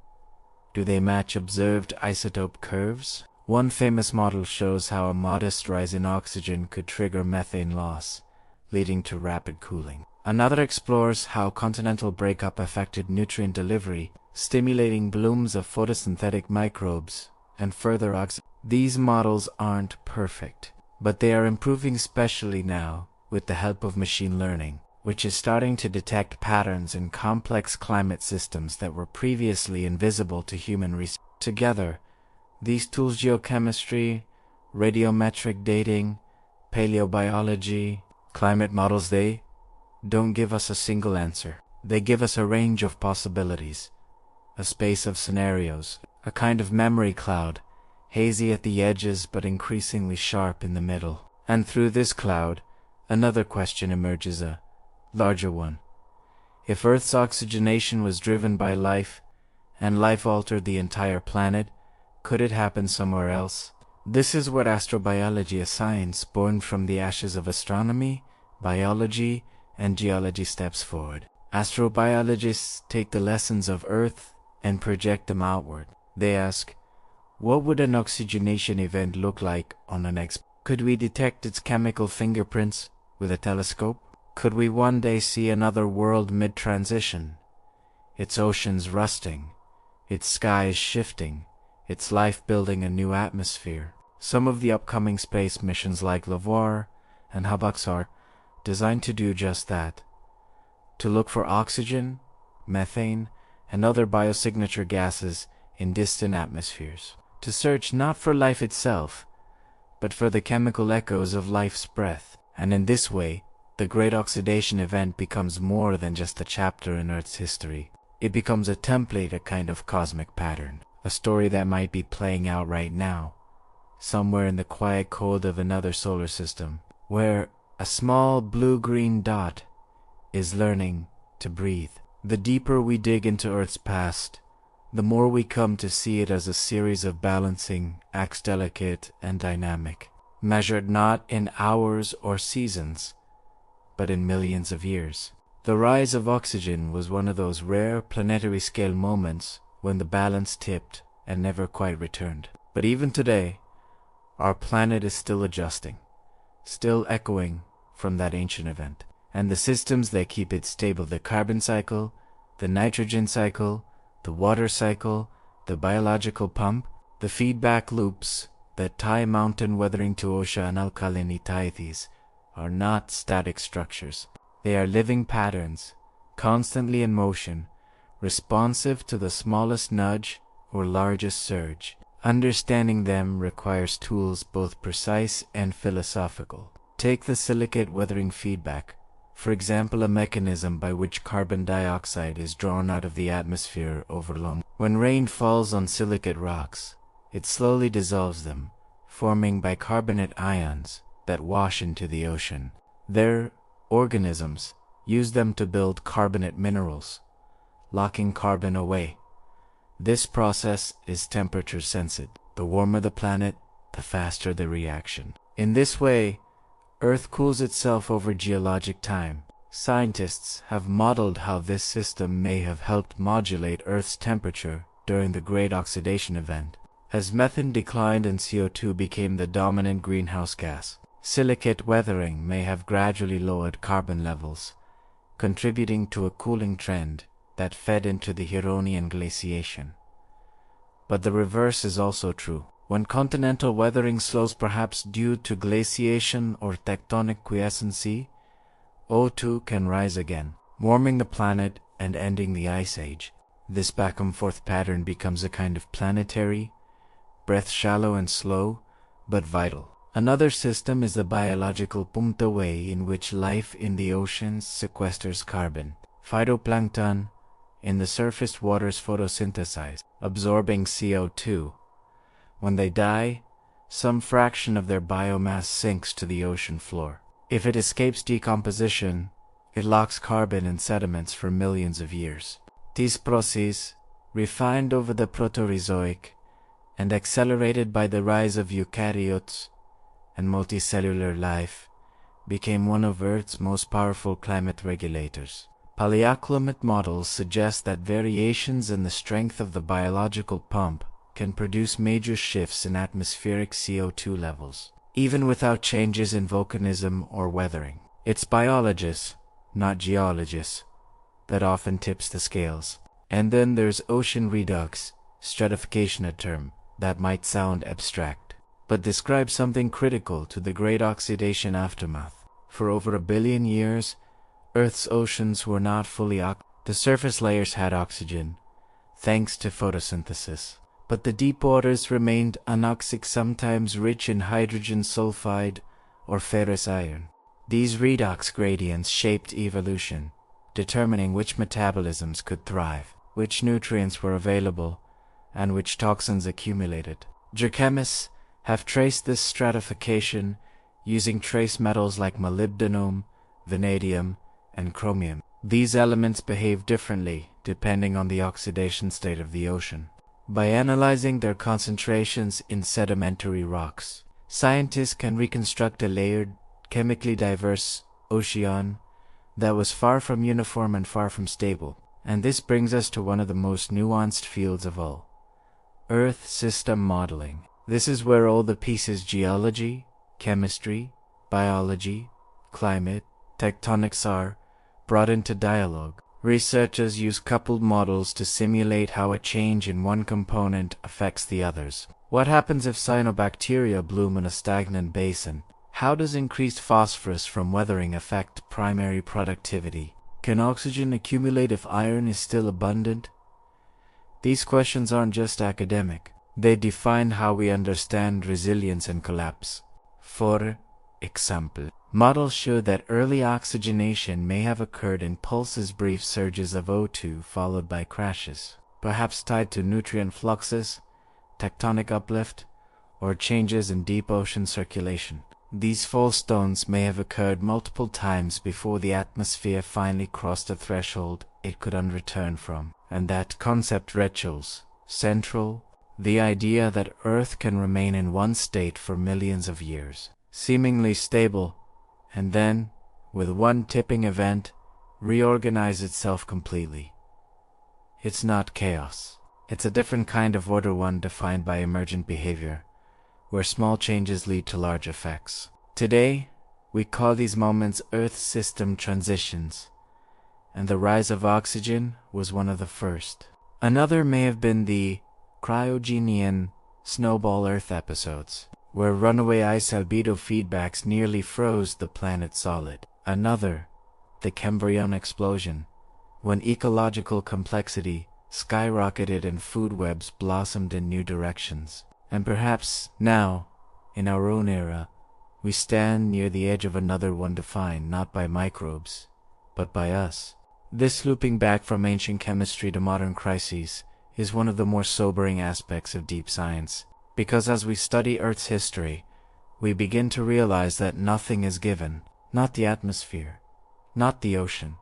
A: Do they match observed isotope curves? One famous model shows how a modest rise in oxygen could trigger methane loss, leading to rapid cooling. Another explores how continental breakup affected nutrient delivery, stimulating blooms of photosynthetic microbes and further oxidation. These models aren't perfect, but they are improving, especially now with the help of machine learning, which is starting to detect patterns in complex climate systems that were previously invisible to human research. Together, these tools, geochemistry, radiometric dating, paleobiology, climate models, they don't give us a single answer. They give us a range of possibilities, a space of scenarios, a kind of memory cloud, hazy at the edges but increasingly sharp in the middle. And through this cloud, another question emerges, a larger one. If Earth's oxygenation was driven by life, and life altered the entire planet, could it happen somewhere else? This is what astrobiology, a science born from the ashes of astronomy, biology, and geology, steps forward. Astrobiologists take the lessons of Earth and project them outward. They ask, What would an oxygenation event look like on an X? Could we detect its chemical fingerprints with a telescope? Could we one day see another world mid-transition? Its oceans rusting, its skies shifting, its life building a new atmosphere. Some of the upcoming space missions like LAVOIR and HABAX are designed to do just that. To look for oxygen, methane, and other biosignature gases in distant atmospheres. To search not for life itself, but for the chemical echoes of life's breath. And in this way, the Great Oxidation Event becomes more than just a chapter in Earth's history. It becomes a template, a kind of cosmic pattern, a story that might be playing out right now, somewhere in the quiet cold of another solar system, where a small blue-green dot is learning to breathe. The deeper we dig into Earth's past, the more we come to see it as a series of balancing acts, delicate and dynamic, measured not in hours or seasons, but in millions of years. The rise of oxygen was one of those rare planetary-scale moments when the balance tipped and never quite returned. But even today, our planet is still adjusting, still echoing from that ancient event. And the systems that keep it stable, the carbon cycle, the nitrogen cycle, the water cycle, the biological pump, the feedback loops that tie mountain weathering to ocean alkalinity, are not static structures. They are living patterns, constantly in motion, responsive to the smallest nudge or largest surge. Understanding them requires tools both precise and philosophical. Take the silicate weathering feedback, for example, a mechanism by which carbon dioxide is drawn out of the atmosphere over long. When rain falls on silicate rocks, it slowly dissolves them, forming bicarbonate ions that wash into the ocean. Their organisms use them to build carbonate minerals, locking carbon away. This process is temperature sensitive. The warmer the planet, the faster the reaction. In this way, Earth cools itself over geologic time. Scientists have modeled how this system may have helped modulate Earth's temperature during the Great Oxidation Event. As methane declined and CO2 became the dominant greenhouse gas, silicate weathering may have gradually lowered carbon levels, contributing to a cooling trend that fed into the Huronian glaciation. But the reverse is also true. When continental weathering slows, perhaps due to glaciation or tectonic quiescency, O2 can rise again, warming the planet and ending the Ice Age. This back-and-forth pattern becomes a kind of planetary, breath shallow and slow, but vital. Another system is the biological punta way in which life in the oceans sequesters carbon. Phytoplankton in the surface waters photosynthesize, absorbing CO2. When they die, some fraction of their biomass sinks to the ocean floor. If it escapes decomposition, it locks carbon in sediments for millions of years. These processes, refined over the Proterozoic and accelerated by the rise of eukaryotes and multicellular life, became one of Earth's most powerful climate regulators. Paleoclimate models suggest that variations in the strength of the biological pump can produce major shifts in atmospheric CO2 levels, even without changes in volcanism or weathering. It's biologists, not geologists, that often tips the scales. And then there's ocean redox, stratification, a term that might sound abstract, but describes something critical to the Great Oxidation aftermath. For over 1 billion years, Earth's oceans were not fully the surface layers had oxygen, thanks to photosynthesis. But the deep waters remained anoxic, sometimes rich in hydrogen sulfide or ferrous iron. These redox gradients shaped evolution, determining which metabolisms could thrive, which nutrients were available, and which toxins accumulated. Geochemists have traced this stratification using trace metals like molybdenum, vanadium, and chromium. These elements behave differently depending on the oxidation state of the ocean. By analyzing their concentrations in sedimentary rocks, scientists can reconstruct a layered, chemically diverse ocean that was far from uniform and far from stable. And this brings us to one of the most nuanced fields of all, Earth system modeling. This is where all the pieces geology, chemistry, biology, climate, tectonics are brought into dialogue. Researchers use coupled models to simulate how a change in one component affects the others. What happens if cyanobacteria bloom in a stagnant basin? How does increased phosphorus from weathering affect primary productivity? Can oxygen accumulate if iron is still abundant? These questions aren't just academic. They define how we understand resilience and collapse. For example, models show that early oxygenation may have occurred in pulses, brief surges of O2 followed by crashes, perhaps tied to nutrient fluxes, tectonic uplift, or changes in deep ocean circulation. These false stones may have occurred multiple times before the atmosphere finally crossed a threshold it could unreturn from. And that concept rituals central, the idea that Earth can remain in one state for millions of years, seemingly stable, and then, with one tipping event, reorganize itself completely. It's not chaos. It's a different kind of order, one defined by emergent behavior, where small changes lead to large effects. Today, we call these moments Earth system transitions, and the rise of oxygen was one of the first. Another may have been the cryogenian snowball Earth episodes, where runaway ice albedo feedbacks nearly froze the planet solid. Another, the Cambrian explosion, when ecological complexity skyrocketed and food webs blossomed in new directions. And perhaps now, in our own era, we stand near the edge of another one defined not by microbes, but by us. This looping back from ancient chemistry to modern crises is one of the more sobering aspects of deep science, because as we study Earth's history, we begin to realize that nothing is given, not the atmosphere, not the ocean,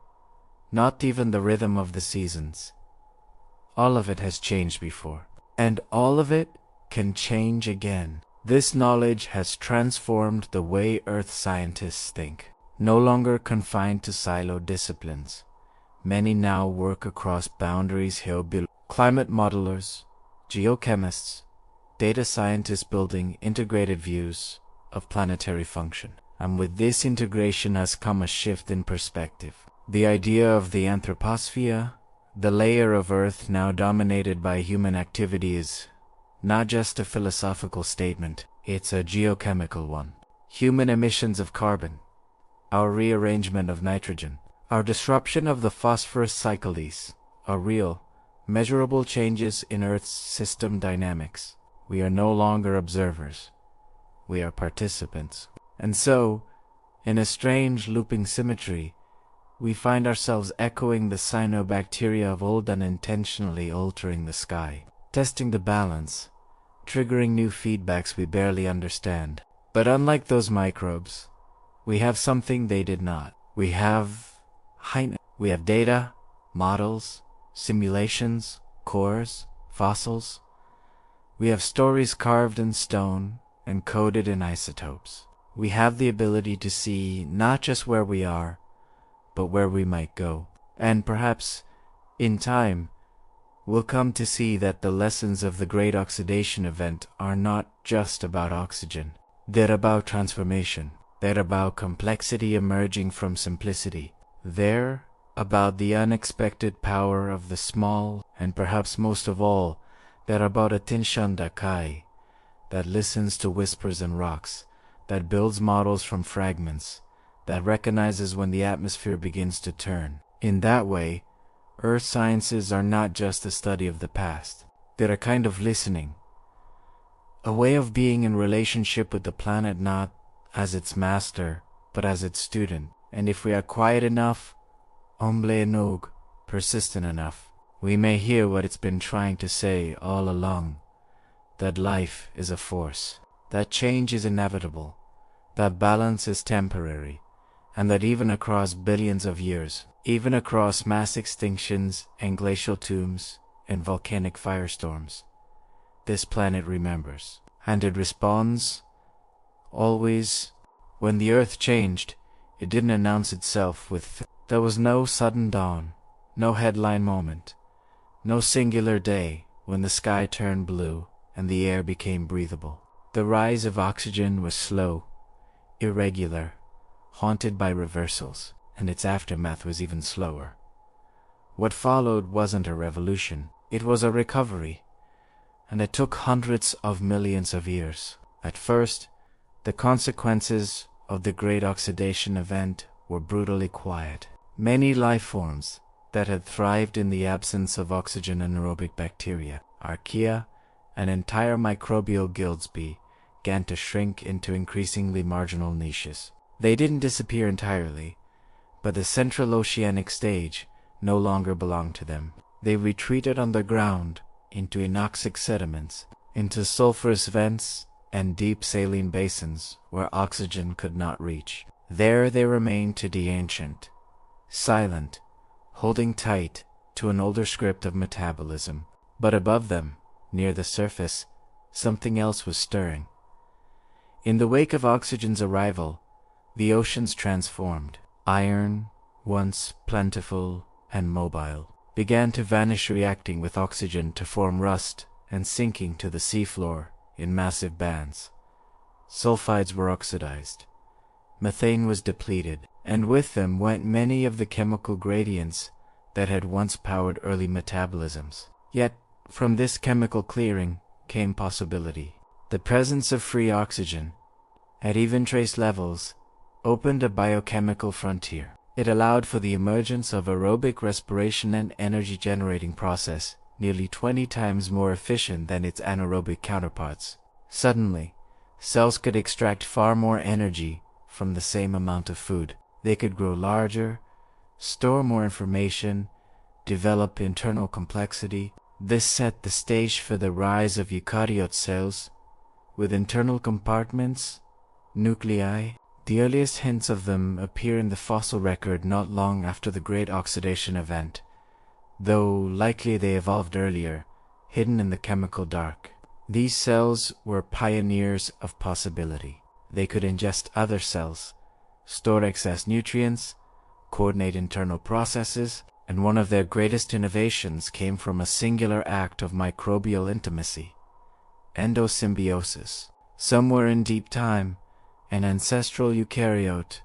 A: not even the rhythm of the seasons. All of it has changed before, and all of it can change again. This knowledge has transformed the way Earth scientists think. No longer confined to siloed disciplines, many now work across boundaries here below. Climate modelers, geochemists, data scientists building integrated views of planetary function. And with this integration has come a shift in perspective. The idea of the anthroposphere, the layer of Earth now dominated by human activity, is not just a philosophical statement, it's a geochemical one. Human emissions of carbon, our rearrangement of nitrogen, our disruption of the phosphorus cycles are real, measurable changes in Earth's system dynamics. We are no longer observers. We are participants. And so, in a strange looping symmetry, we find ourselves echoing the cyanobacteria of old, unintentionally altering the sky, testing the balance, triggering new feedbacks we barely understand. But unlike those microbes, we have something they did not. We have data, models, simulations, cores, fossils. We have stories carved in stone and coded in isotopes. We have the ability to see not just where we are, but where we might go. And perhaps, in time, we'll come to see that the lessons of the Great Oxidation Event are not just about oxygen. They're about transformation. They're about complexity emerging from simplicity. They're about the unexpected power of the small, and perhaps most of all, they're about attention dakai, that listens to whispers in rocks, that builds models from fragments, that recognizes when the atmosphere begins to turn. In that way, Earth sciences are not just a study of the past. They're a kind of listening, a way of being in relationship with the planet not as its master, but as its student. And if we are quiet enough, humble enough, persistent enough, we may hear what it's been trying to say all along, that life is a force, that change is inevitable, that balance is temporary, and that even across billions of years, even across mass extinctions and glacial tombs and volcanic firestorms, this planet remembers. And it responds, always. When the Earth changed, it didn't announce itself with there was no sudden dawn, no headline moment, no singular day. when the sky turned blue and the air became breathable. The rise of oxygen was slow, irregular, haunted by reversals, and its aftermath was even slower. What followed wasn't a revolution, it was a recovery, and it took hundreds of millions of years. At first, the consequences of the Great Oxidation Event were brutally quiet. Many life forms that had thrived in the absence of oxygen, anaerobic bacteria, archaea, and entire microbial guilds began to shrink into increasingly marginal niches. They didn't disappear entirely, but the central oceanic stage no longer belonged to them. They retreated underground into anoxic sediments, into sulfurous vents and deep saline basins where oxygen could not reach. There they remained to the ancient, silent, holding tight to an older script of metabolism. But above them, near the surface, something else was stirring. In the wake of oxygen's arrival, the oceans transformed. Iron, once plentiful and mobile, began to vanish, reacting with oxygen to form rust and sinking to the seafloor in massive bands. Sulfides were oxidized. Methane was depleted, and with them went many of the chemical gradients that had once powered early metabolisms. Yet, from this chemical clearing came possibility. The presence of free oxygen, at even trace levels, opened a biochemical frontier. It allowed for the emergence of aerobic respiration, an energy-generating process nearly 20 times more efficient than its anaerobic counterparts. Suddenly, cells could extract far more energy from the same amount of food. They could grow larger, store more information, develop internal complexity. This set the stage for the rise of eukaryote cells, with internal compartments, nuclei. The earliest hints of them appear in the fossil record not long after the Great Oxidation Event, though likely they evolved earlier, hidden in the chemical dark. These cells were pioneers of possibility. They could ingest other cells, store excess nutrients, coordinate internal processes, and one of their greatest innovations came from a singular act of microbial intimacy: endosymbiosis. Somewhere in deep time, an ancestral eukaryote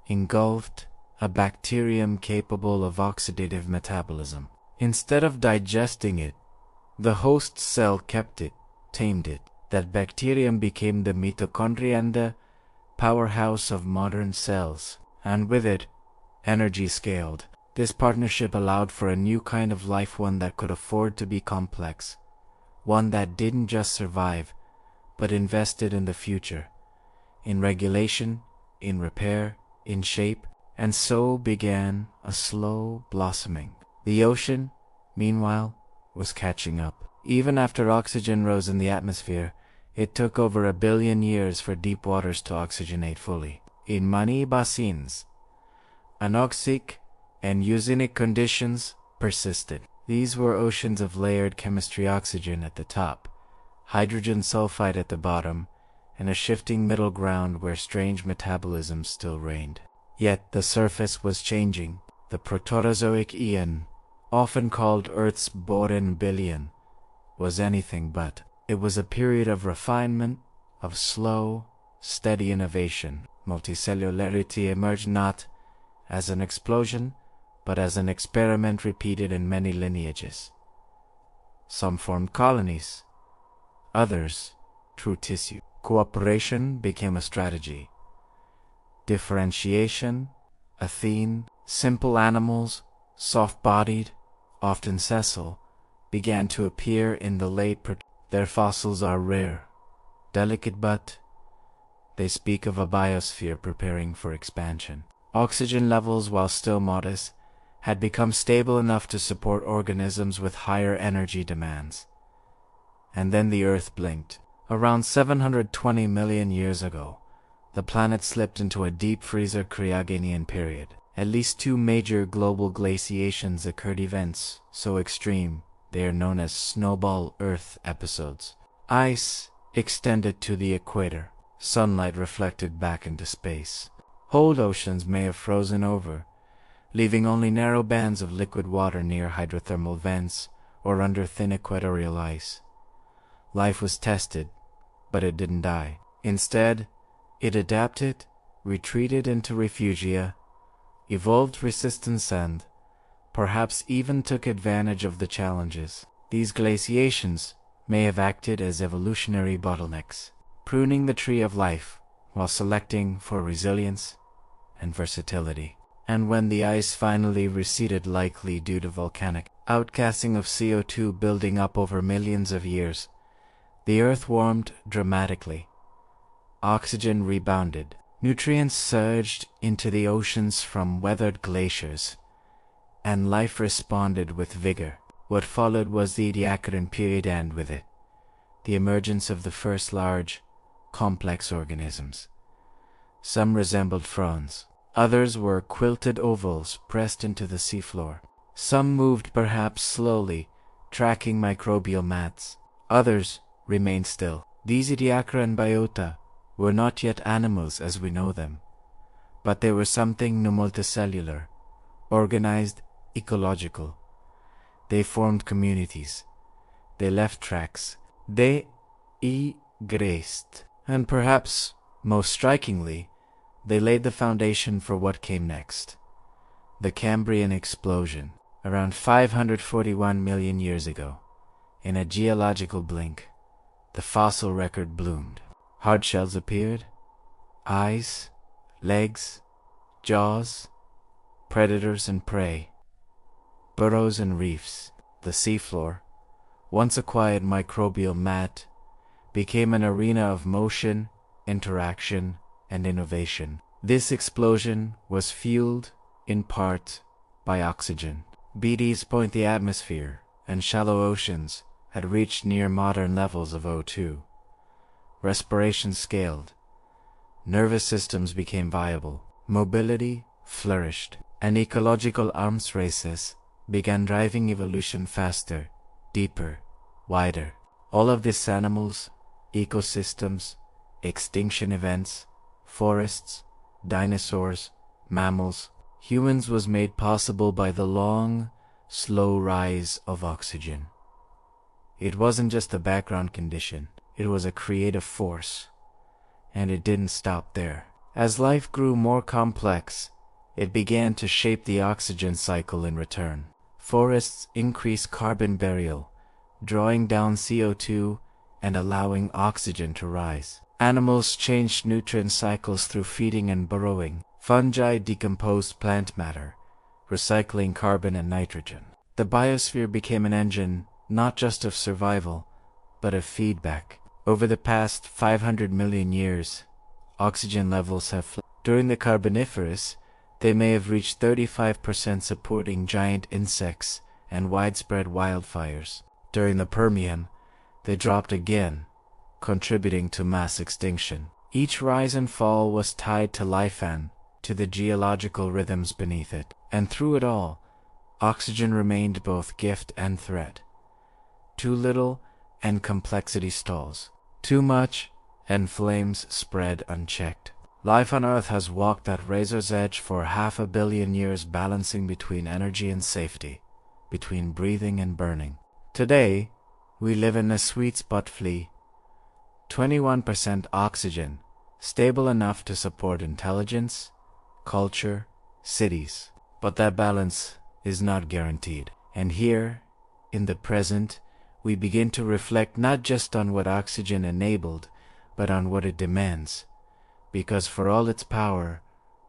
A: engulfed a bacterium capable of oxidative metabolism. Instead of digesting it, the host cell kept it, tamed it. That bacterium became the mitochondria and the powerhouse of modern cells, and with it, energy scaled. This partnership allowed for a new kind of life, one that could afford to be complex, one that didn't just survive, but invested in the future, in regulation, in repair, in shape, and so began a slow blossoming. The ocean, meanwhile, was catching up. Even after oxygen rose in the atmosphere, it took over 1 billion years for deep waters to oxygenate fully. In many basins, anoxic and eosinic conditions persisted. These were oceans of layered chemistry: oxygen at the top, hydrogen sulfide at the bottom, and a shifting middle ground where strange metabolism still reigned. Yet the surface was changing. The Proterozoic Eon, often called Earth's Borean Billion, was anything but. It was a period of refinement, of slow, steady innovation. Multicellularity emerged not as an explosion, but as an experiment repeated in many lineages. Some formed colonies, others true tissue. Cooperation became a strategy. Differentiation, a theme. Simple animals, soft-bodied, often sessile, began to appear in the Their fossils are rare, delicate, but they speak of a biosphere preparing for expansion. Oxygen levels, while still modest, had become stable enough to support organisms with higher energy demands. And then the Earth blinked. Around 720 million years ago, the planet slipped into a deep freezer Cryogenian period. At least 2 major global glaciations occurred, events so extreme they are known as snowball Earth episodes. Ice extended to the equator. Sunlight reflected back into space. Whole oceans may have frozen over, leaving only narrow bands of liquid water near hydrothermal vents or under thin equatorial ice. Life was tested, but it didn't die. Instead, it adapted, retreated into refugia, evolved resistance and, perhaps even took advantage of the challenges. These glaciations may have acted as evolutionary bottlenecks, pruning the tree of life while selecting for resilience and versatility. And when the ice finally receded, likely due to volcanic outgassing of CO2 building up over millions of years, the Earth warmed dramatically. Oxygen rebounded. Nutrients surged into the oceans from weathered glaciers, and life responded with vigor. What followed was the Ediacaran period, and with it, the emergence of the first large, complex organisms. Some resembled fronds. Others were quilted ovals pressed into the seafloor. Some moved perhaps slowly, tracking microbial mats. Others remained still. These Ediacaran biota were not yet animals as we know them, but they were something multicellular, organized, ecological. They formed communities. They left tracks. They graced. And perhaps, most strikingly, they laid the foundation for what came next. The Cambrian explosion, around 541 million years ago. In a geological blink, the fossil record bloomed. Hard shells appeared, eyes, legs, jaws, predators and prey, burrows and reefs. The seafloor, once a quiet microbial mat, became an arena of motion, interaction, and innovation. This explosion was fueled, in part, by oxygen. BD's point the atmosphere and shallow oceans had reached near modern levels of O2. Respiration scaled. Nervous systems became viable. Mobility flourished. And ecological arms races began driving evolution faster, deeper, wider. All of these animals, ecosystems, extinction events, forests, dinosaurs, mammals, humans was made possible by the long, slow rise of oxygen. It wasn't just a background condition, it was a creative force. And it didn't stop there. As life grew more complex, it began to shape the oxygen cycle in return. Forests increased carbon burial, drawing down CO2 and allowing oxygen to rise. Animals changed nutrient cycles through feeding and burrowing. Fungi decomposed plant matter, recycling carbon and nitrogen. The biosphere became an engine not just of survival, but of feedback. Over the past 500 million years, oxygen levels have during the Carboniferous, they may have reached 35%, supporting giant insects and widespread wildfires. During the Permian, they dropped again, contributing to mass extinction. Each rise and fall was tied to life and to the geological rhythms beneath it. And through it all, oxygen remained both gift and threat. Too little, and complexity stalls. Too much, and flames spread unchecked. Life on Earth has walked that razor's edge for 500 million years, balancing between energy and safety, between breathing and burning. Today, we live in a sweet spot. 21% oxygen, stable enough to support intelligence, culture, cities. But that balance is not guaranteed. And here, in the present, we begin to reflect not just on what oxygen enabled, but on what it demands. Because for all its power,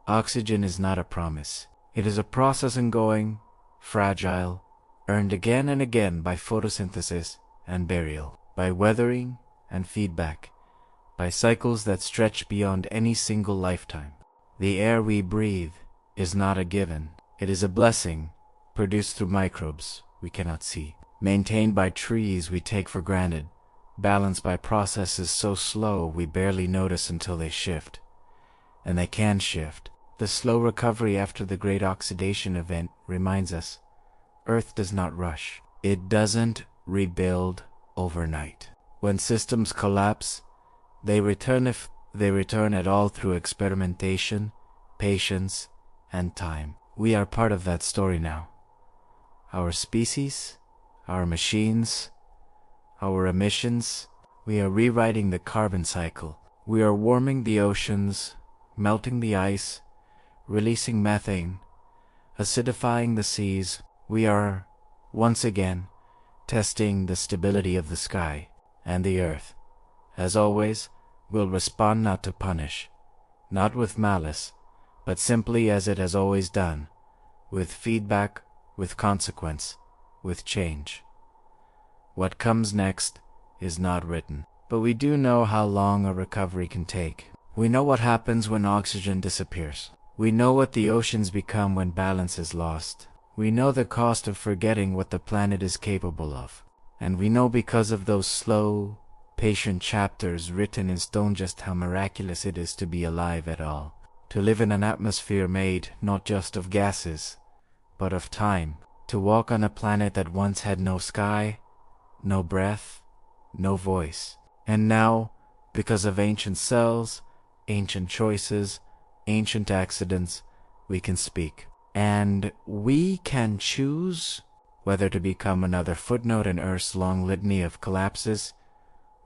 A: oxygen is not a promise. It is a process ongoing, fragile, earned again and again by photosynthesis and burial, by weathering and feedback, by cycles that stretch beyond any single lifetime. The air we breathe is not a given. It is a blessing, produced through microbes we cannot see, maintained by trees we take for granted, balanced by processes so slow we barely notice until they shift. And they can shift. The slow recovery after the great oxidation event reminds us, Earth does not rush. It doesn't rebuild overnight. When systems collapse, they return, if they return at all, through experimentation, patience, and time. We are part of that story now. Our species, our machines, our emissions. We are rewriting the carbon cycle. We are warming the oceans, melting the ice, releasing methane, acidifying the seas. We are, once again, testing the stability of the sky and the earth. As always, we'll respond not to punish, not with malice, but simply as it has always done, with feedback, with consequence, with change. What comes next is not written, but we do know how long a recovery can take. We know what happens when oxygen disappears. We know what the oceans become when balance is lost. We know the cost of forgetting what the planet is capable of. And we know because of those slow, patient chapters written in stone just how miraculous it is to be alive at all. To live in an atmosphere made not just of gases, but of time. To walk on a planet that once had no sky, no breath, no voice. And now, because of ancient cells, ancient choices, ancient accidents, we can speak. And we can choose whether to become another footnote in Earth's long litany of collapses,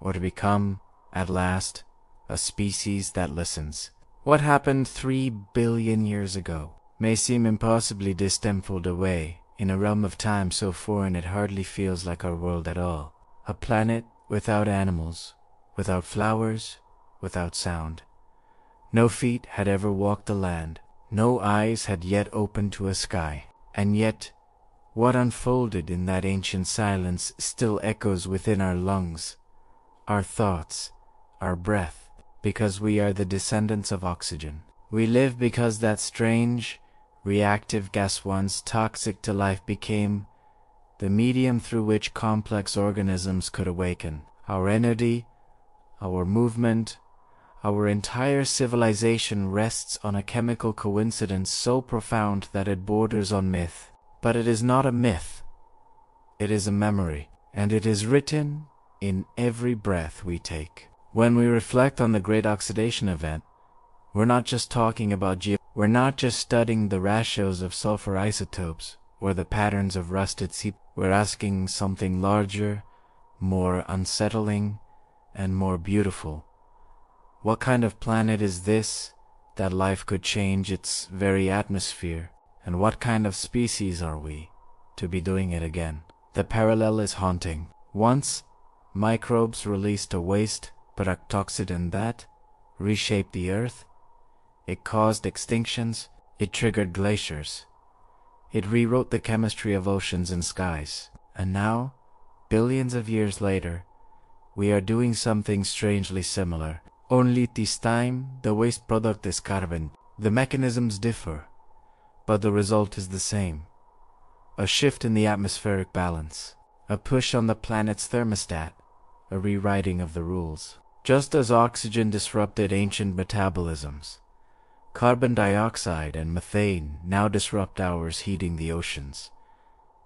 A: or to become, at last, a species that listens. What happened 3 billion years ago may seem impossibly distempered away in a realm of time so foreign it hardly feels like our world at all. A planet without animals, without flowers, without sound. No feet had ever walked the land. No eyes had yet opened to a sky. And yet, what unfolded in that ancient silence still echoes within our lungs, our thoughts, our breath, because we are the descendants of oxygen. We live because that strange, reactive gas once toxic to life became the medium through which complex organisms could awaken. Our energy, our movement, our entire civilization rests on a chemical coincidence so profound that it borders on myth. But it is not a myth. It is a memory, and it is written in every breath we take. When we reflect on the Great Oxidation Event, we're not just talking about we're not just studying the ratios of sulfur isotopes or the patterns of rusted sea. We're asking something larger, more unsettling, and more beautiful. What kind of planet is this that life could change its very atmosphere? And what kind of species are we to be doing it again? The parallel is haunting. Once, microbes released a waste productoxidant that reshaped the earth. It caused extinctions. It triggered glaciers. It rewrote the chemistry of oceans and skies. And now, billions of years later, we are doing something strangely similar. Only this time, the waste product is carbon. The mechanisms differ, but the result is the same. A shift in the atmospheric balance. A push on the planet's thermostat. A rewriting of the rules. Just as oxygen disrupted ancient metabolisms, carbon dioxide and methane now disrupt ours, heating the oceans,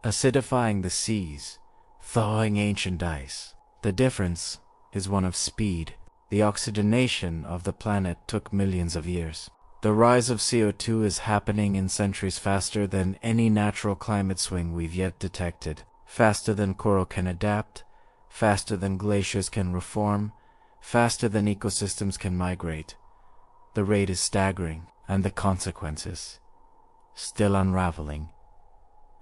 A: acidifying the seas, thawing ancient ice. The difference is one of speed. The oxygenation of the planet took millions of years. The rise of CO2 is happening in centuries faster than any natural climate swing we've yet detected. Faster than coral can adapt, faster than glaciers can reform, faster than ecosystems can migrate. The rate is staggering, and the consequences still unraveling.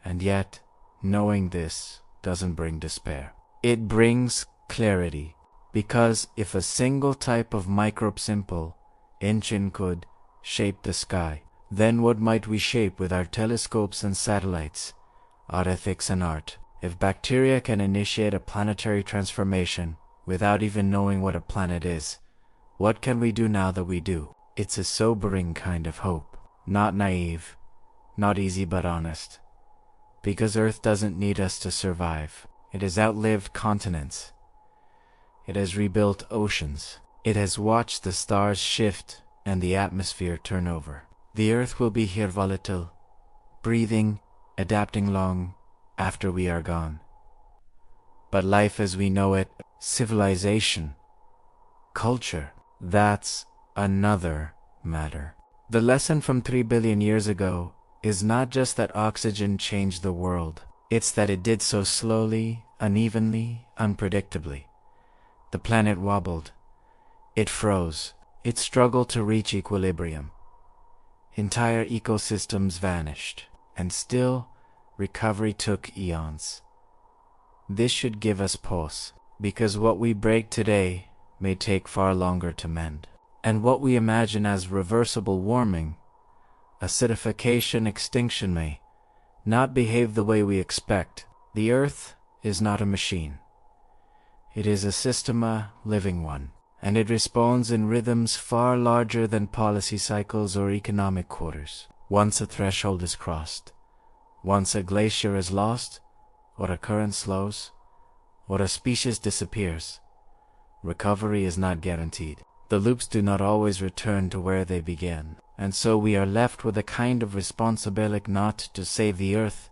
A: And yet, knowing this doesn't bring despair. It brings clarity, because if a single type of microbe, simple engine, could shape the sky, then what might we shape with our telescopes and satellites, our ethics and art? If bacteria can initiate a planetary transformation without even knowing what a planet is, what can we do now that we do? It's a sobering kind of hope. Not naive, not easy but honest. Because Earth doesn't need us to survive. It has outlived continents. It has rebuilt oceans. It has watched the stars shift and the atmosphere turn over. The Earth will be here volatile, breathing, adapting long after we are gone. But life as we know it, civilization, culture, that's another matter. The lesson from 3 billion years ago is not just that oxygen changed the world. It's that it did so slowly, unevenly, unpredictably. The planet wobbled. It froze. It struggled to reach equilibrium. Entire ecosystems vanished. And still, recovery took eons. This should give us pause, because what we break today may take far longer to mend. And what we imagine as reversible warming, acidification, extinction may not behave the way we expect. The Earth is not a machine. It is a system, a living one, and it responds in rhythms far larger than policy cycles or economic quarters. Once a threshold is crossed, once a glacier is lost, or a current slows, or a species disappears, recovery is not guaranteed. The loops do not always return to where they began, and so we are left with a kind of responsibility not to save the Earth,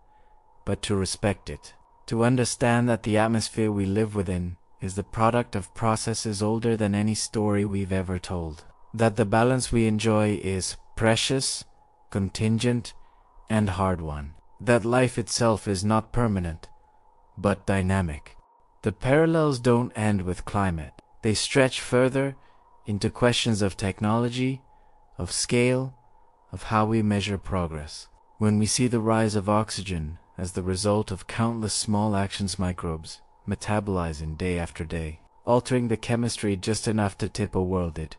A: but to respect it, to understand that the atmosphere we live within is the product of processes older than any story we've ever told, that the balance we enjoy is precious, contingent, and hard-won, that life itself is not permanent, but dynamic. The parallels don't end with climate. They stretch further into questions of technology, of scale, of how we measure progress. When we see the rise of oxygen as the result of countless small actions microbes metabolizing day after day, altering the chemistry just enough to tip a world, it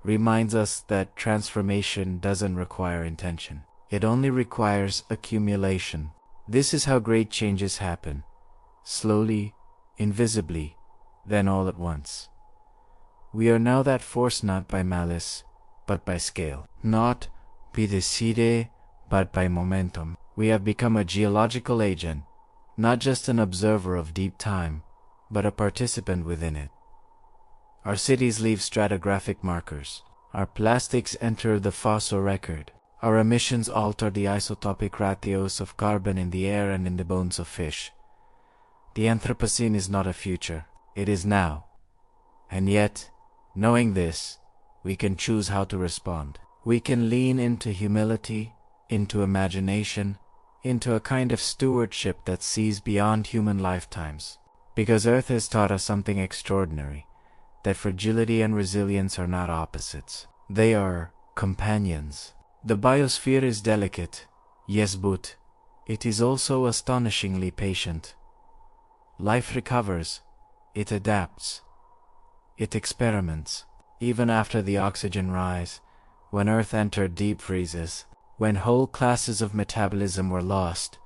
A: reminds us that transformation doesn't require intention. It only requires accumulation. This is how great changes happen, slowly, invisibly, then all at once. We are now that force not by malice, but by scale. Not by decide, but by momentum. We have become a geological agent, not just an observer of deep time, but a participant within it. Our cities leave stratigraphic markers. Our plastics enter the fossil record. Our emissions alter the isotopic ratios of carbon in the air and in the bones of fish. The Anthropocene is not a future, it is now. And yet, knowing this, we can choose how to respond. We can lean into humility, into imagination, into a kind of stewardship that sees beyond human lifetimes. Because Earth has taught us something extraordinary, that fragility and resilience are not opposites. They are companions. The biosphere is delicate, yes, but it is also astonishingly patient. Life recovers, it adapts, it experiments. Even after the oxygen rise, when Earth entered deep freezes, when whole classes of metabolism were lost,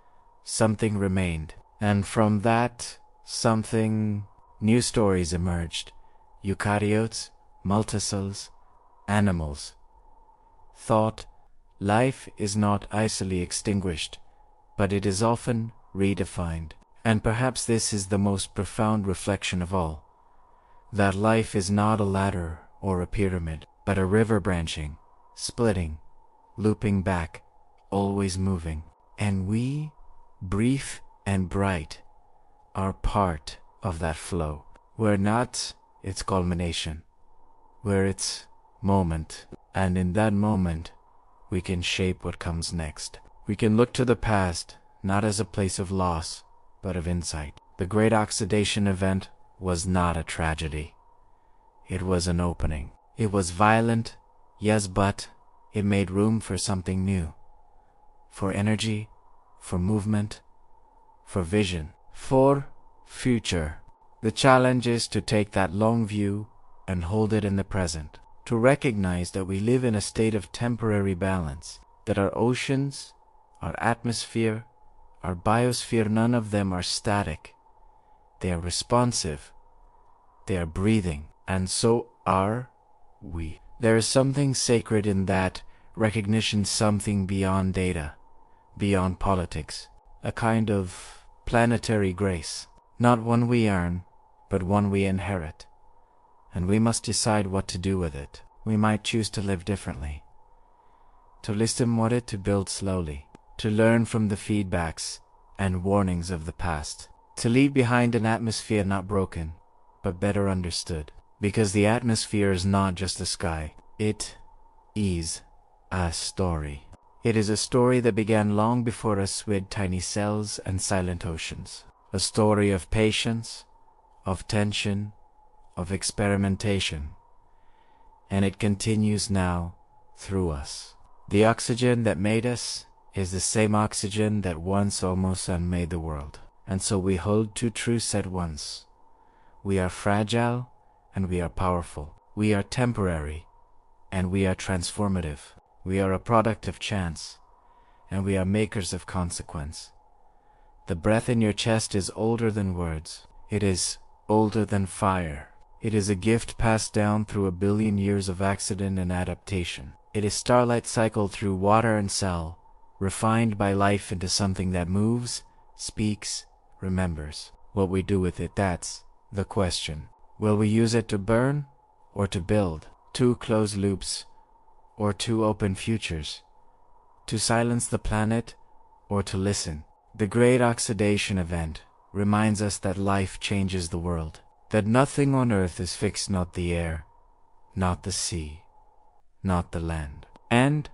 A: something remained. And from that something, new stories emerged. Eukaryotes, multicells, animals. Thought, life is not icily extinguished, but it is often redefined. And perhaps this is the most profound reflection of all, that life is not a ladder or a pyramid, but a river branching, splitting, looping back, always moving. And we, brief and bright, are part of that flow. We're not its culmination, we're its moment. And in that moment, we can shape what comes next. We can look to the past, not as a place of loss, but of insight. The great oxidation event was not a tragedy. It was an opening. It was violent, yes, but it made room for something new. For energy, for movement, for vision, for future. The challenge is to take that long view and hold it in the present. To recognize that we live in a state of temporary balance, that our oceans, our atmosphere, our biosphere, none of them are static. They are responsive. They are breathing. And so are we. There is something sacred in that recognition, something beyond data, beyond politics, a kind of planetary grace, not one we earn, but one we inherit. And we must decide what to do with it. We might choose to live differently, to listen what it to build slowly, to learn from the feedbacks and warnings of the past, to leave behind an atmosphere not broken, but better understood. Because the atmosphere is not just the sky, it is a story. It is a story that began long before us with tiny cells and silent oceans. A story of patience, of tension, of experimentation. And it continues now through us. The oxygen that made us is the same oxygen that once almost unmade the world. And so we hold two truths at once. We are fragile and we are powerful. We are temporary and we are transformative. We are a product of chance and we are makers of consequence. The breath in your chest is older than words. It is older than fire. It is a gift passed down through a billion years of accident and adaptation. It is starlight cycled through water and cell, refined by life into something that moves, speaks, remembers. What we do with it, that's the question. Will we use it to burn or to build? Two closed loops or two open futures? To silence the planet or to listen? The great oxidation event reminds us that life changes the world. That nothing on earth is fixed, not the air, not the sea, not the land, and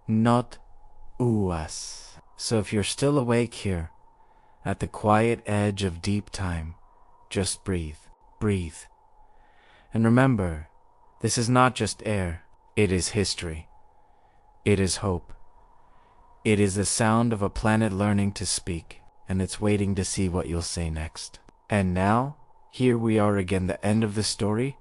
A: not us. So if you're still awake here, at the quiet edge of deep time, just breathe, breathe. And remember, this is not just air, it is history. It is hope. It is the sound of a planet learning to speak, and it's waiting to see what you'll say next. And now, here we are again, the end of the story,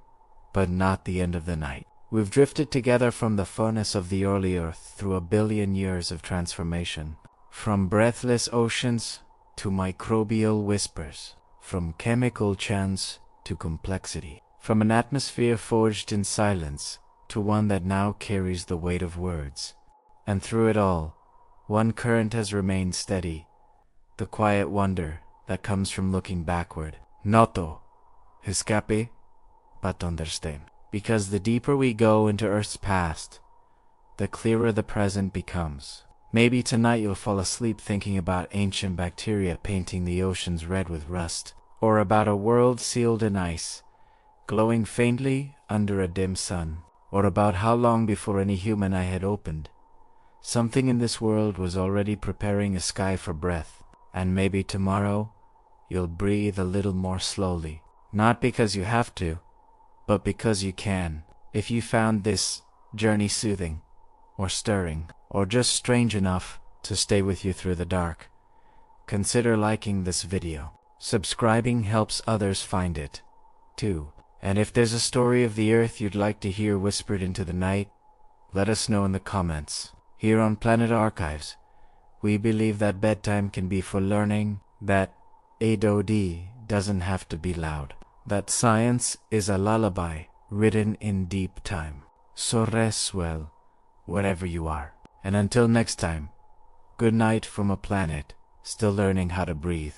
A: but not the end of the night. We've drifted together from the furnace of the early earth through a billion years of transformation. From breathless oceans to microbial whispers. From chemical chants to complexity. From an atmosphere forged in silence to one that now carries the weight of words. And through it all, one current has remained steady. The quiet wonder that comes from looking backward. Noto. Escape, but understand. Because the deeper we go into Earth's past, the clearer the present becomes. Maybe tonight you'll fall asleep thinking about ancient bacteria painting the oceans red with rust, or about a world sealed in ice, glowing faintly under a dim sun, or about how long before any human eye had opened, something in this world was already preparing a sky for breath. And maybe tomorrow you'll breathe a little more slowly. Not because you have to, but because you can. If you found this journey soothing, or stirring, or just strange enough to stay with you through the dark, consider liking this video. Subscribing helps others find it, too. And if there's a story of the Earth you'd like to hear whispered into the night, let us know in the comments. Here on Planet Archives, we believe that bedtime can be for learning, that ADOD doesn't have to be loud. That science is a lullaby written in deep time. So rest well, wherever you are. And until next time, good night from a planet still learning how to breathe.